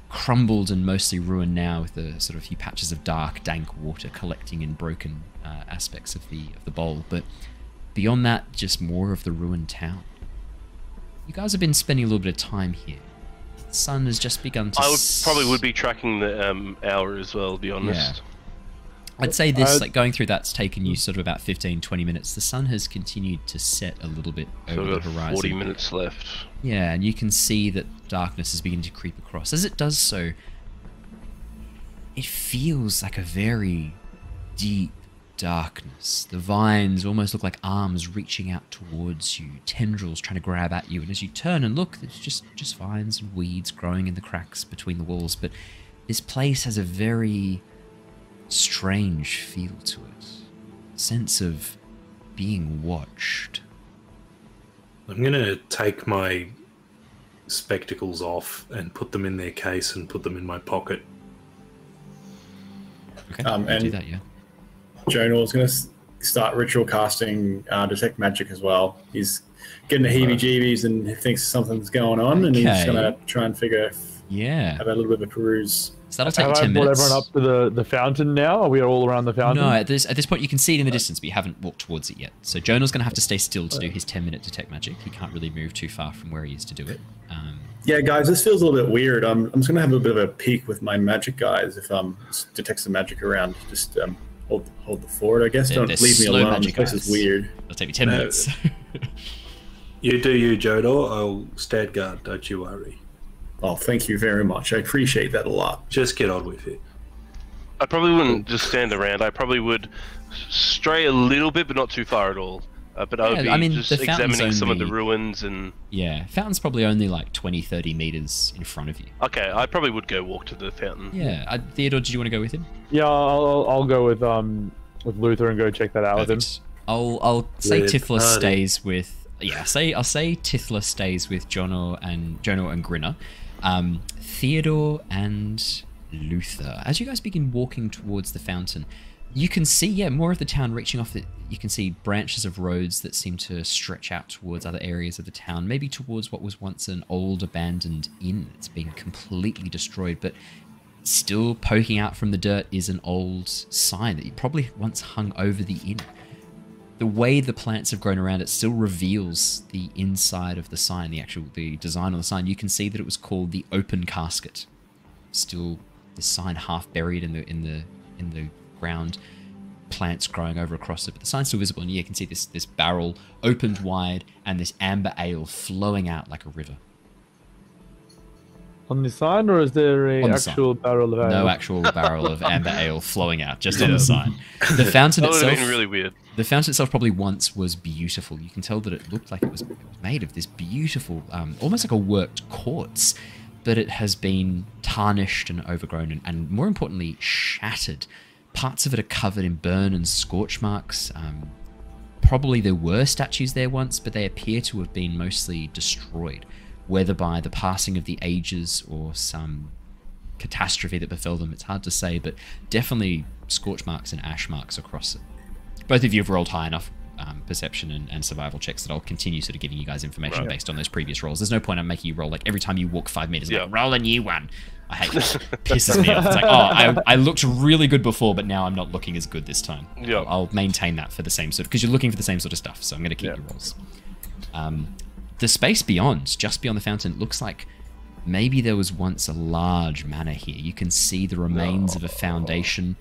crumbled and mostly ruined now, with a sort of few patches of dark, dank water collecting in broken aspects of the bowl. But beyond that, just more of the ruined town. You guys have been spending a little bit of time here. The sun has just begun to... I probably would be tracking the hour as well, to be honest. I'd say this, like going through that's taken you sort of about 15-20 minutes. The sun has continued to set a little bit over the horizon. 40 minutes left. Yeah, and you can see that darkness is beginning to creep across. As it does so, it feels like a very deep darkness. The vines almost look like arms reaching out towards you, tendrils trying to grab at you, and as you turn and look, there's just vines and weeds growing in the cracks between the walls. But this place has a very strange feel to it. Sense of being watched. I'm gonna take my spectacles off and put them in their case and put them in my pocket. Okay, and do that, yeah. Jonor's going to start ritual casting Detect Magic as well. He's getting the heebie-jeebies and he thinks something's going on, and he's going to try and figure if have a little bit of a peruse. So that'll take 10 minutes. Have I brought everyone up to the fountain now? Are we all around the fountain? No, at this point you can see it in the distance, but you haven't walked towards it yet. So Jonah's going to have to stay still to do his 10-minute Detect Magic. He can't really move too far from where he is to do it. Yeah, guys, this feels a little bit weird. I'm just going to have a bit of a peek with my magic guys if detect some magic around. Just hold the fort, I guess. Don't leave me alone. This place is weird. It'll take me 10 minutes. You do you, Jonor. I'll stand guard, don't you worry. Oh, thank you very much. I appreciate that a lot. Just get on with it. I probably wouldn't just stand around. I probably would stray a little bit, but not too far at all. But I would be just examining some of the ruins and... Yeah, fountain's probably only like 20-30 meters in front of you. Okay, I probably would go walk to the fountain. Yeah, Theodore, did you want to go with him? Yeah, I'll go with Luther and go check that out with him. I'll say Tithla stays with... Yeah, I'll say Tithla stays with Jonor and Grinner. Theodore and Luther. As you guys begin walking towards the fountain, you can see, more of the town reaching off. You can see branches of roads that seem to stretch out towards other areas of the town, maybe towards what was once an old abandoned inn. It's been completely destroyed, but still poking out from the dirt is an old sign that you probably once hung over the inn. The way the plants have grown around it still reveals the inside of the sign, the design on the sign. You can see that it was called the Open Casket. Still, the sign half buried in the ground, plants growing over across it, but the sign's still visible, and you can see this barrel opened wide and this amber ale flowing out like a river. On the sign, or is there a actual barrel of ale? No actual barrel of amber ale flowing out, just on the sign. The fountain itself would have been really weird. The fountain itself probably once was beautiful. You can tell that it looked like it was made of this beautiful, almost like a worked quartz, but it has been tarnished and overgrown and more importantly, shattered. Parts of it are covered in burn and scorch marks. Probably there were statues there once, but they appear to have been mostly destroyed, whether by the passing of the ages or some catastrophe that befell them. It's hard to say, but definitely scorch marks and ash marks across it. Both of you have rolled high enough perception and survival checks that I'll continue sort of giving you guys information based on those previous rolls. There's no point in making you roll like every time you walk 5 meters. Like, roll a new one. I hate it. Pisses me off. It's like, I looked really good before, but now I'm not looking as good this time. Yeah. I'll maintain that for the same sort of, because you're looking for the same sort of stuff. So I'm going to keep your rolls. The space beyond, just beyond the fountain, looks like maybe there was once a large manor here. You can see the remains of a foundation,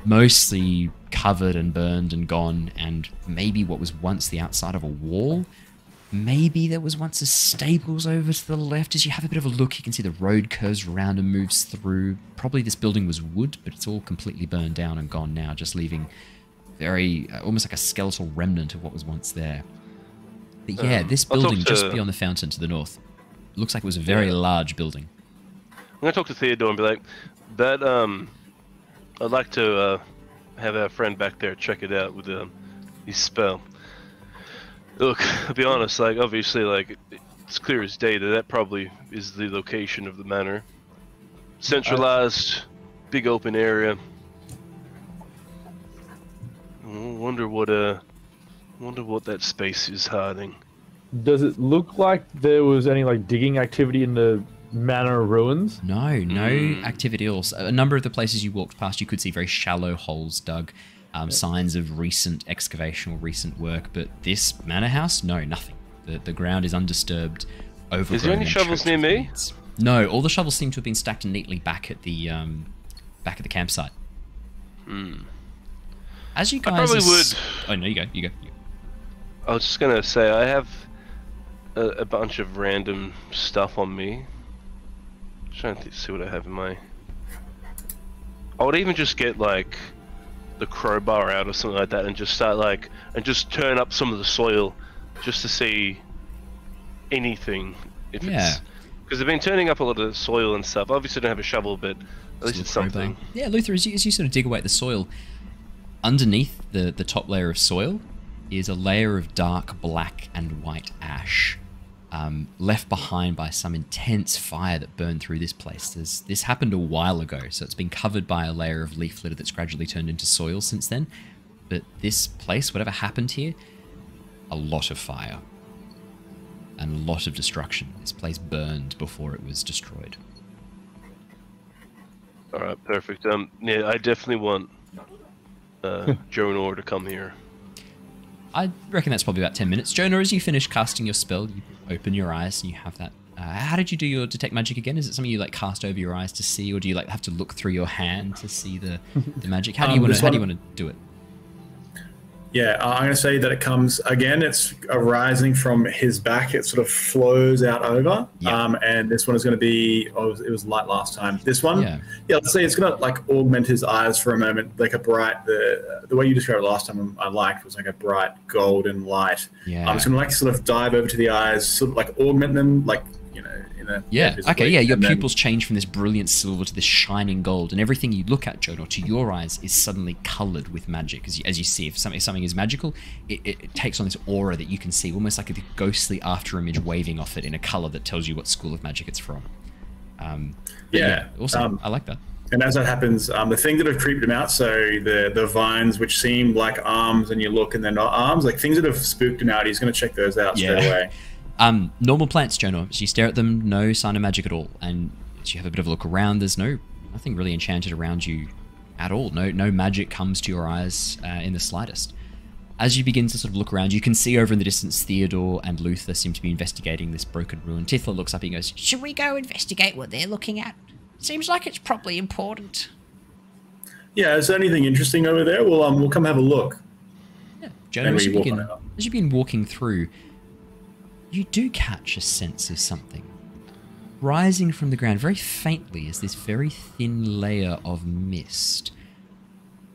mostly covered and burned and gone, and maybe what was once the outside of a wall. Maybe there was once a stables over to the left. As you have a bit of a look, you can see the road curves around and moves through. Probably this building was wood, but it's all completely burned down and gone now, just leaving very, almost like a skeletal remnant of what was once there. But yeah, this building just beyond the fountain to the north looks like it was a very large building. I'm going to talk to Theodore and be like, I'd like to have our friend back there check it out with his spell. Look, I'll be honest, like, obviously, like, it's clear as day that probably is the location of the manor. Centralized, big open area. Wonder what that space is hiding. Does it look like there was any, like, digging activity in the manor ruins? No activity at all. So a number of the places you walked past, you could see very shallow holes dug. Signs of recent excavation or recent work, but this manor house, no, nothing. The ground is undisturbed, overgrown. Is there any shovels near me? No, all the shovels seem to have been stacked neatly back at the campsite. As you guys... I probably would... Oh, no, you go. I was just going to say, I have a bunch of random stuff on me. I'm trying to see what I have in my... I would even just get, like, the crowbar out or something like that and just start, like... And just turn up some of the soil just to see anything. If it's... Because they've been turning up a lot of soil and stuff. Obviously, I don't have a shovel, but at least it's something. Yeah, Luther, as you sort of dig away at the soil, underneath the top layer of soil is a layer of dark black and white ash, left behind by some intense fire that burned through this place. This happened a while ago, so it's been covered by a layer of leaf litter that's gradually turned into soil since then. But this place, whatever happened here, a lot of fire. And a lot of destruction. This place burned before it was destroyed. Alright, perfect. Yeah, I definitely want Jonor to come here. I reckon that's probably about 10 minutes. Jonor, as you finish casting your spell, you open your eyes and you have that. How did you do your detect magic again? Is it something you like cast over your eyes to see, or do you like have to look through your hand to see the magic? How do you want to do it? Yeah, I'm going to say that it comes, again, it's arising from his back. It sort of flows out over. Yeah. And this one is going to be, it was light last time. This one, let's say it's going to like augment his eyes for a moment, like a bright, the way you described it last time I liked was like a bright golden light. Yeah. I'm just going to like sort of dive over to the eyes, sort of like augment them, like, you know, your pupils change from this brilliant silver to this shining gold, and everything you look at, Jonor, to your eyes is suddenly coloured with magic. As you see, if something is magical, it takes on this aura that you can see, almost like a ghostly after image waving off it in a colour that tells you what school of magic it's from. Awesome. I like that. And as that happens, the things that have creeped him out, so the vines which seem like arms, and you look and they're not arms, like things that have spooked him out, he's going to check those out straight away. Normal plants, Jonor. So you stare at them, no sign of magic at all. And as you have a bit of a look around, there's nothing really enchanted around you at all. No magic comes to your eyes in the slightest. As you begin to sort of look around, you can see over in the distance Theodore and Luther seem to be investigating this broken ruin. Tithla looks up and goes, "Should we go investigate what they're looking at? Seems like it's probably important." Yeah, is there anything interesting over there? We'll come have a look. Yeah, Jonor, as you begin walking through, you do catch a sense of something. Rising from the ground very faintly is this very thin layer of mist.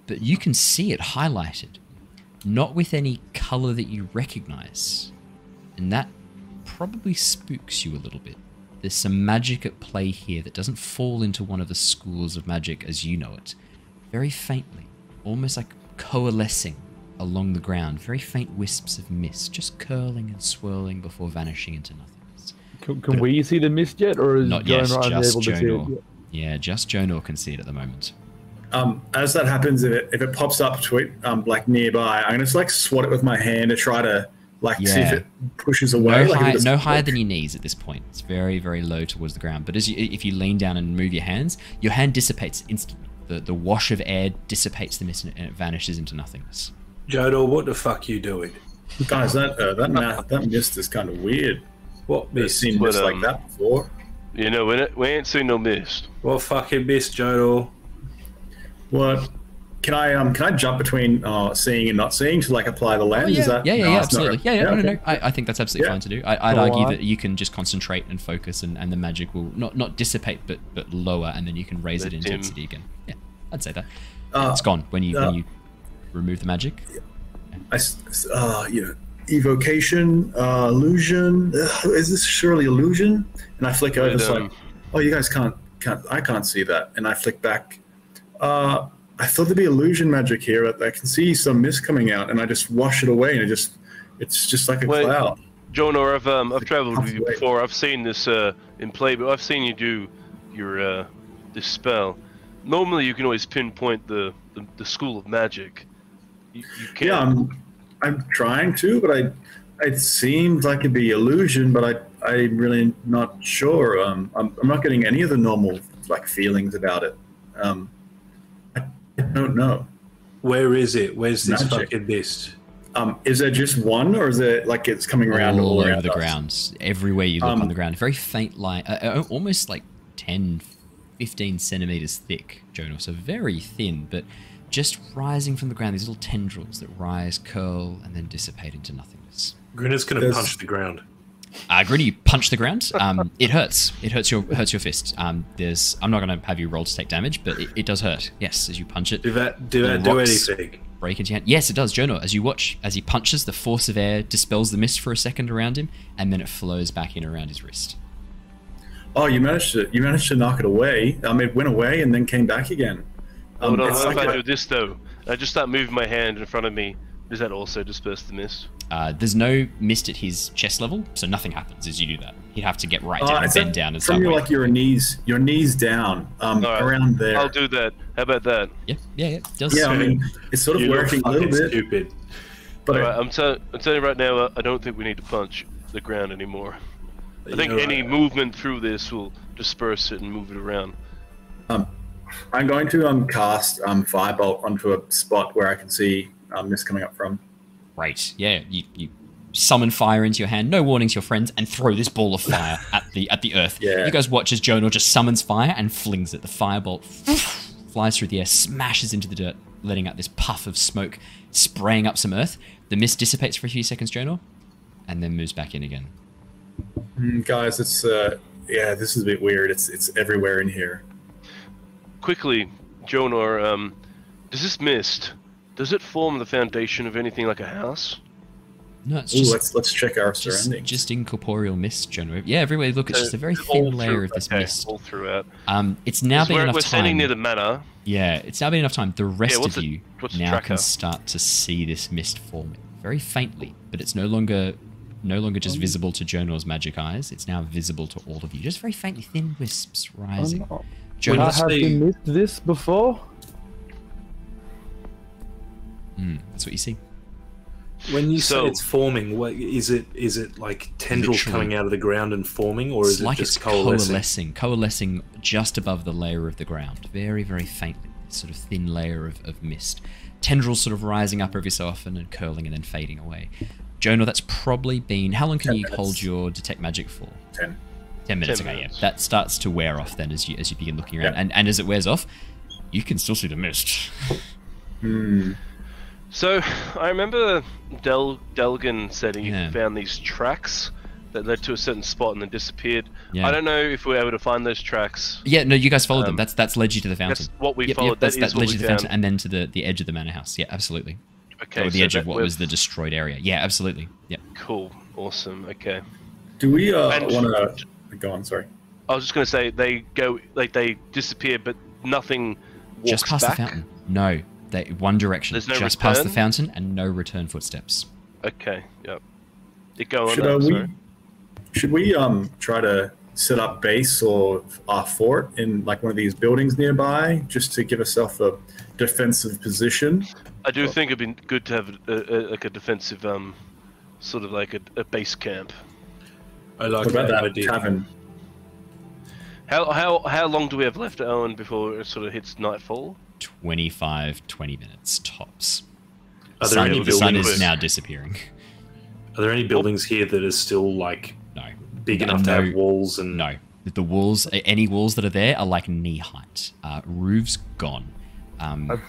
But you can see it highlighted, not with any colour that you recognise. And that probably spooks you a little bit. There's some magic at play here that doesn't fall into one of the schools of magic as you know it. Very faintly, almost like coalescing along the ground, very faint wisps of mist, just curling and swirling before vanishing into nothingness. Can we see the mist yet, or is not yet? Just unable to see Jonor. it? Yeah, just Jonor can see it at the moment. As that happens, if it pops up to it, like nearby, I'm gonna just like swat it with my hand to try to see if it pushes away. No higher than your knees at this point. It's very, very low towards the ground. But if you lean down and move your hands, your hand dissipates instantly. The wash of air dissipates the mist and it vanishes into nothingness. Jonor, what the fuck are you doing? Guys, that mist is kind of weird. What mist? I've seen mist like that before. You know, we ain't seen no mist. What fucking mist, Jonor? What? Can I jump between seeing and not seeing to like apply the lens? Oh, yeah. Is that, Absolutely. No. I think that's absolutely fine to do. I'd argue that you can just concentrate and focus, and the magic will not dissipate, but lower, and then you can raise it in intensity again. Yeah, I'd say that. It's gone when you remove the magic. Evocation, illusion. Is this surely illusion? And I flick over. It's like, oh, you guys can't. I can't see that. And I flick back. I thought there'd be illusion magic here. I can see some mist coming out, and I just wash it away, and it's just like a cloud. Jonor, I've traveled with you before. I've seen this in play, but I've seen you do your this spell. Normally, you can always pinpoint the school of magic. You can't. Yeah, I'm trying to, but it seems like it'd be illusion, but I'm really not sure. I'm not getting any of the normal like feelings about it. I don't know. Where is it? Where's this fucking mist? Is there just one, or is it like it's coming around all over around the ground? Everywhere you look on the ground. Very faint light, almost like 10, 15 centimeters thick, Jonor. So very thin, but just rising from the ground, these little tendrils that rise, curl, and then dissipate into nothingness. Grinner's going to punch the ground. Grinner, you punch the ground. It hurts. It hurts your fist. I'm not going to have you roll to take damage, but it does hurt. Yes, as you punch it. Do that do anything? Break into your hand. Yes, it does. Jonor, as you watch, as he punches, the force of air dispels the mist for a second around him, and then it flows back in around his wrist. Oh, you managed to knock it away. It went away and then came back again. Hold on, what if I do this though? I just start moving my hand in front of me. Does that also disperse the mist? There's no mist at his chest level, so nothing happens as you do that. He'd have to get right down and bend down and start. From your knees down, around there. I'll do that. How about that? Yeah, it does. Yeah, I mean, it's sort of working a little bit. Stupid. But I'm telling you right now, I don't think we need to punch the ground anymore. I think any movement through this will disperse it and move it around. I'm going to cast Firebolt onto a spot where I can see mist coming up from. Right, yeah, you summon fire into your hand, no warning to your friends, and throw this ball of fire at the earth. Yeah. You guys watch as Jonor just summons fire and flings it. The firebolt flies through the air, smashes into the dirt, letting out this puff of smoke, spraying up some earth. The mist dissipates for a few seconds, Jonor, and then moves back in again. Guys, it's this is a bit weird. It's everywhere in here. Quickly, Jonor, does this mist, does it form the foundation of anything like a house? No, it's just... let's check our surroundings. Just incorporeal mist, Jonor. Yeah, everywhere you look, it's just a very thin layer of this mist. All throughout. It's now been enough time. We're standing near the manor. Yeah, it's now been enough time. The rest of you now can start to see this mist forming. Very faintly, but it's no longer just visible to Jonor's magic eyes. It's now visible to all of you. Just very faintly, thin wisps rising. Jonor, have you missed this before? That's what you see. When you say it's forming, what is it? Is it like tendrils coming out of the ground and forming, or is it like just it's coalescing just above the layer of the ground, very, very faintly, sort of thin layer of mist. Tendrils sort of rising up every so often and curling and then fading away. Jonor, that's probably been... How long can you hold your detect magic for? 10 minutes. Okay, yeah. That starts to wear off then as you begin looking around, and as it wears off, you can still see the mist. So, I remember Delgan said he found these tracks that led to a certain spot and then disappeared. Yeah. I don't know if we were able to find those tracks. Yeah, no, you guys followed them. That's led you to the fountain. That's what we followed. That led you to the fountain and then to the edge of the manor house. Yeah, absolutely. Okay. Or the edge of what was the destroyed area. Yeah, absolutely. Yeah. Cool. Awesome. Okay. Do we want to go on? Sorry. I was just going to say they disappear, but nothing walks just past back. The fountain. No. One direction, There's no just return? past the fountain, and no return footsteps. Okay, yep. Go on. Should we try to set up base or our fort in like one of these buildings nearby, just to give ourselves a defensive position? I do think it'd be good to have a defensive, sort of like a base camp. I like that idea. Tavern. How long do we have left, Owen, before it sort of hits nightfall? 20 minutes tops. Are there any the sun is now disappearing. Are there any buildings here that are still like big enough to have walls? And no, the walls, any walls that are there are like knee height. Roofs gone.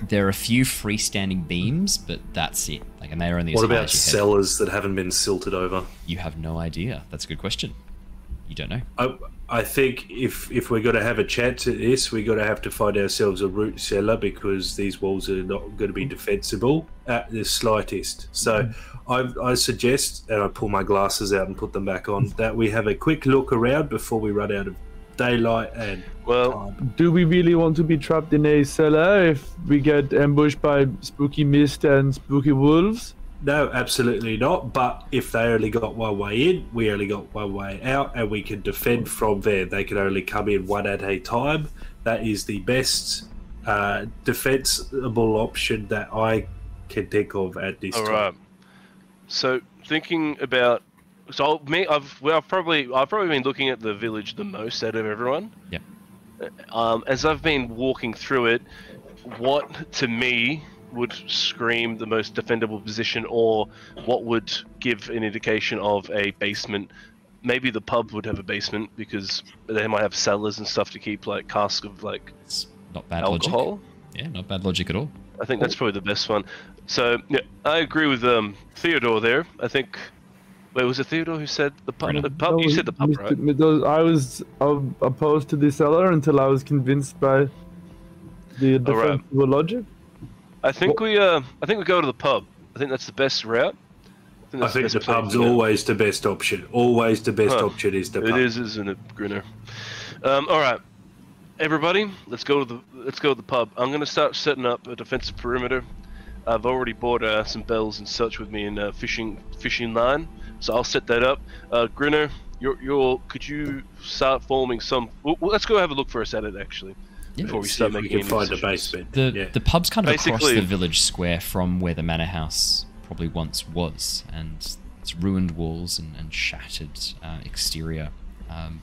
There are a few freestanding beams, but that's it. And they are only. What about cellars that haven't been silted over? You have no idea. That's a good question. You don't know. I think if we're going to have a chat to this, we're going to have to find ourselves a root cellar, because these walls are not going to be defensible at the slightest. So I suggest, and I pull my glasses out and put them back on, that we have a quick look around before we run out of daylight. And do we really want to be trapped in a cellar if we get ambushed by spooky mist and spooky wolves? No, absolutely not. But if they only got one way in, we only got one way out, and we can defend from there. They can only come in one at a time. That is the best defensible option that I can think of at this time. All right. So thinking about, I've probably been looking at the village the most out of everyone. Yeah. As I've been walking through it, what to me would scream the most defendable position, or what would give an indication of a basement? Maybe the pub would have a basement, because they might have cellars and stuff to keep like casks of like it's not bad alcohol. Logic. Yeah, not bad logic at all. I think that's probably the best one. So yeah, I agree with Theodore there. I think. Wait, was it Theodore who said the pub? The pub? You said the pub, right? I was opposed to the cellar until I was convinced by the defensible logic. I think we go to the pub. I think that's the best route. I think the pub's always the best option. Always the best option is the pub. It is, isn't it, Grinner? All right, everybody, let's go to the pub. I'm gonna start setting up a defensive perimeter. I've already bought some bells and such with me in fishing line, so I'll set that up. Grinner, could you start forming some? Well, let's go have a look for us at it actually. Yeah. Before we start making we can find a basement. The pub's kind of across the village square from where the manor house probably once was, and its ruined walls and shattered exterior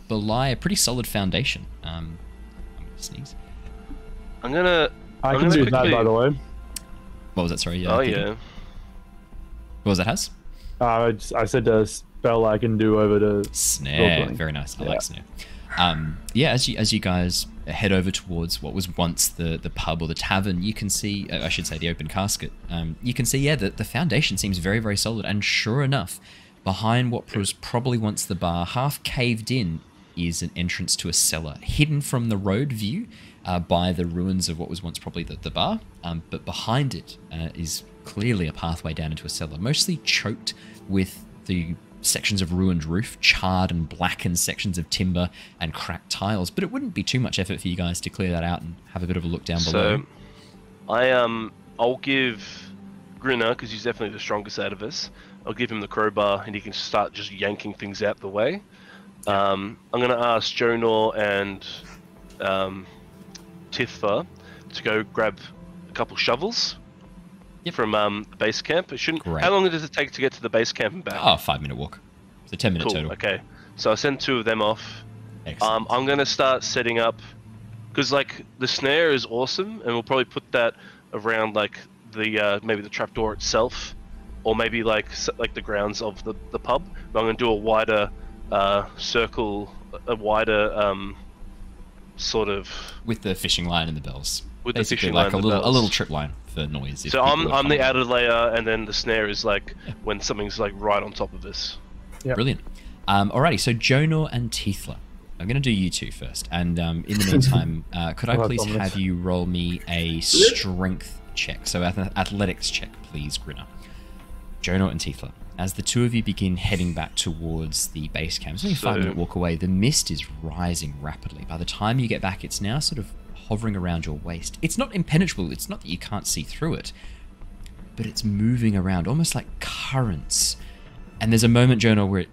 belie a pretty solid foundation. I'm gonna sneeze. I can do that, by the way. What was that? Sorry. Yeah. Oh yeah. What was that, Has? I said a spell I can do over the snare. Very nice. I like snare. Yeah, as you guys head over towards what was once the pub or the tavern, you can see, I should say, the open casket. You can see, that the foundation seems very, very solid. And sure enough, behind what was probably once the bar, half caved in, is an entrance to a cellar, hidden from the road view by the ruins of what was once probably the bar. But behind it is clearly a pathway down into a cellar, mostly choked with the sections of ruined roof, charred and blackened sections of timber, and cracked tiles. But it wouldn't be too much effort for you guys to clear that out and have a bit of a look down below. So, I'll give Grinner, because he's definitely the strongest out of us, I'll give him the crowbar and he can start just yanking things out the way. I'm going to ask Jonor and Tithla to go grab a couple shovels. Yep. From the base camp. It shouldn't. Great. How long does it take to get to the base camp and back? Oh, 5-minute walk. It's a 10-minute total. Okay, so I send 2 of them off. Excellent. I'm gonna start setting up, because like the snare is awesome, and we'll probably put that around like the maybe the trapdoor itself, or maybe like the grounds of the pub. But I'm gonna do a wider circle, a wider sort of with the fishing line and the bells. With basically the fishing like line, a little trip line for noise. So I'm the outer layer, and then the snare is like when something's like right on top of this. Yep. Brilliant. Alrighty, so Jonor and Tithla. I'm going to do you two first, and in the meantime, could I please have you roll me a strength check? So athletics check, please, Grinner. Jonor and Tithla. As the two of you begin heading back towards the base camp, it's only a 5-minute walk away. The mist is rising rapidly. By the time you get back, it's now sort of hovering around your waist. It's not impenetrable. It's not that you can't see through it, but it's moving around almost like currents. And there's a moment, Jonor, where it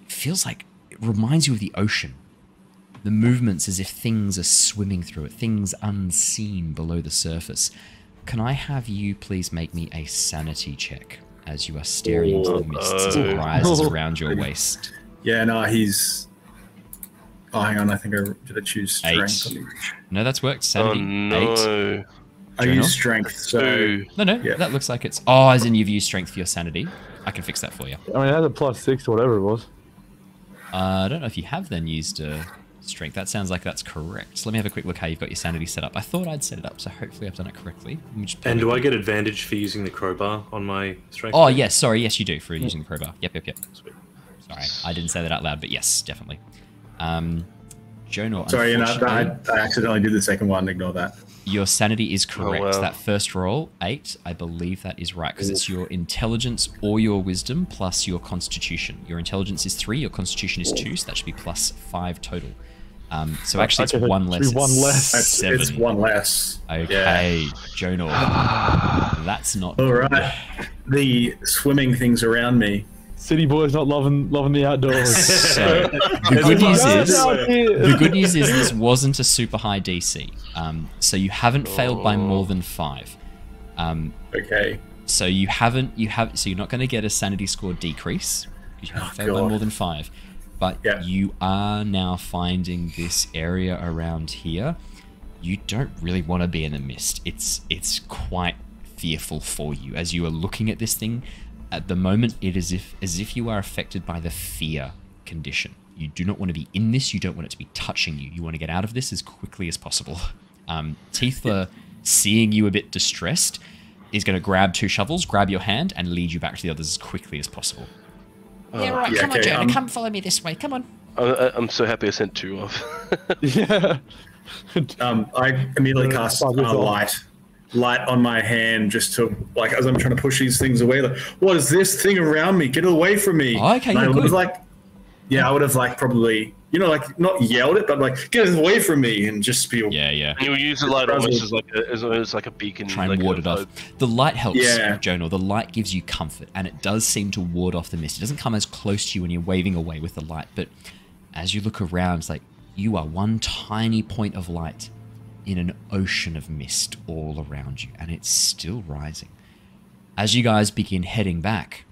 feels like it reminds you of the ocean. The movements as if things are swimming through it, things unseen below the surface. Can I have you please make me a sanity check as you are staring into the mist as it rises around your waist? Yeah, no, he's... Oh, hang on, I think did I choose strength? 8. No, that's worked. Sanity, oh, no. 8. I use strength, so... No, yeah. That looks like it's... Oh, as in you've used strength for your sanity. I can fix that for you. I mean, it has a +6 to whatever it was. I don't know if you have then used strength. That sounds like that's correct. So let me have a quick look how you've got your sanity set up. I thought I'd set it up, so hopefully I've done it correctly. And do I get advantage for using the crowbar on my strength? Oh, yes, sorry. Yes, you do for using the crowbar. Yep. Sweet. Sorry, I didn't say that out loud, but yes, definitely. Jonor, sorry, I accidentally did the second one. Ignore that. Your sanity is correct. Oh, wow. That first roll, 8, I believe that is right, because it's your intelligence or your wisdom plus your constitution. Your intelligence is 3, your constitution is 2, so that should be +5 total. So actually, it's one less. It's 1 less. 7. It's 1 less. Okay, yeah. Jonor, that's not all right. The swimming things around me. City boys not loving the outdoors. So the good news is this wasn't a super high DC, so you haven't failed by more than 5. Okay. So you're not going to get a sanity score decrease because you haven't failed by more than 5, but you are now finding this area around here. You don't really want to be in the mist. It's quite fearful for you as you are looking at this thing. At the moment, it is as if you are affected by the fear condition. You do not want to be in this. You don't want it to be touching you. You want to get out of this as quickly as possible. Tithla, seeing you a bit distressed, is going to grab 2 shovels, grab your hand, and lead you back to the others as quickly as possible. Yeah, right. Come on, Jonor. Come follow me this way. Come on. I'm so happy I sent 2 off. Yeah. I immediately cast light on my hand just to, like, as I'm trying to push these things away, like, what is this thing around me? Get it away from me. Oh, okay, I would have probably, not yelled it, but like, get it away from me, and just be... Yeah. You use the light almost as like a beacon. Try and ward it off. The light helps, Jonor. The light gives you comfort, and it does seem to ward off the mist. It doesn't come as close to you when you're waving away with the light, but as you look around, it's like you are one tiny point of light in an ocean of mist all around you, and it's still rising. As you guys begin heading back,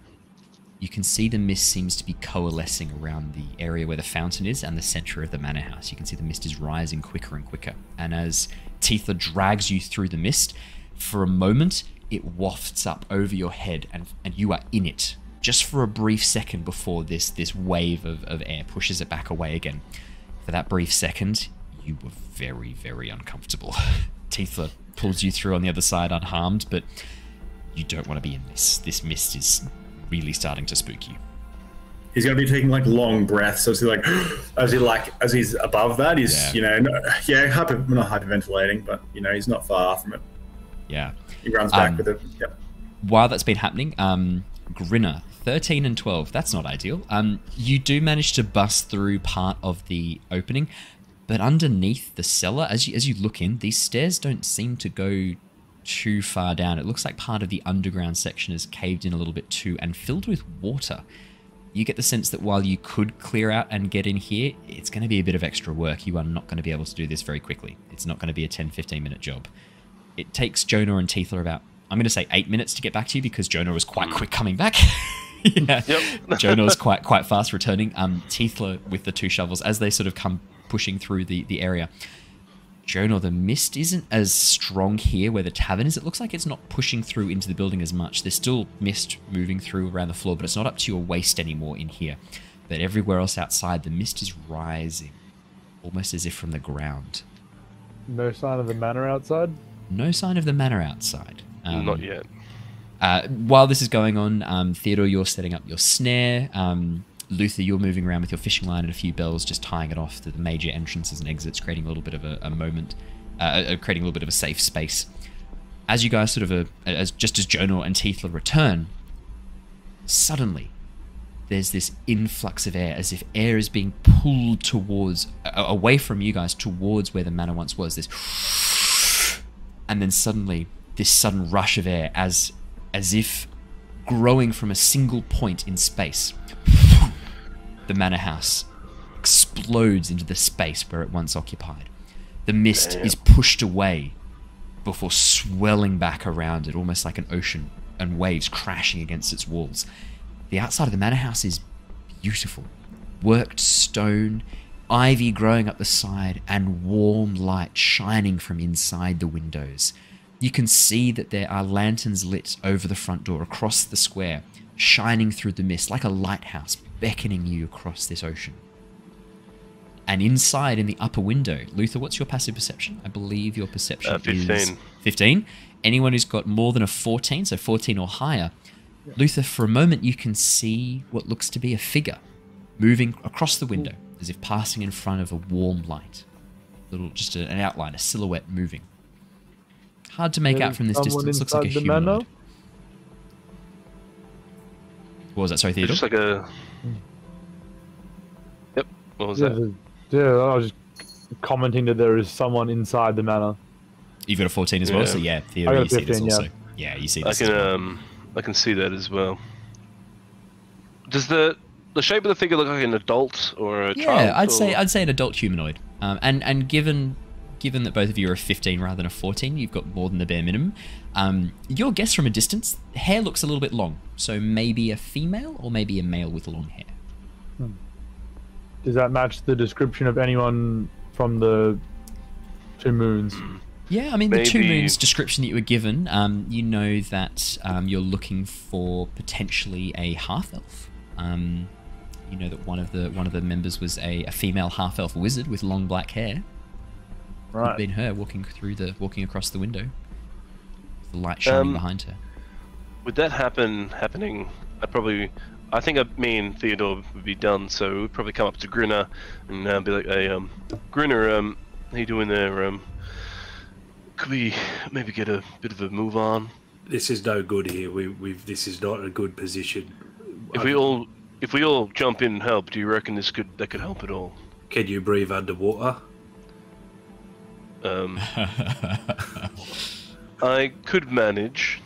you can see the mist seems to be coalescing around the area where the fountain is and the center of the manor house. You can see the mist is rising quicker and quicker, and as Tithla drags you through the mist, for a moment it wafts up over your head, and you are in it just for a brief second before this wave of air pushes it back away again. For that brief second, you were very, very uncomfortable. Tithla pulls you through on the other side unharmed, but you don't want to be in this. This mist is really starting to spook you. He's going to be taking like long breaths as he's above that. He's not hyperventilating, but he's not far from it. Yeah, he runs back with it. Yep. While that's been happening, Grinner, 13 and 12. That's not ideal. You do manage to bust through part of the opening. But underneath the cellar, as you look in, these stairs don't seem to go too far down. It looks like part of the underground section is caved in a little bit too and filled with water. You get the sense that while you could clear out and get in here, it's going to be a bit of extra work. You are not going to be able to do this very quickly. It's not going to be a 10-15 minute job. It takes Jonor and Tithla about, I'm going to say 8 minutes to get back to you, because Jonor was quite quick coming back. Jonor was quite fast returning. Tithla with the 2 shovels, as they sort of come pushing through the area. Jonor, the mist isn't as strong here where the tavern is. It looks like it's not pushing through into the building as much. There's still mist moving through around the floor, but it's not up to your waist anymore in here. But everywhere else outside, the mist is rising, almost as if from the ground. No sign of the manor outside? No sign of the manor outside. Not yet. While this is going on, Theodore, you're setting up your snare. Luther, you're moving around with your fishing line and a few bells, just tying it off to the major entrances and exits, creating a little bit of a moment, creating a little bit of a safe space. As you guys sort of, as Jonor and Tithla return, suddenly there's this influx of air, as if air is being pulled towards, away from you guys, towards where the manor once was. And then suddenly, this sudden rush of air, as if growing from a single point in space. The manor house explodes into the space where it once occupied. The mist is pushed away before swelling back around it, almost like an ocean, and waves crashing against its walls. The outside of the manor house is beautiful. Worked stone, ivy growing up the side, and warm light shining from inside the windows. You can see that there are lanterns lit over the front door across the square, shining through the mist like a lighthouse, beckoning you across this ocean. And inside, in the upper window, Luther, what's your passive perception? I believe your perception 15. is 15. Anyone who's got more than a 14, so 14 or higher, Luther, for a moment you can see what looks to be a figure moving across the window, as if passing in front of a warm light. Just an outline, a silhouette moving. Hard to make out from this distance. Looks like a humanoid. What was that? Sorry, Theodore? Just like a... Yep. What was that? Yeah, I was just commenting that there is someone inside the manor. You've got a 14 as well, so yeah, Theodore, you see this also. Yeah, you see this as well. I can see that as well. Does the shape of the figure look like an adult or a child? Yeah, I'd say an adult humanoid. And given that both of you are a 15 rather than a 14, you've got more than the bare minimum. Your guess from a distance, hair looks a little bit long, so maybe a female or maybe a male with long hair. Does that match the description of anyone from the Two Moons? Yeah, I mean, the Two Moons description that you were given, you know that you're looking for potentially a half-elf. You know that one of the members was a female half-elf wizard with long black hair. Right. It'd been her walking across the window. the light shining behind her. Would that happening? I think me and Theodore would be done. So we'd probably come up to Grinner and be like, "Hey, Grinner, how you doing there? Could we maybe get a bit of a move on?" This is no good here. This is not a good position. If we all jump in and help, do you reckon that could help at all? Can you breathe underwater? I could manage.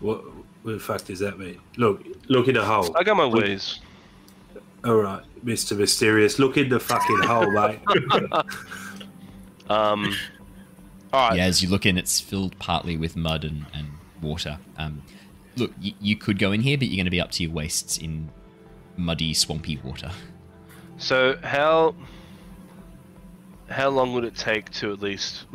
What the fuck does that mean? Look in the hole. I got my ways. All right, Mr. Mysterious, look in the fucking hole, mate. All right. Yeah, as you look in, it's filled partly with mud and water. Look, you could go in here, but you're going to be up to your waists in muddy, swampy water. So how long would it take to at least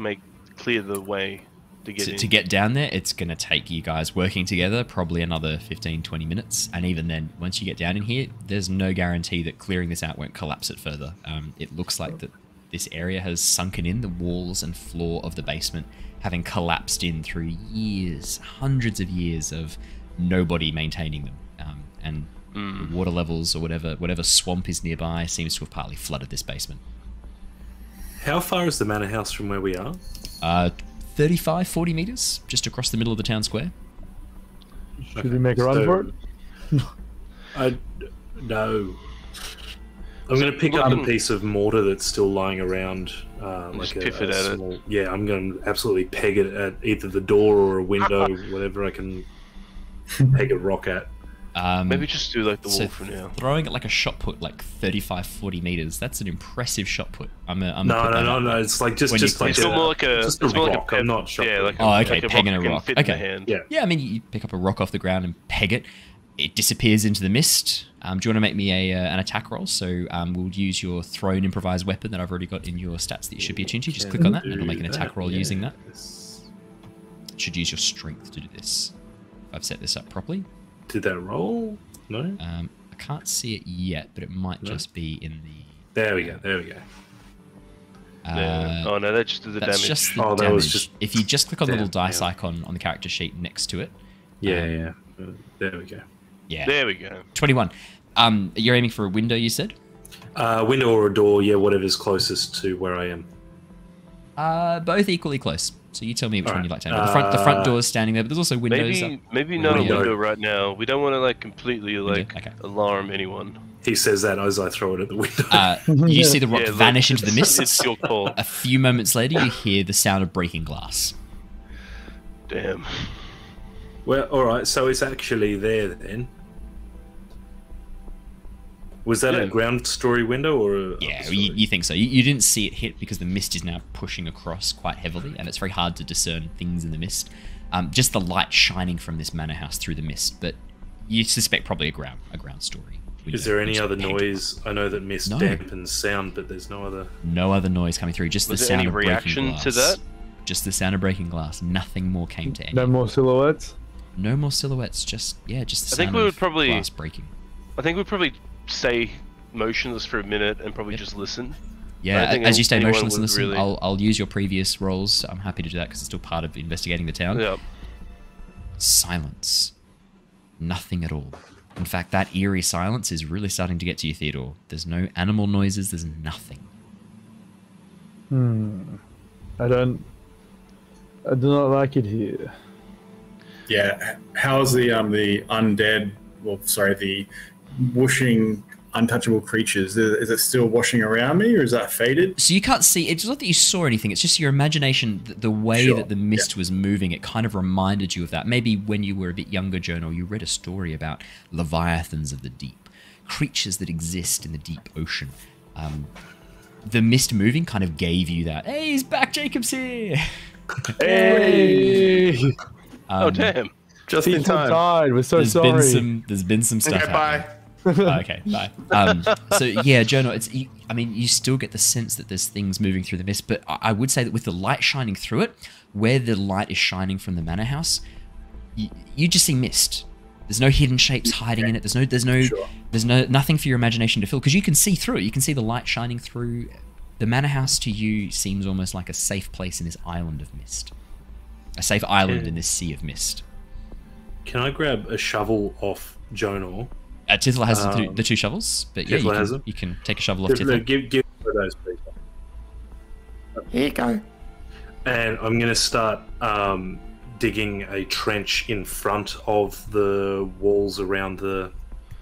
clear the way to get in? To get down there, it's going to take you guys working together probably another 15-20 minutes. And even then, once you get down in here, there's no guarantee that clearing this out won't collapse it further. It looks like that this area has sunken in, the walls and floor of the basement having collapsed in through years, hundreds of years of nobody maintaining them. And the water levels or whatever swamp is nearby seems to have partly flooded this basement. How far is the manor house from where we are? 35, 40 meters, just across the middle of the town square. Should we make a run for it? No. I'm going to pick up a piece of mortar that's still lying around. Just piff it at it. Yeah, I'm going to absolutely peg it at either the door or a window, whatever I can peg a rock at. Maybe just do like the wall for now. Throwing it like a shot put, like 35, 40 meters. That's an impressive shot put. No. It's like just like it's more like a rock. I'm not shot. Yeah, like okay, pegging a rock. Okay, yeah. I mean, you pick up a rock off the ground and peg it. It disappears into the mist. Do you want to make me an attack roll? So we'll use your thrown improvised weapon that I've already got in your stats that you should be attuned to. Just click on that, and it'll make an attack roll using that. Should use your strength to do this. If I've set this up properly. Did that roll? No. I can't see it yet, but it might just be in the. There we go. Oh no, that just did the damage. Just the damage. That was just. If you just click on the little dice icon on the character sheet next to it. Yeah. There we go. Yeah. There we go. 21. You're aiming for a window, you said? Window or a door, yeah, whatever's closest to where I am. Both equally close. So you tell me which one you'd like to aim. The front door is standing there, but there's also windows. Maybe not a window right now. We don't want to like completely alarm anyone. He says that as I throw it at the window. You see the rock vanish into the mist. It's your call. A few moments later, you hear the sound of breaking glass. Damn. Well, all right. So it's actually there then. Was that a ground story window or? You think so. You didn't see it hit because the mist is now pushing across quite heavily, and it's very hard to discern things in the mist. Just the light shining from this manor house through the mist, but you suspect probably a ground story. Is there any other noise? I know that mist dampens sound, but there's no other. No other noise coming through. Just the sound of breaking glass. To that? Just the sound of breaking glass. Nothing more came to any. No more silhouettes. No more silhouettes. Just the sound of glass breaking. I think we'd probably stay motionless for a minute and probably just listen. Yeah, as you stay motionless and listen, I'll use your previous rolls. I'm happy to do that because it's still part of investigating the town. Yep. Silence. Nothing at all. In fact, that eerie silence is really starting to get to you, Theodore. There's no animal noises. There's nothing. I do not like it here. Yeah. How's the undead? Well, sorry, the whooshing untouchable creatures. Is it still washing around me, or is that faded? So you can't see. It's not that you saw anything. It's just your imagination. The way that the mist was moving, it kind of reminded you of that. Maybe when you were a bit younger, Jonor, you read a story about leviathans of the deep, creatures that exist in the deep ocean. The mist moving kind of gave you that. Hey, he's back. Jacob's here. Hey. Oh damn! Just in time. We're so sorry. There's been some stuff. Okay, bye. Okay, bye. So yeah, Jonor, you still get the sense that there's things moving through the mist, but I would say that with the light shining through it, where the light is shining from the manor house, you just see mist. There's no hidden shapes hiding in it. There's nothing for your imagination to fill because you can see through it. You can see the light shining through. The manor house to you seems almost like a safe place in this island of mist. a safe island in this sea of mist. Can I grab a shovel off Jonor? Tithla has the 2 shovels, but yeah, you can take a shovel off Tithla. Give those people. Here you go. And I'm going to start digging a trench in front of the walls around the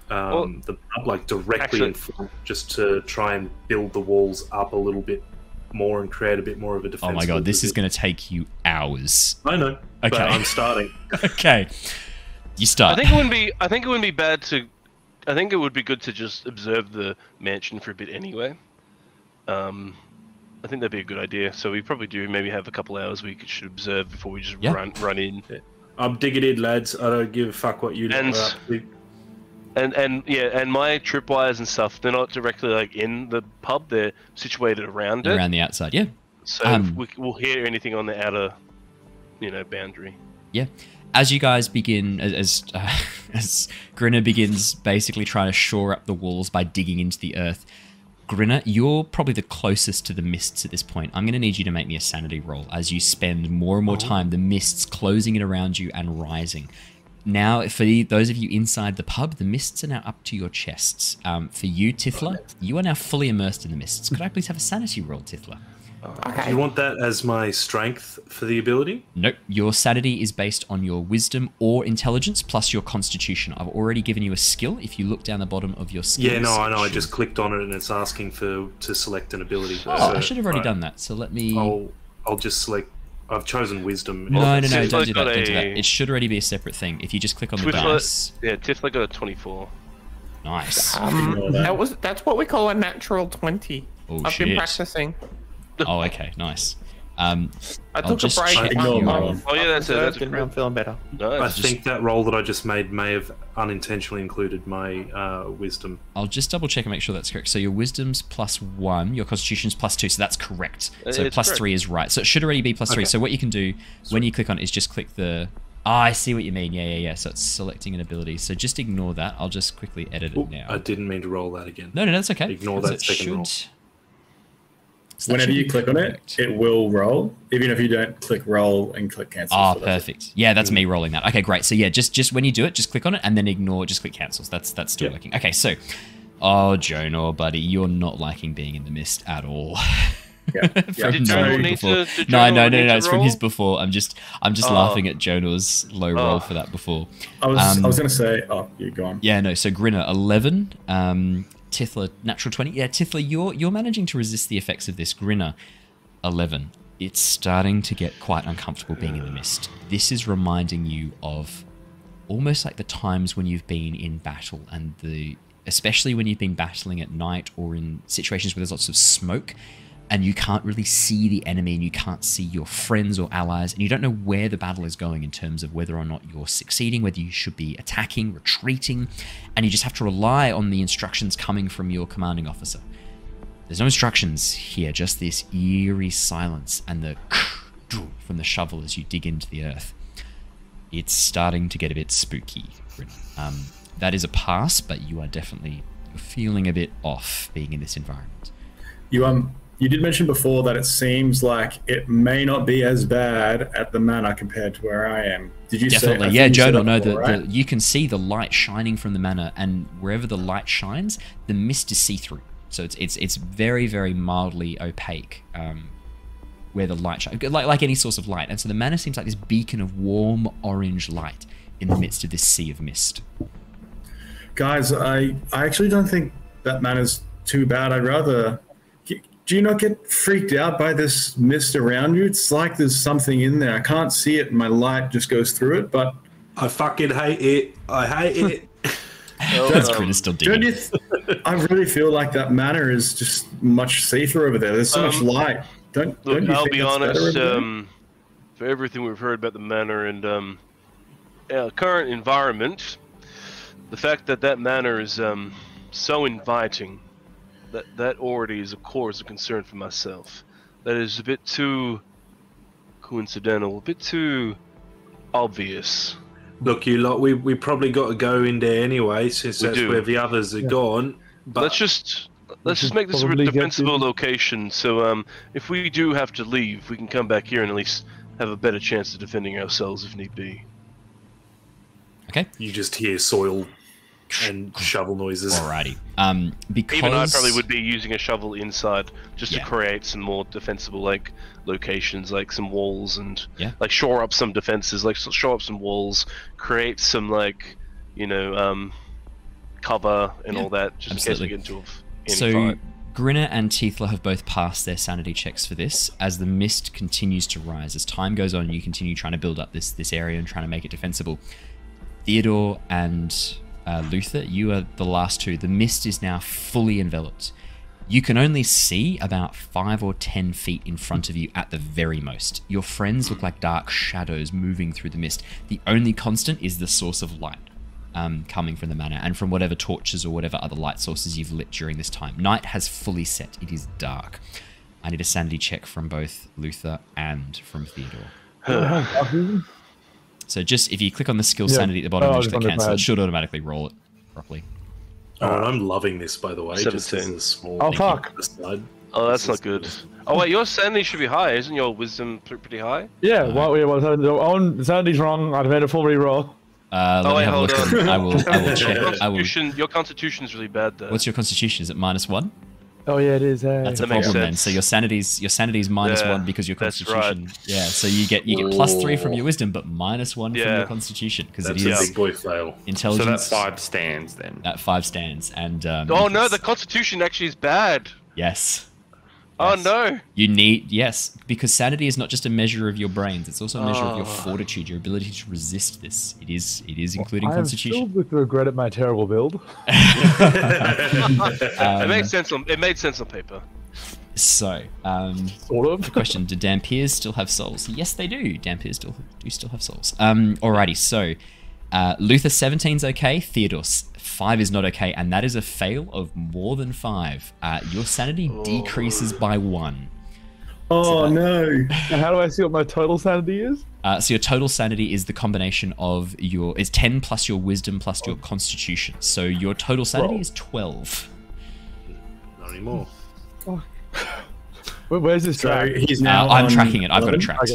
pub, like directly in front, just to try and build the walls up a little bit more and create a bit more of a defense. Oh my god, this is going to take you hours. I know. Okay, but I'm starting. Okay, you start. I think it wouldn't be bad to. I think it would be good to just observe the mansion for a bit anyway. I think that'd be a good idea. So we probably do maybe have a couple hours we should observe before we just run in. Yeah. I'm digging in, lads. I don't give a fuck what you do. And my tripwires and stuff, they're not directly like in the pub. They're situated around it. Around the outside, yeah. So we'll hear anything on the outer, boundary. Yeah. As you guys begin, as Grinner begins basically trying to shore up the walls by digging into the earth, Grinner, you're probably the closest to the mists at this point. I'm going to need you to make me a sanity roll as you spend more and more time, the mists closing in around you and rising. Now, for those of you inside the pub, the mists are now up to your chests. For you, Tithla, you are now fully immersed in the mists. Could I please have a sanity roll, Tithla? Do you want that as my strength for the ability? Nope. Your sanity is based on your wisdom or intelligence plus your constitution. I've already given you a skill. If you look down the bottom of your skills... Yeah, no, I know. I just clicked on it and it's asking to select an ability. I should have already done that. So let me... I'll just select... I've chosen wisdom. No, don't do that. Don't do that. It should already be a separate thing. If you just click on the dice... Yeah, Tithla got a 24. Nice. That's what we call a natural 20. I've been practicing. Oh, okay, nice. I took a break. That's it. I'm feeling better. I think that roll that I just made may have unintentionally included my wisdom. I'll just double check and make sure that's correct. So your wisdom's +1, your constitution's +2, so that's correct. So +3 is right. So it should already be +3. So what you can do when you click on it is just click the... I see what you mean. Yeah. So it's selecting an ability. So just ignore that. I'll just quickly edit it now. I didn't mean to roll that again. No, that's okay. Ignore that second roll. So whenever you click on it, it will roll, even if you don't click roll and click cancel. Oh, perfect. Yeah, that's me rolling that. Okay, great. So yeah, just when you do it, just click on it and then ignore, just click cancels. That's still working. Okay, so, Jonor, buddy, you're not liking being in the mist at all. Yeah. Did Jonor need to No, it's from his before. I'm just laughing at Jonor's low roll for that before. I was going to say, you go on. Yeah, no, so Grinner, 11. Tithla, natural 20. Yeah, Tithla, you're managing to resist the effects of this. Grinner, 11. It's starting to get quite uncomfortable being in the mist. This is reminding you of almost like the times when you've been in battle, and especially when you've been battling at night or in situations where there's lots of smoke and you can't really see the enemy and you can't see your friends or allies and you don't know where the battle is going in terms of whether or not you're succeeding, whether you should be attacking, retreating, and you just have to rely on the instructions coming from your commanding officer. There's no instructions here, just this eerie silence and the from the shovel as you dig into the earth. It's starting to get a bit spooky. That is a pass, but you are definitely feeling a bit off being in this environment. You did mention before that it seems like it may not be as bad at the manor compared to where I am. Did you definitely? say? Yeah, Jonor. No, you can see the light shining from the manor, and wherever the light shines, the mist is see-through. So it's very, very mildly opaque where the light shines, like any source of light. And so the manor seems like this beacon of warm orange light in the midst of this sea of mist. Guys, I actually don't think that manor's too bad. I'd rather... Do you not get freaked out by this mist around you? It's like there's something in there. I can't see it and my light just goes through it, but... I fucking hate it. I hate it. Grinner's still digging. I really feel like that manor is just much safer over there. There's so much light. Don't you I'll think be that's honest, better over for everything we've heard about the manor and our current environment, the fact that manor is so inviting, that already is a cause of concern for myself. That is a bit too coincidental, a bit too obvious. Look, you lot, we probably got to go in there anyway, since that's where the others are gone. But let's just make this a defensible location. So if we do have to leave, we can come back here and at least have a better chance of defending ourselves if need be. Okay. You just hear soil and shovel noises. Alrighty. Because even I probably would be using a shovel inside just to create some more defensible like locations, like some walls and like shore up some defenses, like shore up some walls, create some like cover and all that, just in case we get into any fight. Grinner and Tithla have both passed their sanity checks for this. As the mist continues to rise, as time goes on, you continue trying to build up this area and trying to make it defensible. Theodore and Luther, you are the last two. The mist is now fully enveloped. You can only see about 5 or 10 feet in front of you at the very most. Your friends look like dark shadows moving through the mist. The only constant is the source of light coming from the manor and from whatever torches or whatever other light sources you've lit during this time. Night has fully set. It is dark. I need a sanity check from both Luther and from Theodore. So just if you click on the skill sanity at the bottom and just click cancel, it should automatically roll it properly. Oh, and I'm loving this, by the way. 17. Just as a small fuck. aside. Oh, that's not good. Oh wait, your sanity should be high, isn't your wisdom pretty high? Yeah. Owen, sanity's wrong. I've made a full reroll. Let me have a look. I will check. Your constitution's really bad though. What's your constitution? Is it -1? Oh yeah, it is. That's a problem then. So your sanity's -1 because your constitution. Right. Yeah. So you get +3 from your wisdom, but -1 from your constitution because it is a big boy fail. Intelligence. So that 5 stands then. That 5 stands, and oh no, the constitution actually is bad. Yes. Oh no! You need because sanity is not just a measure of your brains; it's also a measure of your fortitude, your ability to resist this. It is including constitution. I'm filled with regret at my terrible build. It made sense on paper. So, sort of. The question: do Dhampirs still have souls? Yes, they do. Dhampirs do still have souls. Alrighty. So, Luther 17's okay. Theodore 5 is not okay, and that is a fail of more than 5. Your sanity decreases by 1. Oh no! And how do I see what my total sanity is? So your total sanity is the combination of is 10 plus your wisdom plus your constitution. So your total sanity is 12. Not anymore. Where's this track? He's now. I'm tracking it. I've got it tracked.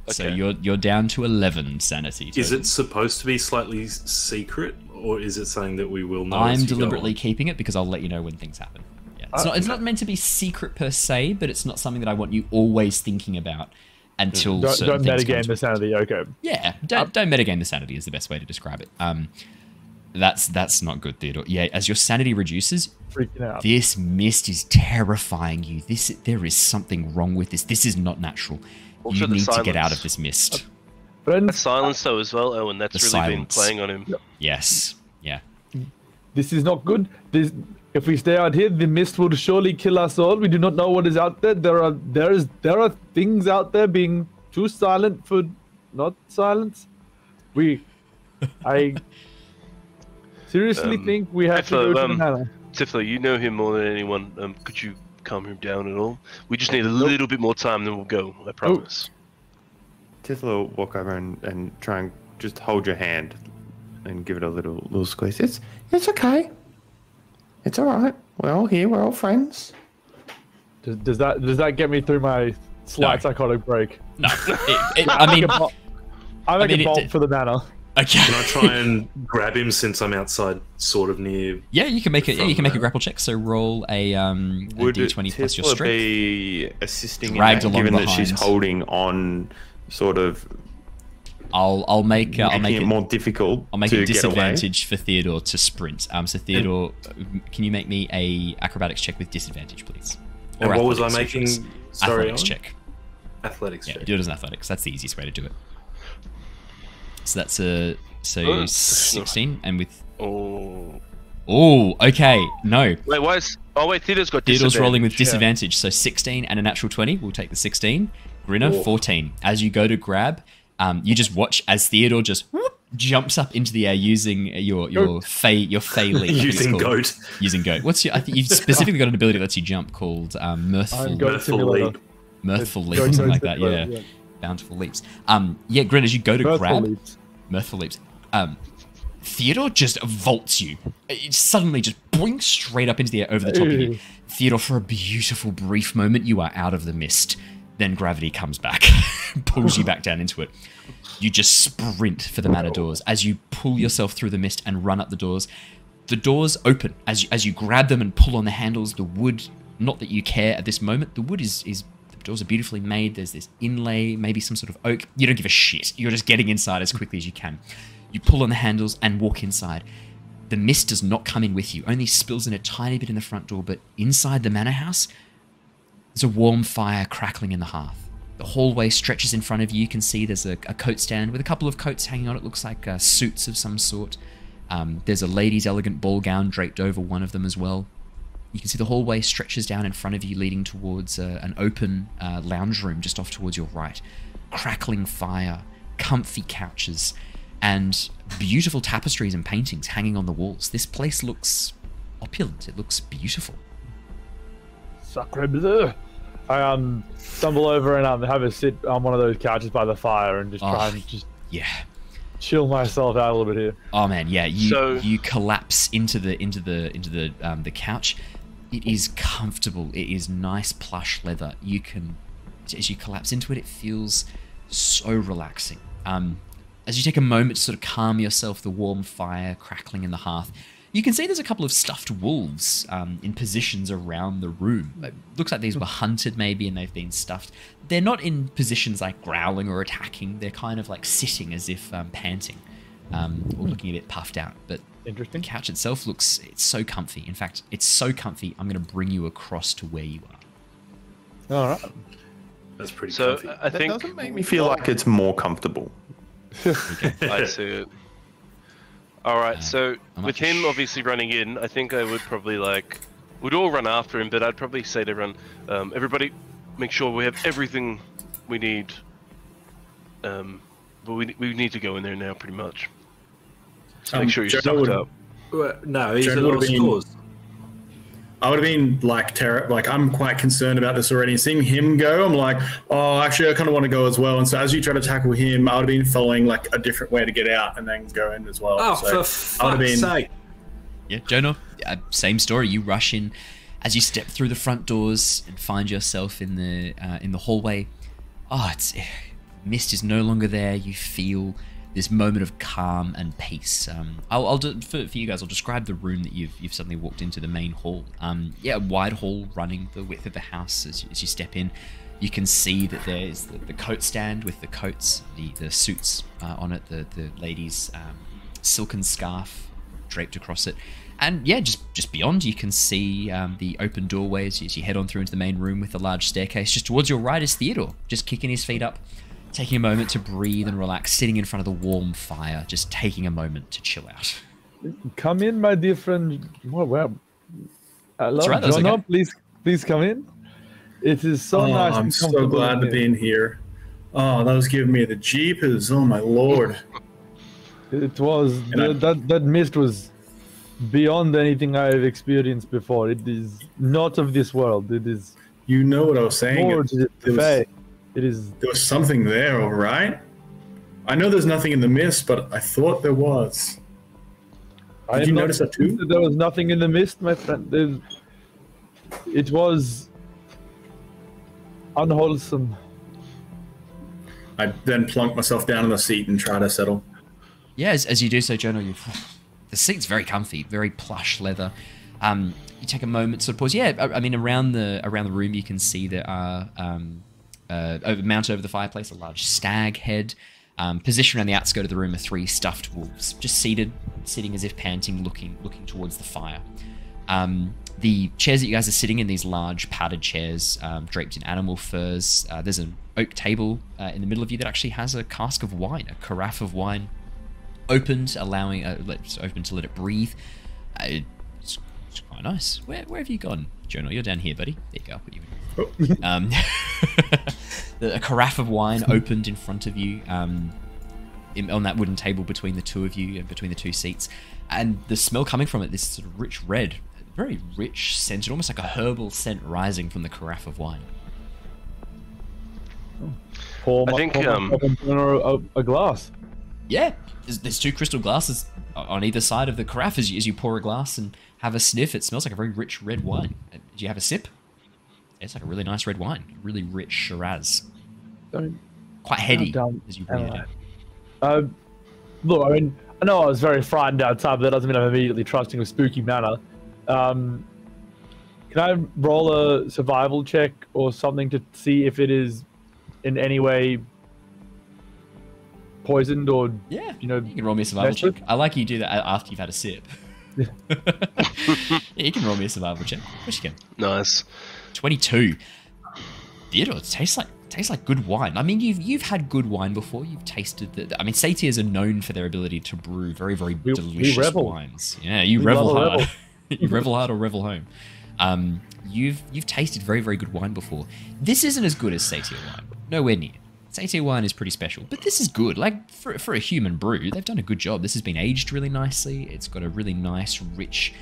Okay. So you're down to 11 sanity. Is it supposed to be slightly secret, or is it something that we will know? I'm deliberately keeping it because I'll let you know when things happen. Yeah. It's not meant to be secret per se, but it's not something that I want you always thinking about until don't metagame the sanity. Okay. Yeah, don't metagame the sanity is the best way to describe it. That's not good, Theodore. Yeah, as your sanity reduces, freaking out. This mist is terrifying you. There is something wrong with this. This is not natural. Also you need to get out of this mist. That silence though as well, Owen. That's really been playing on him. Yep. Yes. Yeah. This is not good. If we stay out here, the mist will surely kill us all. We do not know what is out there. There are things out there being too silent for not silence. I seriously think we have to go to the manor. Tithla, you know him more than anyone. Could you calm him down at all? We just need a little bit more time, then we'll go. I promise. Tithla will walk over and try and just hold your hand and give it a little squeeze. It's okay. It's all right. We're all here. We're all friends. Does that get me through my slight psychotic break? No. I make a bolt for the manor. Okay. Can I try and grab him since I'm outside, sort of near? Yeah, you can make it. Yeah, you can make a grapple check. So roll a d20 plus your strength. Would be assisting dragged in that, given behind. that she's holding on, sort of? I'll make it more difficult. I'll make a disadvantage for Theodore to sprint. So Theodore, can you make me a acrobatics check with disadvantage, please? Or what was I making? Sorry, athletics check. Athletics check. Do it as an athletics. That's the easiest way to do it. So that's a 16, and with okay, no. Wait, why is? Oh wait, Theodore's got disadvantage. Theodore's rolling with disadvantage, so 16 and a natural 20. We'll take the 16. Grinner 14. As you go to grab, you just watch as Theodore just jumps up into the air using your fey leap. Using goat. Using goat. I think you've specifically got an ability that lets you jump called mirthful leap. Mirthful leap or something like that. Yeah. Bountiful leaps. Grin, as you go to grab mirthful leaps, Theodore just vaults you. It suddenly just boinks straight up into the air over the top of you. Theodore, for a beautiful brief moment, you are out of the mist. then gravity comes back, pulls you back down into it. You just sprint for the manor doors. As you pull yourself through the mist and run up the doors open. As you grab them and pull on the handles, the wood, not that you care at this moment, the wood is the doors are beautifully made. There's this inlay, maybe some sort of oak. You don't give a shit. You're just getting inside as quickly as you can. You pull on the handles and walk inside. The mist does not come in with you, only spills in a tiny bit in the front door, but inside the manor house, there's a warm fire crackling in the hearth. The hallway stretches in front of you. You can see there's a coat stand with a couple of coats hanging on. It looks like suits of some sort. There's a lady's elegant ball gown draped over one of them as well. You can see the hallway stretches down in front of you, leading towards an open lounge room just off towards your right. Crackling fire, comfy couches, and beautiful tapestries and paintings hanging on the walls. This place looks opulent. It looks beautiful. Sacre bleu. I stumble over and have a sit on one of those couches by the fire and just try and just chill myself out a little bit here. Oh man, yeah. You collapse into the couch. It is comfortable. It is nice plush leather. You can, as you collapse into it, it feels so relaxing. As you take a moment to sort of calm yourself, the warm fire crackling in the hearth, you can see there's a couple of stuffed wolves in positions around the room. It looks like these were hunted maybe and they've been stuffed. They're not in positions like growling or attacking. They're kind of like sitting as if panting or looking a bit puffed out. But interesting. The couch itself it's so comfy. In fact, it's so comfy, I'm going to bring you across to where you are. All right. That's pretty comfy. I think that doesn't make me feel like it's more comfortable. Okay. I see it. All right, so with him obviously running in, I think I would probably we'd all run after him, but I'd probably say to everyone, everybody, make sure we have everything we need. But we need to go in there now, pretty much. So make sure you're stocked up. No, he's a lot of stores. I would have been I'm quite concerned about this already. Seeing him go, I'm like, oh, actually, I kind of want to go as well. And so as you try to tackle him, I would have been following a different way to get out and then go in as well. Oh, so for fuck's sake. Yeah, Jonor, same story. You rush in as you step through the front doors and find yourself in the hallway. Mist is no longer there. You feel this moment of calm and peace. I'll do for you guys. I'll describe the room that you've suddenly walked into, the main hall. A wide hall running the width of the house. As you step in, you can see that there's the coat stand with the coats, the suits on it, the lady's silken scarf draped across it, and just beyond you can see the open doorways as you head on through into the main room with the large staircase. Just towards your right is Theodore, just kicking his feet up, taking a moment to breathe and relax, sitting in front of the warm fire, just taking a moment to chill out. Come in, my dear friend. Hello, right, Jonor, okay. please come in. It is so nice. I'm so glad to be in here. Oh, that was giving me the jeepers. Oh my lord. It was that mist was beyond anything I've experienced before. It is not of this world. It is. You know what I was saying. There was something there, all right? I know there's nothing in the mist, but I thought there was. Did you notice that too? There was nothing in the mist, my friend. It was unwholesome. I then plunk myself down in the seat and try to settle. Yeah, as you do so, Jonor, the seat's very comfy, very plush leather. You take a moment to pause. Yeah, I mean, around the room, you can see there are mounted over the fireplace a large stag head. Positioned around the outskirt of the room are 3 stuffed wolves, just sitting as if panting, looking towards the fire. The chairs that you guys are sitting in, these large padded chairs draped in animal furs. There's an oak table in the middle of you that actually has a cask of wine, a carafe of wine, opened, allowing open to let it breathe. It's quite nice. Where have you gone, Jonor? You're down here, buddy. There you go. I'll put you in. A carafe of wine opened in front of you on that wooden table between the two of you and between the 2 seats, and the smell coming from it, this sort of rich red, very rich scented, almost like a herbal scent rising from the carafe of wine. I think a glass. Yeah, there's 2 crystal glasses on either side of the carafe as you pour a glass and have a sniff. It smells like a very rich red wine. Do you have a sip? It's like a really nice red wine, really rich Shiraz, Don't quite heady as you bring it in. Look, I mean, I know I was very frightened outside, but that doesn't mean I'm immediately trusting a spooky manor. Can I roll a survival check or something to see if it is in any way poisoned or, Yeah, you know, you can roll me a survival messed with? check. I like you do that after you've had a sip. Yeah, you can roll me a survival check. Of course you can. Nice. 22. Theodore, it tastes like good wine. I mean, you've had good wine before. You've tasted the. I mean, Satyrs are known for their ability to brew very, very delicious wines. Yeah, you revel hard. You revel hard or revel home. You've tasted very, very good wine before. This isn't as good as Satyr wine. Nowhere near. Satyr wine is pretty special, but this is good. Like for a human brew, they've done a good job. This has been aged really nicely. It's got a really nice, rich,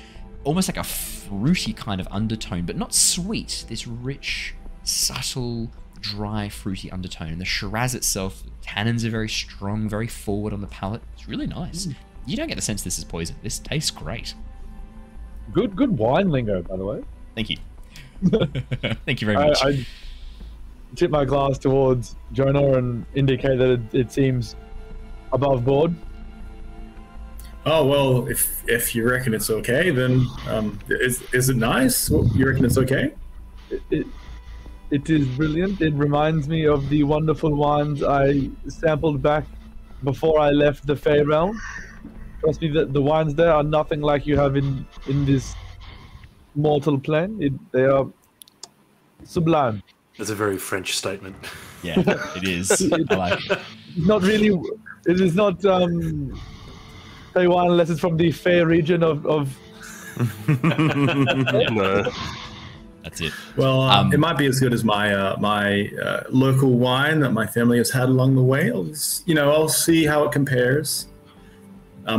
almost like a fruity kind of undertone, but not sweet. This rich, subtle, dry, fruity undertone. And the Shiraz itself, the tannins are very strong, very forward on the palate. It's really nice. You don't get the sense this is poison. This tastes great. Good wine lingo, by the way. Thank you. Thank you very much. I tip my glass towards Jonor and indicate that it seems above board. Oh well, if you reckon it's okay, then is it nice? You reckon it's okay? It is brilliant. It reminds me of the wonderful wines I sampled back before I left the Fey Realm. Trust me, the wines there are nothing like you have in this mortal plane. They are sublime. That's a very French statement. Yeah, it is. I like it. Not really. It is not Fey wine unless it's from the Fey region of. No. That's it. Well, it might be as good as my my local wine that my family has had along the way. I'll see how it compares.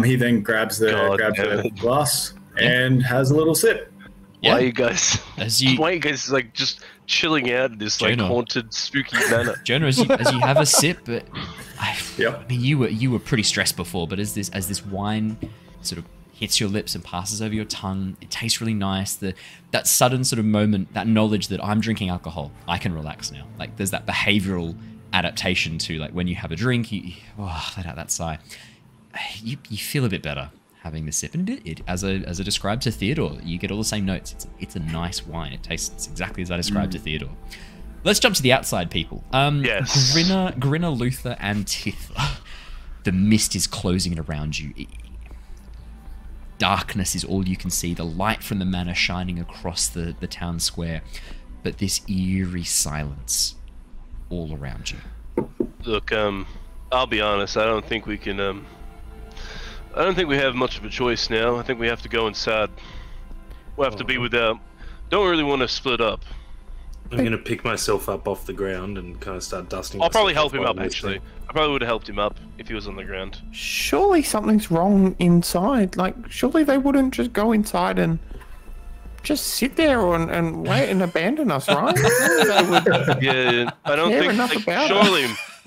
He then grabs the glass and has a little sip. Yeah. Why are you guys like just chilling out in this like haunted, spooky manner? Jonor, as you have a sip, but I mean, you were pretty stressed before, but as this wine sort of hits your lips and passes over your tongue, it tastes really nice. That sudden sort of moment, that knowledge that I'm drinking alcohol, I can relax now. Like there's that behavioral adaptation to like when you have a drink, you let out that sigh. You feel a bit better having the sip, and it as I described to Theodore, you get all the same notes. It's a nice wine. It tastes exactly as I described to Theodore. Let's jump to the outside people. Yes. Grinner, Luther, and Tithla. The mist is closing in around you. Darkness is all you can see. The light from the manor shining across the town square, but this eerie silence all around you. Look, I'll be honest. I don't think we can. I don't think we have much of a choice now. I think we have to go inside. We'll have to be without. Don't really want to split up. I'm going to pick myself up off the ground and kind of start dusting. I'll probably help him up, actually. I probably would have helped him up if he was on the ground. Surely something's wrong inside. Like, surely they wouldn't just go inside and just sit there and wait and abandon us, right? Yeah, I don't think.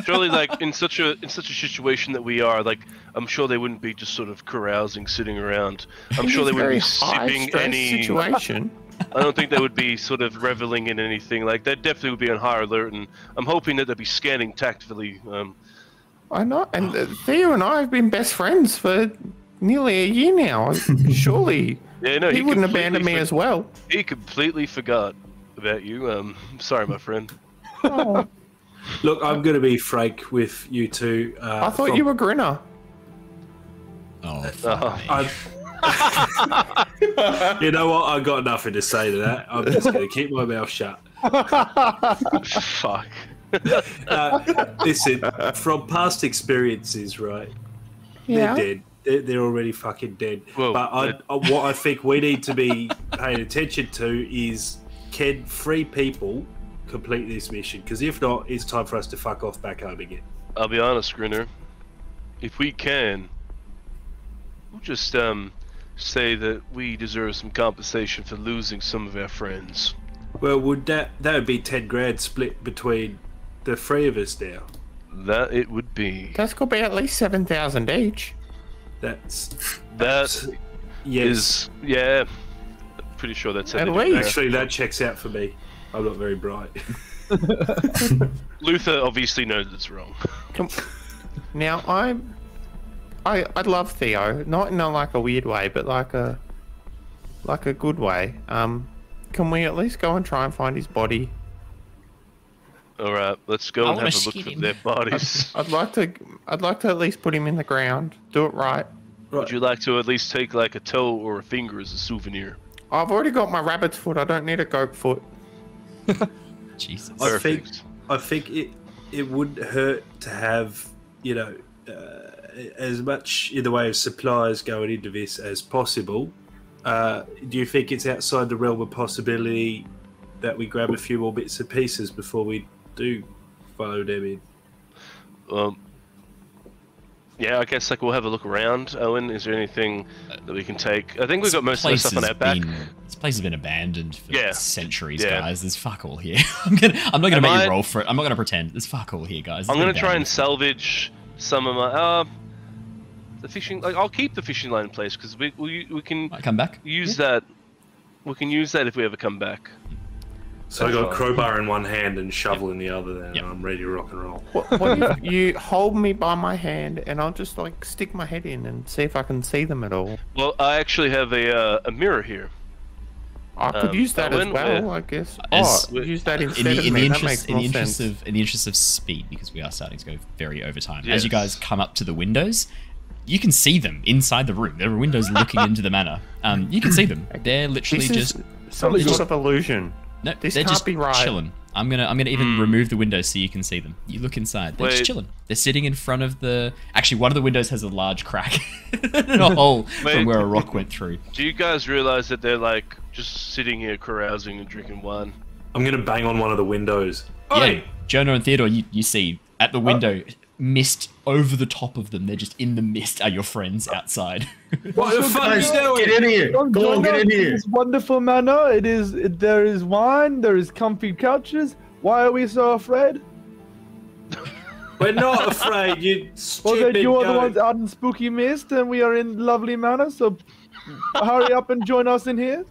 Surely, like in such a situation that we are, like I'm sure they wouldn't be just sort of carousing, sitting around. I'm sure they wouldn't be sipping any situation. I don't think they would be sort of reveling in anything. Like they definitely would be on high alert, and I'm hoping that they'd be scanning tactfully. I know, and Theo and I have been best friends for nearly a year now. Surely, he wouldn't abandon me as well. He completely forgot about you. Sorry, my friend. Oh. Look, I'm going to be frank with you two. I thought you were Grinner. You know what? I've got nothing to say to that. I'm just going to keep my mouth shut. Fuck. Listen, from past experiences, right? Yeah. They're dead. They're already fucking dead. Whoa, but what I think we need to be paying attention to is, can 3 people complete this mission? Because if not, it's time for us to fuck off back home again. I'll be honest, Grinner. If we can, we'll just say that we deserve some compensation for losing some of our friends. Well, that would be 10 grand split between the 3 of us now. That it would be. That's gonna be at least 7,000 each. Yes. Yeah. Pretty sure that's at least. Actually, that checks out for me. I'm not very bright. Luther obviously knows it's wrong. Now I love Theo, not in a weird way, but like a good way. Can we at least go and try and find his body? All right, let's go and have a look for their bodies. I'd like to at least put him in the ground. Do it right. Would you like to at least take like a toe or a finger as a souvenir? I've already got my rabbit's foot. I don't need a goat foot. Jesus. I think it wouldn't hurt to have, you know, as much in the way of supplies going into this as possible. Do you think it's outside the realm of possibility that we grab a few more bits and pieces before we do follow them in? Yeah, I guess like we'll have a look around. Owen, is there anything that we can take? I think we've got most of the stuff on our back. This place has been abandoned for centuries, guys. There's fuck all here. I'm not gonna make you roll for it. I'm not gonna pretend. There's fuck all here, guys. I'm gonna try and salvage some of my the fishing. Like I'll keep the fishing line in place because we can come back. Use that. We can use that if we ever come back. So I got a crowbar in one hand and shovel in the other, then I'm ready to rock and roll. What if you hold me by my hand and I'll just like stick my head in and see if I can see them at all? Well, I actually have a mirror here. I could use that as well, I guess. Use that instead of me. In the interest of speed, because we are starting to go very over time. Yes. As you guys come up to the windows, you can see them inside the room. There are windows looking into the manor. You can see them. They're literally just some sort of illusion. No, this they're can't just be right. chilling. I'm gonna even remove the windows so you can see them. You look inside. They're just chilling. They're sitting in front of the. Actually, one of the windows has a large crack and a hole from where a rock went through. Do you guys realize that they're like just sitting here carousing and drinking wine? I'm gonna bang on one of the windows. Yeah, Jonor and Theodore, you see at the window, mist over the top of them. They're just in the mist. Are your friends outside? What the fuck is doing? Get in here! Go on, get in here! This wonderful manor. There is wine. There is comfy couches. Why are we so afraid? We're not afraid. You stupid. Well, then you are the ones out in spooky mist, and we are in lovely manor. So hurry up and join us in here.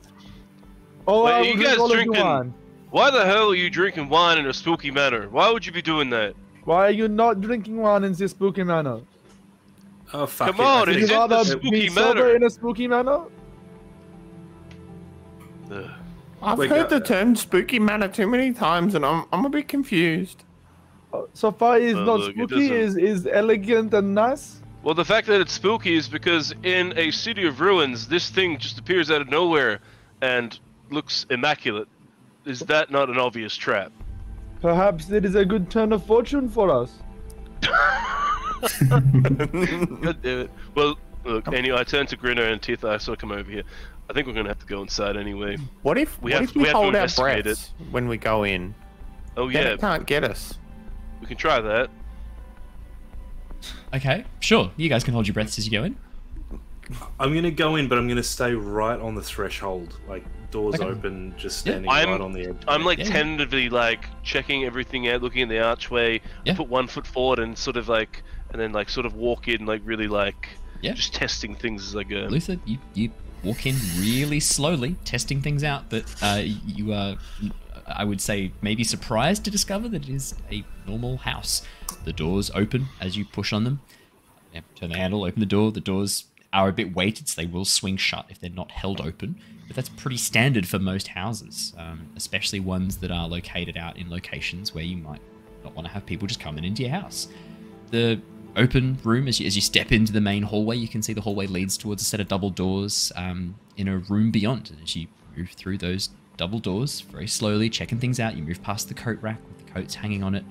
Oh, wait, you guys drinking? Why the hell are you drinking wine in a spooky manor? Why would you be doing that? Why are you not drinking wine in this spooky manor? Oh fuck! Come on, it's in the spooky manor. In a spooky manor. I've heard the term spooky manor too many times, and I'm a bit confused. So far, is not spooky. Is elegant and nice. Well, the fact that it's spooky is because in a city of ruins, this thing just appears out of nowhere and looks immaculate. Is that not an obvious trap? Perhaps it is a good turn of fortune for us. God damn it. Well, look, anyway, I turn to Grinner and Tithla. I saw come over here. I think we're going to have to go inside anyway. What if we hold our breaths when we go in? Oh, yeah. It can't get us. We can try that. Okay, sure. You guys can hold your breaths as you go in. I'm going to go in, but I'm going to stay right on the threshold. Like, doors open, just standing right on the edge. I'm like tentatively like checking everything out, looking in the archway. Put 1 foot forward and sort of like, and then like sort of walk in, like really like, just testing things as I go. Luther, you walk in really slowly, testing things out, but you are, I would say, maybe surprised to discover that it is a normal house. The doors open as you push on them. Turn the handle, open the door. The doors are a bit weighted, so they will swing shut if they're not held open. But that's pretty standard for most houses, especially ones that are located out in locations where you might not want to have people just coming into your house. The open room, as you step into the main hallway, you can see the hallway leads towards a set of double doors in a room beyond. And as you move through those double doors, very slowly, checking things out, you move past the coat rack with the coats hanging on it,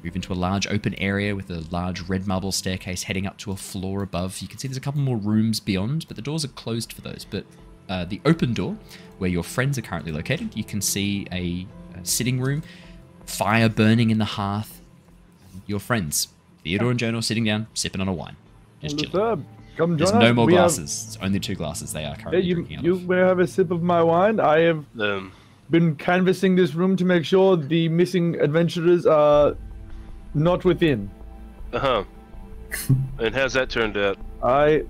move into a large open area with a large red marble staircase heading up to a floor above. You can see there's a couple more rooms beyond, but the doors are closed for those. But the open door, where your friends are currently located, you can see a sitting room, fire burning in the hearth. Your friends, Theodore and Jonor, sitting down, sipping on a wine. Just chilling. There's no more glasses. It's only 2 glasses they are currently drinking out of. You may have a sip of my wine. I have been canvassing this room to make sure the missing adventurers are not within. And how's that turned out? I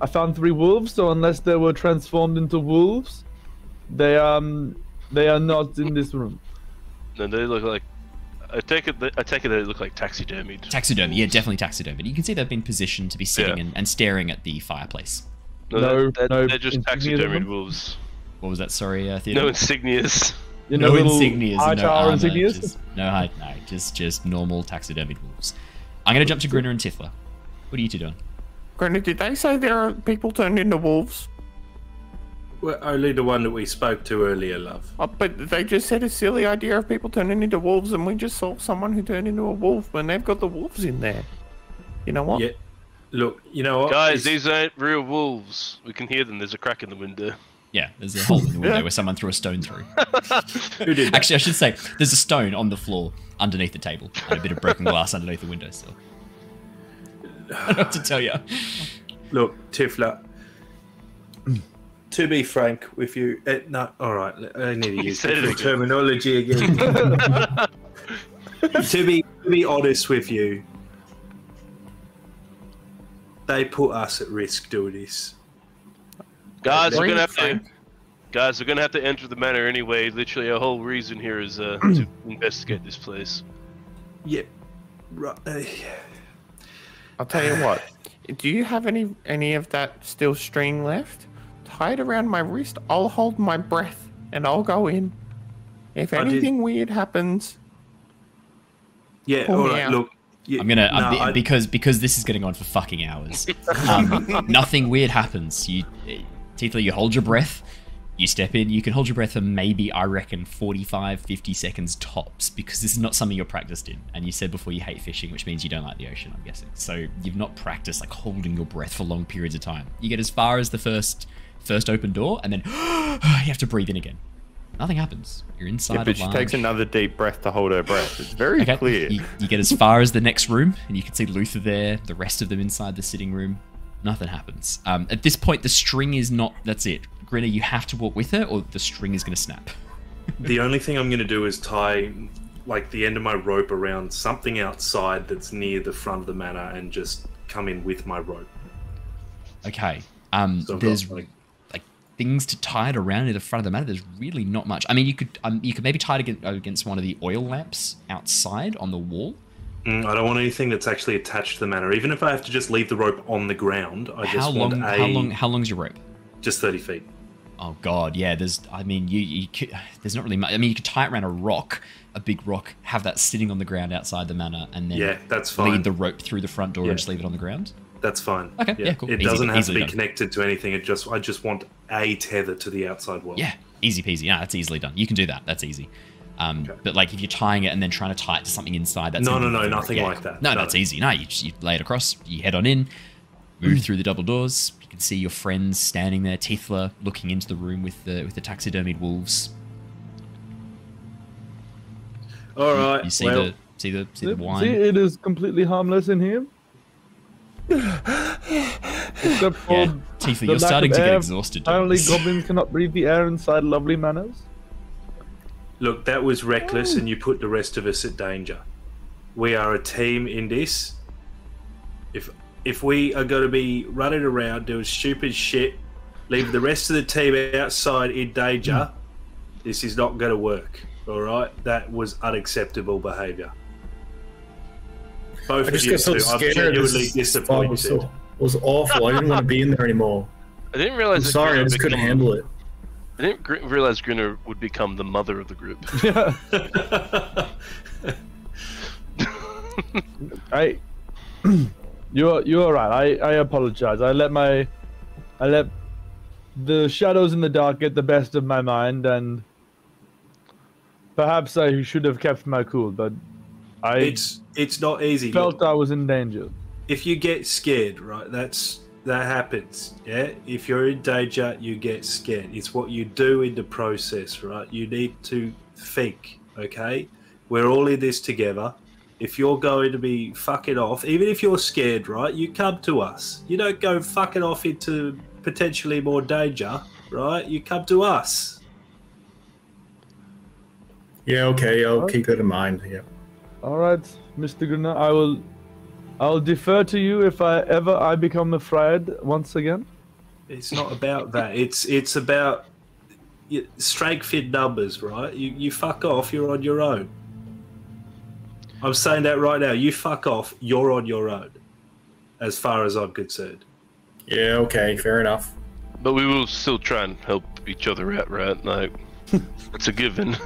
found 3 wolves, so unless they were transformed into wolves, they They are not in this room. No, they look like. I take it they look like taxidermied. Taxidermy, yeah, definitely taxidermy. You can see they've been positioned to be sitting and staring at the fireplace. No, they're just taxidermied wolves. What was that? Sorry, Theodore? No insignias. No insignias. High tower insignias? Just normal taxidermied wolves. I'm going to jump to Grinner and Tithla. What are you two doing? Grinner, did they say there are people turned into wolves? Well, only the one that we spoke to earlier, love. Oh, but they just said a silly idea of people turning into wolves, and we just saw someone who turned into a wolf when they've got the wolves in there. You know what? Yeah. Look, you know what? Guys, these aren't real wolves. We can hear them. There's a crack in the window. Yeah, there's a hole in the window where someone threw a stone through. Who did that? Actually, I should say, there's a stone on the floor underneath the table and a bit of broken glass underneath the windowsill. I don't know what to tell you. Look, Tithla, to be frank with you, no, all right, I need to use different terminology again. to be honest with you, they put us at risk doing this. Guys, we're gonna have to enter the manor anyway. Literally, our whole reason here is to investigate this place. Yeah, right. I'll tell you what. Do you have any of that steel string left? Tie it around my wrist. I'll hold my breath and I'll go in. If anything weird happens, yeah, all right. Look, I'm gonna because this is getting on for fucking hours. Nothing weird happens. Tithla, you hold your breath. You step in, you can hold your breath for maybe, I reckon, 45, 50 seconds tops, because this is not something you're practiced in. And you said before you hate fishing, which means you don't like the ocean, I'm guessing. So you've not practiced like holding your breath for long periods of time. You get as far as the first open door, and then you have to breathe in again. Nothing happens. You're inside but she takes another deep breath to hold her breath. It's very clear. You get as far as the next room, and you can see Luther there, the rest of them inside the sitting room. Nothing happens. At this point, the string is not... That's it. Grinner, you have to walk with her, or the string is going to snap. The only thing I'm going to do is tie, like, the end of my rope around something outside that's near the front of the manor and just come in with my rope. Okay. So there's like things to tie it around near the front of the manor. There's really not much. I mean, you could maybe tie it against one of the oil lamps outside on the wall. I don't want anything that's actually attached to the manor. Even if I have to just leave the rope on the ground, How long's your rope? Just 30 feet. Oh god, yeah. There's not really much. I mean, you could tie it around a big rock, have that sitting on the ground outside the manor, and then that's fine. Lead the rope through the front door and just leave it on the ground. That's fine. Okay, yeah cool. It doesn't have to be connected to anything. I just want a tether to the outside wall. Yeah, easy peasy. Yeah, that's easily done. You can do that. That's easy. But like if you're tying it and then trying to tie it to something inside, that's nothing like that. No, that's easy. No, you lay it across, you head on in, move through the double doors. You can see your friends standing there, Tithla looking into the room with the taxidermied wolves. All right. You see the wine. See, it is completely harmless in here. Except for Tithla, you're starting to get exhausted. Apparently, goblins cannot breathe the air inside lovely manors. Look, that was reckless, and you put the rest of us at danger. We are a team in this. If we are going to be running around doing stupid shit, leave the rest of the team outside in danger, this is not going to work. All right? That was unacceptable behaviour. Both of you two, I'm genuinely disappointed. It was awful. I didn't want to be in there anymore. I didn't realize. I'm sorry, I just couldn't handle it. I didn't realize Grinner would become the mother of the group. You're right. I apologize. I let the shadows in the dark get the best of my mind, and perhaps I should have kept my cool. But it's not easy. Felt I was in danger. If you get scared, right? That happens, yeah? If you're in danger, you get scared. It's what you do in the process, right? You need to think, okay? We're all in this together. If you're going to be fucking off, even if you're scared, right? You come to us. You don't go fucking off into potentially more danger, right? You come to us. Yeah, okay. I'll keep that in mind, yeah. All right, Mr. Grinner, I'll defer to you if I become afraid once again. It's not about that. It's about strength in numbers, right? You fuck off, you're on your own. I'm saying that right now. You fuck off, you're on your own. As far as I'm concerned. Yeah, okay, fair enough. But we will still try and help each other out, right? Like, it's a given.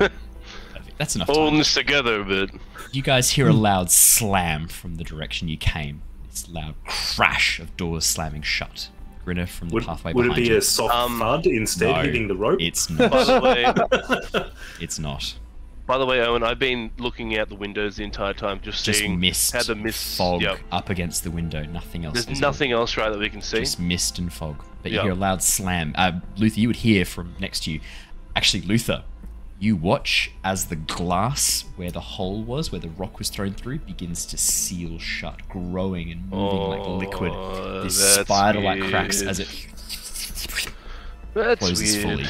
That's enough. Holding this together a bit. You guys hear a loud slam from the direction you came. It's a loud crash of doors slamming shut. Grinner from the pathway behind you. Would it be a soft thud instead hitting the rope? It's not. By the way, it's not. By the way, Owen, I've been looking out the windows the entire time, just seeing mist, how the mist fog up against the window. Nothing else. There's nothing else, right, that we can see. Just mist and fog. But you hear a loud slam. Luther, you would hear from next to you. Actually, Luther, you watch as the glass where the hole was, where the rock was thrown through, begins to seal shut, growing and moving like liquid. This spider-like cracks as it closes fully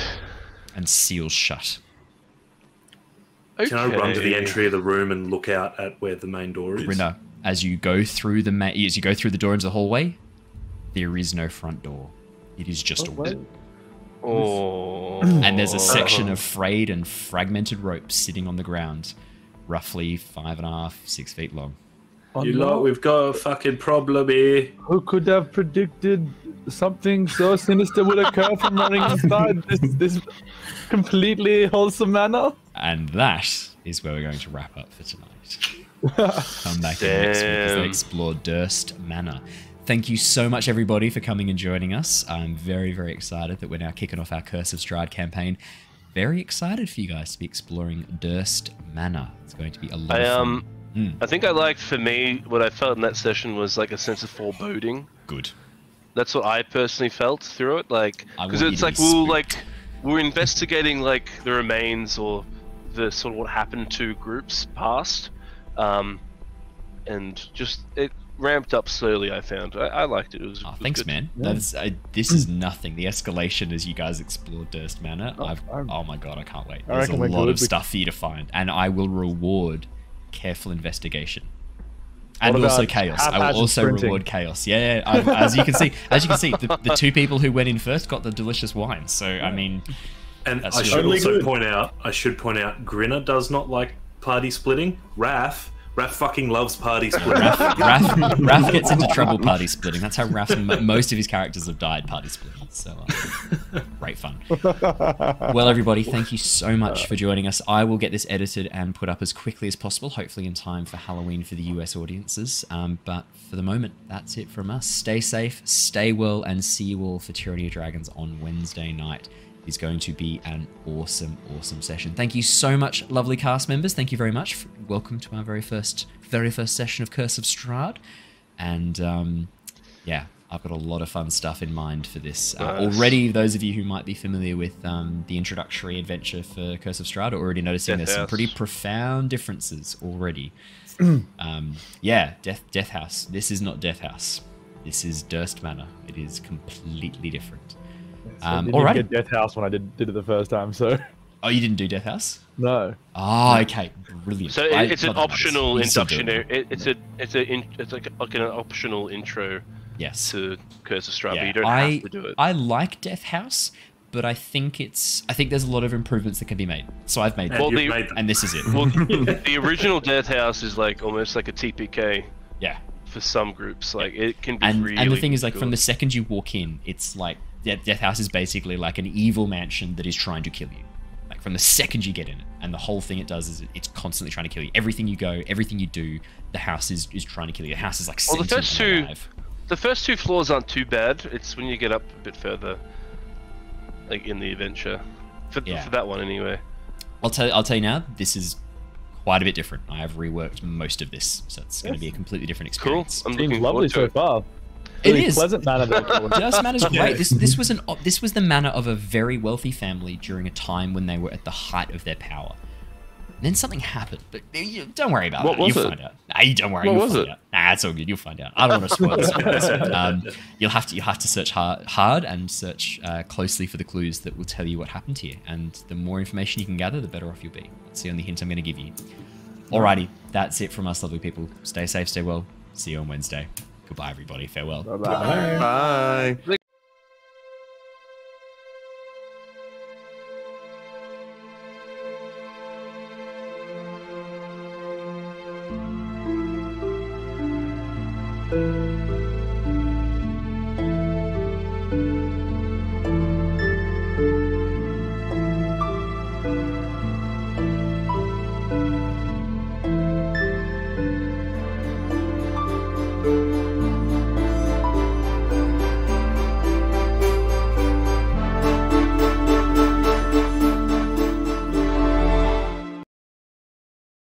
and seals shut. Okay. Can I run to the entry of the room and look out at where the main door is? Grinner, as you go through the door into the hallway, there is no front door. It is just a wall. And there's a section of frayed and fragmented rope sitting on the ground, roughly 5.5, 6 feet long. We've got a fucking problem here. Who could have predicted something so sinister would occur from running inside this completely wholesome manor? And that is where we're going to wrap up for tonight. Come back in next week as they explore Durst Manor. Thank you so much, everybody, for coming and joining us. I'm very, very excited that we're now kicking off our Curse of Strahd campaign. Very excited for you guys to be exploring Durst Manor. It's going to be a lot of fun. I think I liked, for me, what I felt in that session was like a sense of foreboding. Good. That's what I personally felt through it, like, because it's like we're investigating like the remains or the sort of what happened to groups past, and just it ramped up slowly. I found I liked it. It was thanks, good. Man. This is nothing. The escalation as you guys explore Durst Manor. Oh my god, I can't wait. There's a lot of stuff for you to find, and I will reward careful investigation. And also chaos. I will also reward chaos. Yeah. As you can see, the two people who went in first got the delicious wine. So I mean, and I should also point out, Grinner does not like party splitting. Raph fucking loves party splitting. Raph gets into trouble party splitting. That's how Raph, most of his characters have died party splitting. So great fun. Well, everybody, thank you so much for joining us. I will get this edited and put up as quickly as possible, hopefully in time for Halloween for the US audiences. But for the moment, that's it from us. Stay safe, stay well, and see you all for Tyranny of Dragons on Wednesday night. Is going to be an awesome session. Thank you so much, lovely cast members. Thank you very much. Welcome to our very first session of Curse of Strahd. And yeah, I've got a lot of fun stuff in mind for this. Already, those of you who might be familiar with the introductory adventure for Curse of Strahd are already noticing there's some pretty profound differences already. Yeah, Death House. This is not Death House. This is Durst Manor. It is completely different. I didn't get Death House when I did it the first time, so... Oh, you didn't do Death House? No. Oh, okay. Brilliant. So it's an optional induction. It's like an optional intro to Curse of Strahd, but you don't have to do it. I like Death House, but I think there's a lot of improvements that can be made. So I've made them. And this is it. Well, the original Death House is like almost like a TPK. Yeah. For some groups, like it can be really. And the thing is, like, good. from the second you walk in, it's like Death House is basically like an evil mansion that is trying to kill you. Like from the second you get in it, and the whole thing it does is it's constantly trying to kill you. Everything you go, everything you do, the house is trying to kill you. The house is like the first two floors aren't too bad. It's when you get up a bit further, like in the adventure, for that one anyway. I'll tell you now. This is quite a bit different. I have reworked most of this, so it's going to be a completely different experience. Cool. Seems lovely so far. It is. Pleasant manor. Durst Manor's great. This was the manor of a very wealthy family during a time when they were at the height of their power. And then something happened, but don't worry about it. You'll find out. Nah, you don't worry. You'll find out. Nah, it's all good. You'll find out. I don't want to spoil it. You'll have to search hard and search closely for the clues that will tell you what happened here. And the more information you can gather, the better off you'll be. That's the only hint I'm going to give you. Alrighty, that's it from us, lovely people. Stay safe, stay well. See you on Wednesday. Goodbye, everybody. Farewell. Bye. Bye. you.